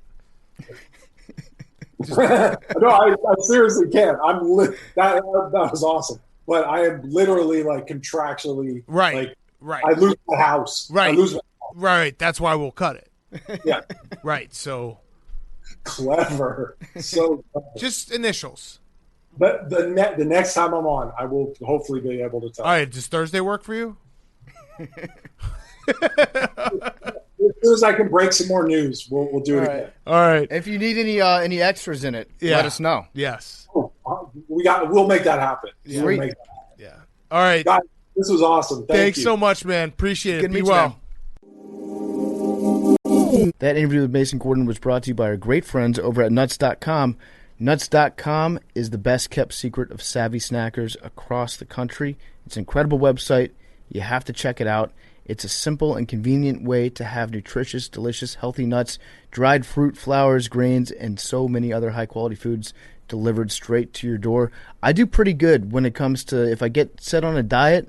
No, I seriously can't. That was awesome, but I am literally contractually Right. I lose my house. Right. I lose my house. Right. That's why we'll cut it. Yeah. Right. So Clever. So clever. just initials. But the next time I'm on, I will hopefully be able to tell. All right. Does Thursday work for you? As soon as I can break some more news, we'll do it again. All right. If you need any extras in it, let us know. Yes. We'll make that happen. Sweet. We'll make that happen. Yeah. All right. Guys, this was awesome. Thanks you. so much, man. Appreciate it. Good to Be meet you, well. That interview with Mason Gordon was brought to you by our great friends over at Nuts.com. Nuts.com is the best kept secret of savvy snackers across the country. It's an incredible website. You have to check it out. It's a simple and convenient way to have nutritious, delicious, healthy nuts, dried fruit, flowers, grains, and so many other high-quality foods delivered straight to your door. I do pretty good when it comes to, if I get set on a diet,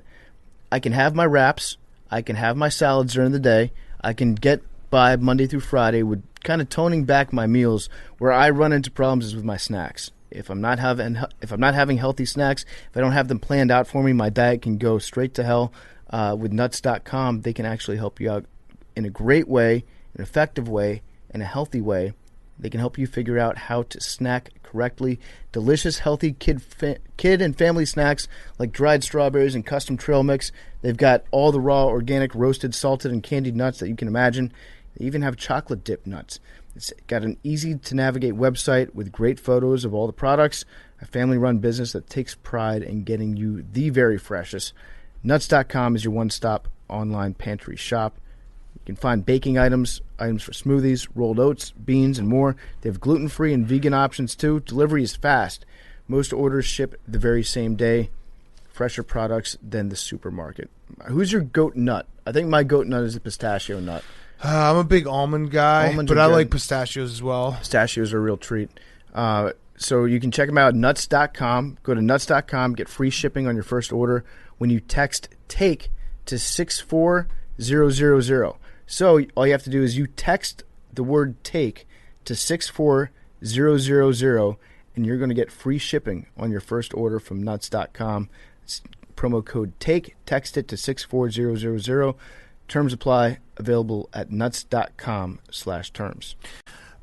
I can have my wraps, I can have my salads during the day, I can get by Monday through Friday with kind of toning back my meals. Where I run into problems is with my snacks. If I'm not having healthy snacks, if I don't have them planned out for me, my diet can go straight to hell. With Nuts.com, they can actually help you out in a great way, an effective way, and a healthy way. They can help you figure out how to snack correctly. Delicious, healthy kid and family snacks like dried strawberries and custom trail mix. They've got all the raw, organic, roasted, salted, and candied nuts that you can imagine. They even have chocolate dip nuts. It's got an easy-to-navigate website with great photos of all the products. A family-run business that takes pride in getting you the very freshest. Nuts.com is your one-stop online pantry shop. You can find baking items for smoothies, rolled oats, beans, and more. They have gluten-free and vegan options, too. Delivery is fast. Most orders ship the very same day. Fresher products than the supermarket. Who's your goat nut? I think my goat nut is the pistachio nut. I'm a big almond guy, but I like pistachios as well. Pistachios are a real treat. So you can check them out at nuts.com. Go to nuts.com, get free shipping on your first order when you text TAKE to 64000. So all you have to do is you text the word TAKE to 64000, and you're going to get free shipping on your first order from nuts.com. It's promo code TAKE. Text it to 64000. Terms apply. Available at nuts.com/terms.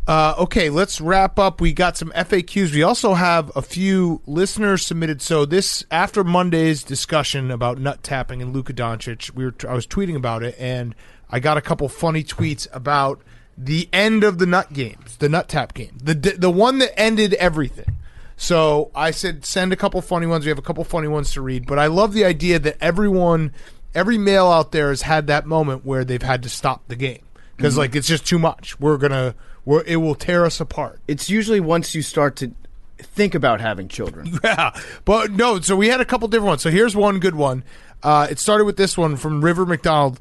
Okay, let's wrap up. We got some FAQs. We also have a few listeners submitted. So this, after Monday's discussion about nut tapping and Luka Doncic, I was tweeting about it, and I got a couple funny tweets about the end of the nut games, the nut tap game, the one that ended everything. So I said, send a couple funny ones. We have a couple funny ones to read, but I love the idea that every male out there has had that moment where they've had to stop the game because like it's just too much. It will tear us apart. It's usually once you start to think about having children. Yeah, but no. So we had a couple different ones. So here's one good one. It started with this one from River McDonald.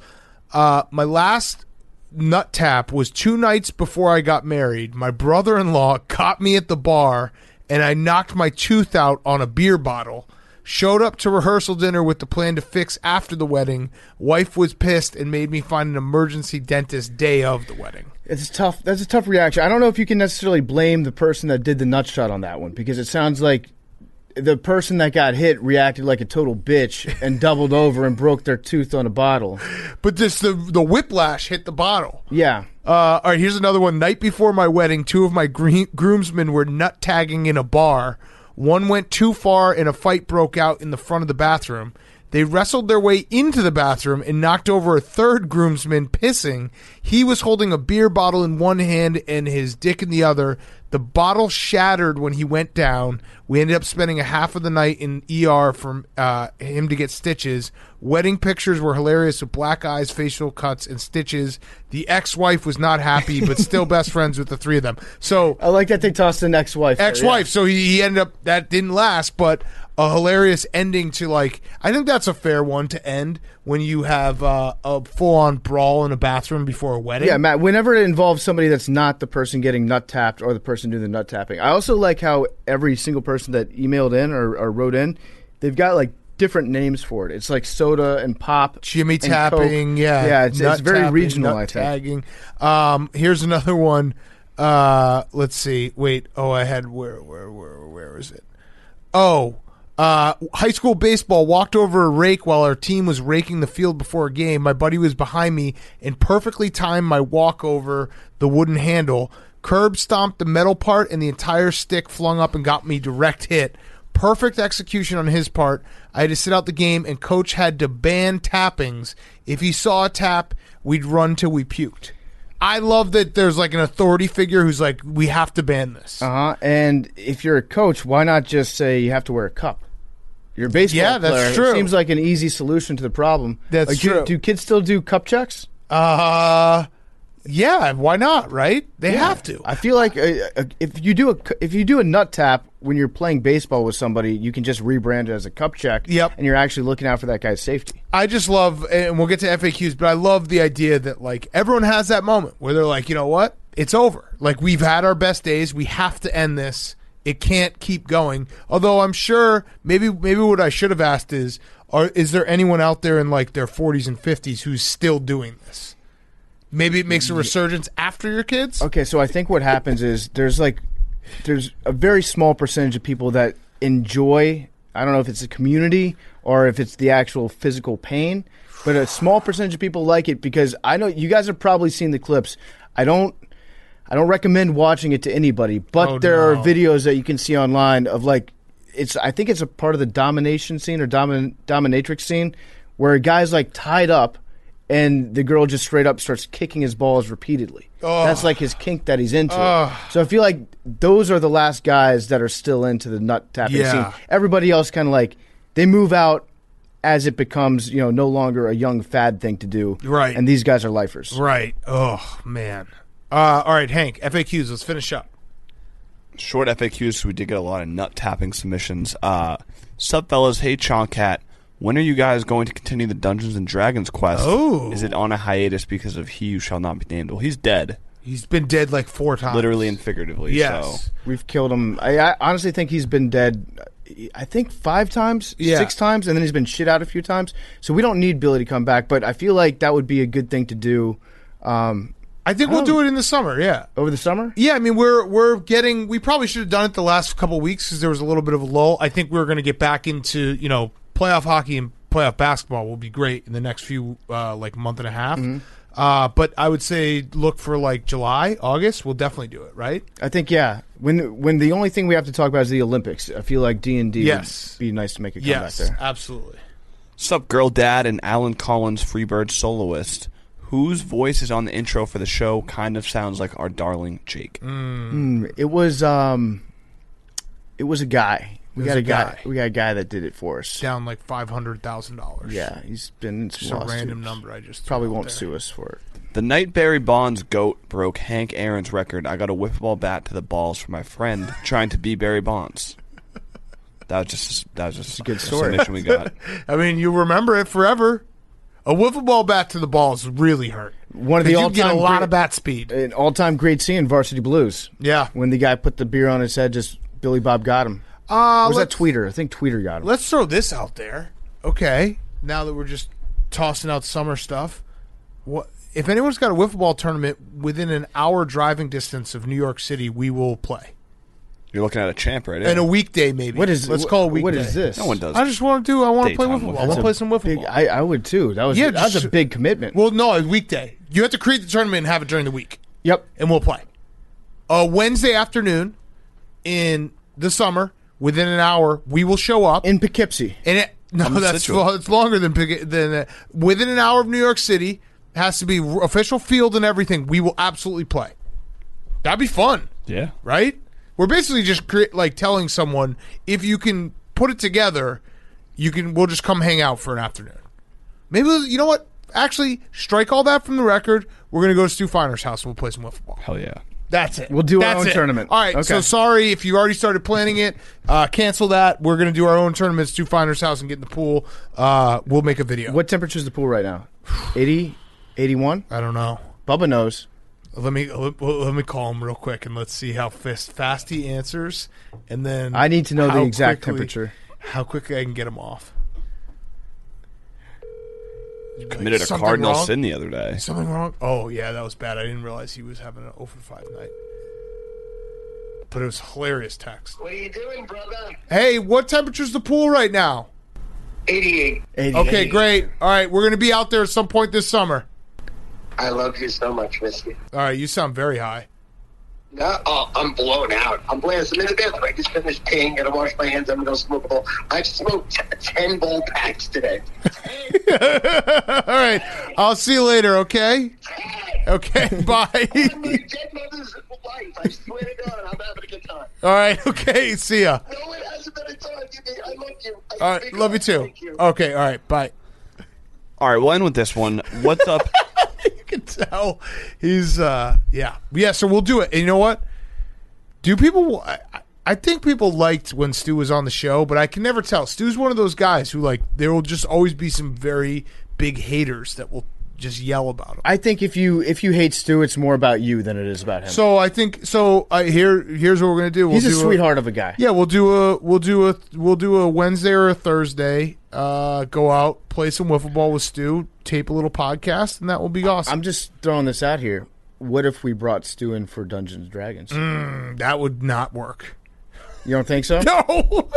My last nut tap was 2 nights before I got married. My brother-in-law caught me at the bar, and I knocked my tooth out on a beer bottle. Showed up to rehearsal dinner with the plan to fix after the wedding. Wife was pissed and made me find an emergency dentist day of the wedding. It's tough. That's a tough reaction. I don't know if you can necessarily blame the person that did the nut shot on that one, because it sounds like the person that got hit reacted like a total bitch and doubled over and broke their tooth on a bottle. But the whiplash hit the bottle. Yeah. All right, here's another one. Night before my wedding, 2 of my groomsmen were nut tagging in a bar. One went too far and a fight broke out in the front of the bathroom. They wrestled their way into the bathroom and knocked over a third groomsman pissing. He was holding a beer bottle in one hand and his dick in the other. The bottle shattered when he went down. We ended up spending a half of the night in ER for him to get stitches. Wedding pictures were hilarious with black eyes, facial cuts, and stitches. The ex-wife was not happy, but still best friends with the 3 of them. So I like that they tossed an ex-wife. Ex-wife. Yeah. So he ended up, that didn't last, but a hilarious ending to, like, I think that's a fair one to end when you have a full-on brawl in a bathroom before a wedding. Yeah, Matt, whenever it involves somebody that's not the person getting nut tapped or the person doing the nut tapping. I also like how every single person that emailed in or wrote in, they've got, like, different names for it. It's like soda and pop, Jimmy tapping, Coke. Yeah, it's very tapping, regional, I think. Tagging. Here's another one. Let's see. Wait. Oh, I had where is it? Oh, high school baseball, walked over a rake while our team was raking the field before a game. My buddy was behind me and perfectly timed my walk over the wooden handle. Curb stomped the metal part and the entire stick flung up and got me direct hit. Perfect execution on his part. I had to sit out the game, and coach had to ban tappings. If he saw a tap, we'd run till we puked. I love that there's like an authority figure who's like, we have to ban this. And if you're a coach, why not just say you have to wear a cup? You're a baseball player. That's true. It seems like an easy solution to the problem. That's true. Do kids still do cup checks? Yeah, why not, right? They have to. I feel like if you do a nut tap when you're playing baseball with somebody, you can just rebrand it as a cup check. Yep. And you're actually looking out for that guy's safety. I just love, and we'll get to FAQs, but I love the idea that, like, everyone has that moment where they're like, you know what? It's over. Like, we've had our best days. We have to end this. It can't keep going. Although I'm sure maybe what I should have asked is there anyone out there in like their 40s and 50s who's still doing this? Maybe it makes a resurgence after your kids? Okay, so I think what happens is there's a very small percentage of people that enjoy, I don't know if it's a community or if it's the actual physical pain, but a small percentage of people like it because I know you guys have probably seen the clips. I don't recommend watching it to anybody, but there are videos that you can see online of like I think it's a part of the domination scene or dominatrix scene where a guy's like tied up and the girl just straight up starts kicking his balls repeatedly. Oh. That's like his kink that he's into. So I feel like those are the last guys that are still into the nut tapping scene. Everybody else kind of like they move out as it becomes, no longer a young fad thing to do. Right. And these guys are lifers. Right. Oh, man. All right, Hank, FAQs, let's finish up. Short FAQs, so we did get a lot of nut-tapping submissions. Sup, fellas? Hey, Chonkat. When are you guys going to continue the Dungeons & Dragons quest? Oh. Is it on a hiatus because of He Who Shall Not Be Named? Well, he's dead. He's been dead like 4 times. Literally and figuratively. Yes. So. We've killed him. I honestly think he's been dead, I think 5 times, 6 times, and then he's been shit out a few times. So we don't need Billy to come back, but I feel like that would be a good thing to do. I think we'll do it in the summer, yeah. Over the summer? Yeah, I mean, we probably should have done it the last couple of weeks because there was a little bit of a lull. I think we're going to get back into, playoff hockey and playoff basketball will be great in the next few, month and a half. Mm-hmm. But I would say look for July, August. We'll definitely do it, right? I think, yeah. When the only thing we have to talk about is the Olympics, I feel like D&D would be nice to make a comeback there. Yes, absolutely. Sup, Girl Dad and Alan Collins, Freebird soloist. Whose voice is on the intro for the show kind of sounds like our darling Jake? It was a guy. We got a guy that did it for us. Down like $500,000. Yeah, he's been in some just a random number. I just probably won't sue us for it. The night Barry Bonds goat broke Hank Aaron's record. I got a wiffle bat to the balls for my friend trying to be Barry Bonds. That was just a good story. Submission we got. I mean, you remember it forever. A wiffle ball bat to the balls really hurt. One of the all-time you get a lot of bat speed. An all-time great scene in Varsity Blues. Yeah, when the guy put the beer on his head, just Billy Bob got him. Was that Tweeter? I think Tweeter got him. Let's throw this out there. Okay, now that we're just tossing out summer stuff, what if anyone's got a wiffle ball tournament within an hour driving distance of New York City? We will play. You're looking at a champ, right? And a weekday, maybe. Let's call it a weekday. What is this? No one does. I just want to play wiffle ball. I want to play some wiffle ball. I would too. That's a big commitment. Well, no, a weekday. You have to create the tournament and have it during the week. Yep. And we'll play. A Wednesday afternoon in the summer, within an hour, we will show up. In Poughkeepsie. And it's longer than within an hour of New York City. Has to be official field and everything. We will absolutely play. That'd be fun. Yeah. Right? We're basically just telling someone, if you can put it together, we'll just come hang out for an afternoon. Maybe, you know what? Actually, strike all that from the record. We're going to go to Stu Finer's house and we'll play some wiffle ball. Hell yeah. That's it. We'll do our own tournament. All right, okay. So sorry if you already started planning it. Cancel that. We're going to do our own tournament at Stu Finer's house and get in the pool. We'll make a video. What temperature is the pool right now? 80? 81? I don't know. Bubba knows. Let me call him real quick and let's see how fast he answers, and then I need to know the exact temperature. How quickly I can get him off. Committed a cardinal sin the other day. Something wrong? Oh yeah, that was bad. I didn't realize he was having an 0-for-5 night. But it was a hilarious text. What are you doing, brother? Hey, what temperature's the pool right now? 88. Okay, great. All right, we're gonna be out there at some point this summer. I love you so much, miss you. All right, you sound very high. No, I'm blown out. I'm blasting in the bathroom. I just finished peeing. Gotta wash my hands. I'm gonna go smoke a bowl. I've smoked 10 bowl packs today. All right, I'll see you later. Okay. Okay. Bye. I'm my dead mother's life. I swear to God, I'm having a good time. All right. Okay. See ya. No, it hasn't been a time. I love you. All right. Love you too. Okay. All right. Bye. All right. We'll end with this one. What's up? You can tell he's yeah. So we'll do it. And you know what? Do people? I think people liked when Stu was on the show, but I can never tell. Stu's one of those guys who there will just always be some very big haters that will just yell about him. I think if you hate Stu, it's more about you than it is about him. So I think here's what we're gonna do. He's a sweetheart of a guy. Yeah, we'll do a Wednesday or a Thursday. Go out, play some wiffle ball with Stu, tape a little podcast, and that will be awesome. I'm just throwing this out here. What if we brought Stu in for Dungeons & Dragons? That would not work. You don't think so? No.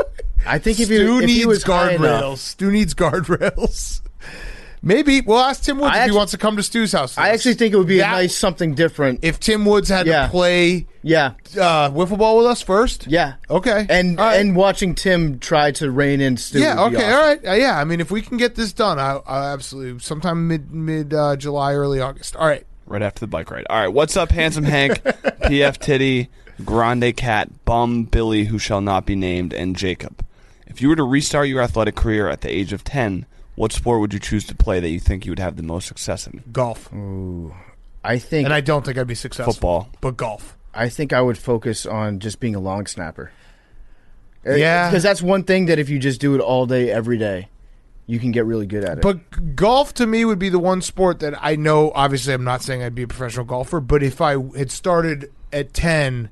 I think if Stu he was guardrails. Stu needs guardrails. Maybe we'll ask Tim Woods if he wants to come to Stu's house. I actually think it would be a nice something different if Tim Woods had to play wiffle ball with us first. Yeah. Okay. And watching Tim try to rein in Stu. Yeah. Okay. Awesome. All right. Yeah. I mean, if we can get this done, I absolutely sometime mid July, early August. All right. Right after the bike ride. All right. What's up, Handsome Hank, PF Titty, Grande Cat, Bum Billy, who shall not be named, and Jacob? If you were to restart your athletic career at the age of 10, what sport would you choose to play that you think you would have the most success in? Golf. Ooh, I think, and I don't think I'd be successful. Football, but golf. I think I would focus on just being a long snapper. Yeah. Because that's one thing that if you just do it all day, every day, you can get really good at it. But golf to me would be the one sport that I know, obviously I'm not saying I'd be a professional golfer, but if I had started at 10,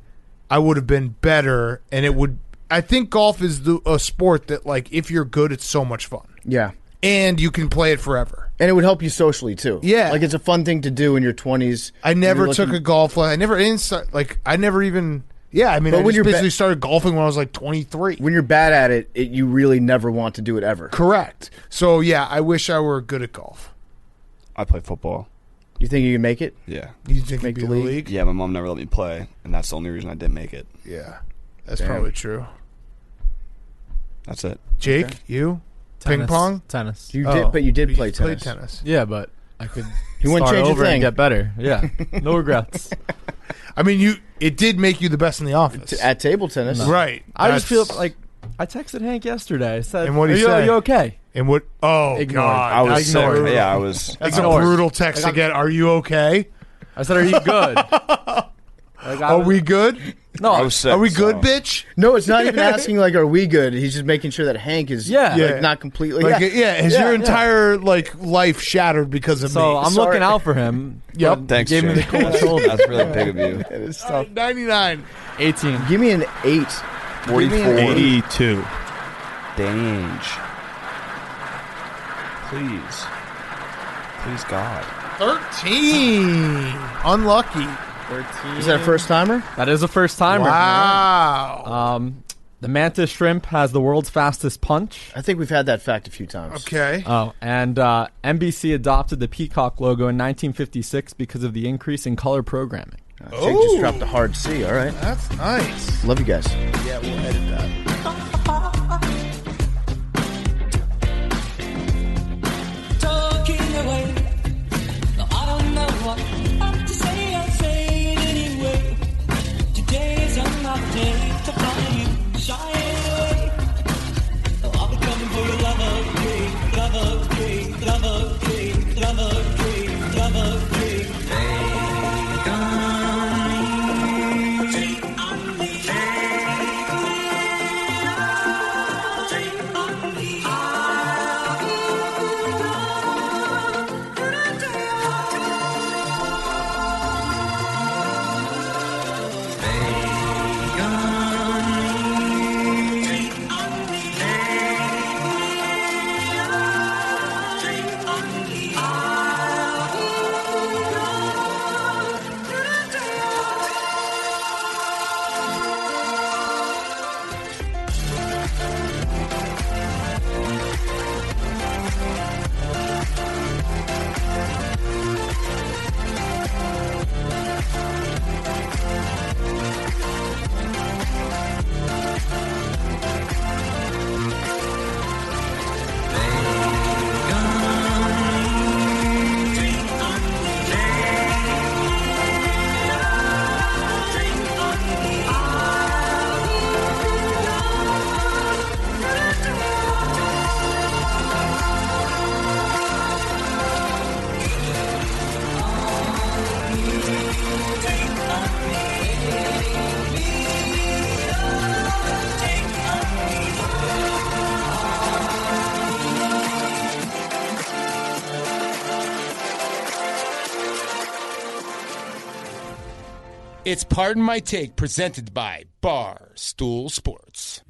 I would have been better. And it would, I think golf is a sport that, like, if you're good, it's so much fun. Yeah. And you can play it forever. And it would help you socially, too. Yeah. Like, it's a fun thing to do in your 20s. I never took a golf lesson. I never even... Yeah, I mean, I just basically started golfing when I was like 23. When you're bad at it, you really never want to do it ever. Correct. So, yeah, I wish I were good at golf. I play football. You think you can make it? Yeah. You think you'd be in the league? Yeah, my mom never let me play, and that's the only reason I didn't make it. Yeah. That's probably true. That's it. Jake, you? Tennis. Ping pong? Tennis. You did, but you did play tennis. Played tennis. Yeah, but I could You wouldn't start change a over thing. and get better. Yeah. No regrets. I mean, it did make you the best in the office. At table tennis. Right. I just feel like I texted Hank yesterday. I said, And what'd he say? Are you okay? And what? Oh, Ignored. God. I was sick. Ignored. Yeah, I was. That's Ignored. a brutal text to get. Are you okay? I said, are you good? Are we good? No, I was sick. Are we good, so. bitch? No, it's not even asking, like, are we good? He's just making sure that Hank is not completely. Like, is your entire life shattered because of So me? I'm looking out for him. Yep. Thanks, Gave me the Jake. cold shoulder. That's really big of you. It is tough. 99. 18. Give me an 8. 44. 82. Dange. Please. Please, God. 13. Unlucky. 13. Is that a first timer? That is a first timer. Wow. The mantis shrimp has the world's fastest punch. I think we've had that fact a few times. Okay. Oh, and NBC adopted the peacock logo in 1956 because of the increase in color programming. Jake just dropped a hard C. All right. That's nice. Love you guys. Yeah, we'll edit that. It's Pardon My Take, presented by Barstool Sports.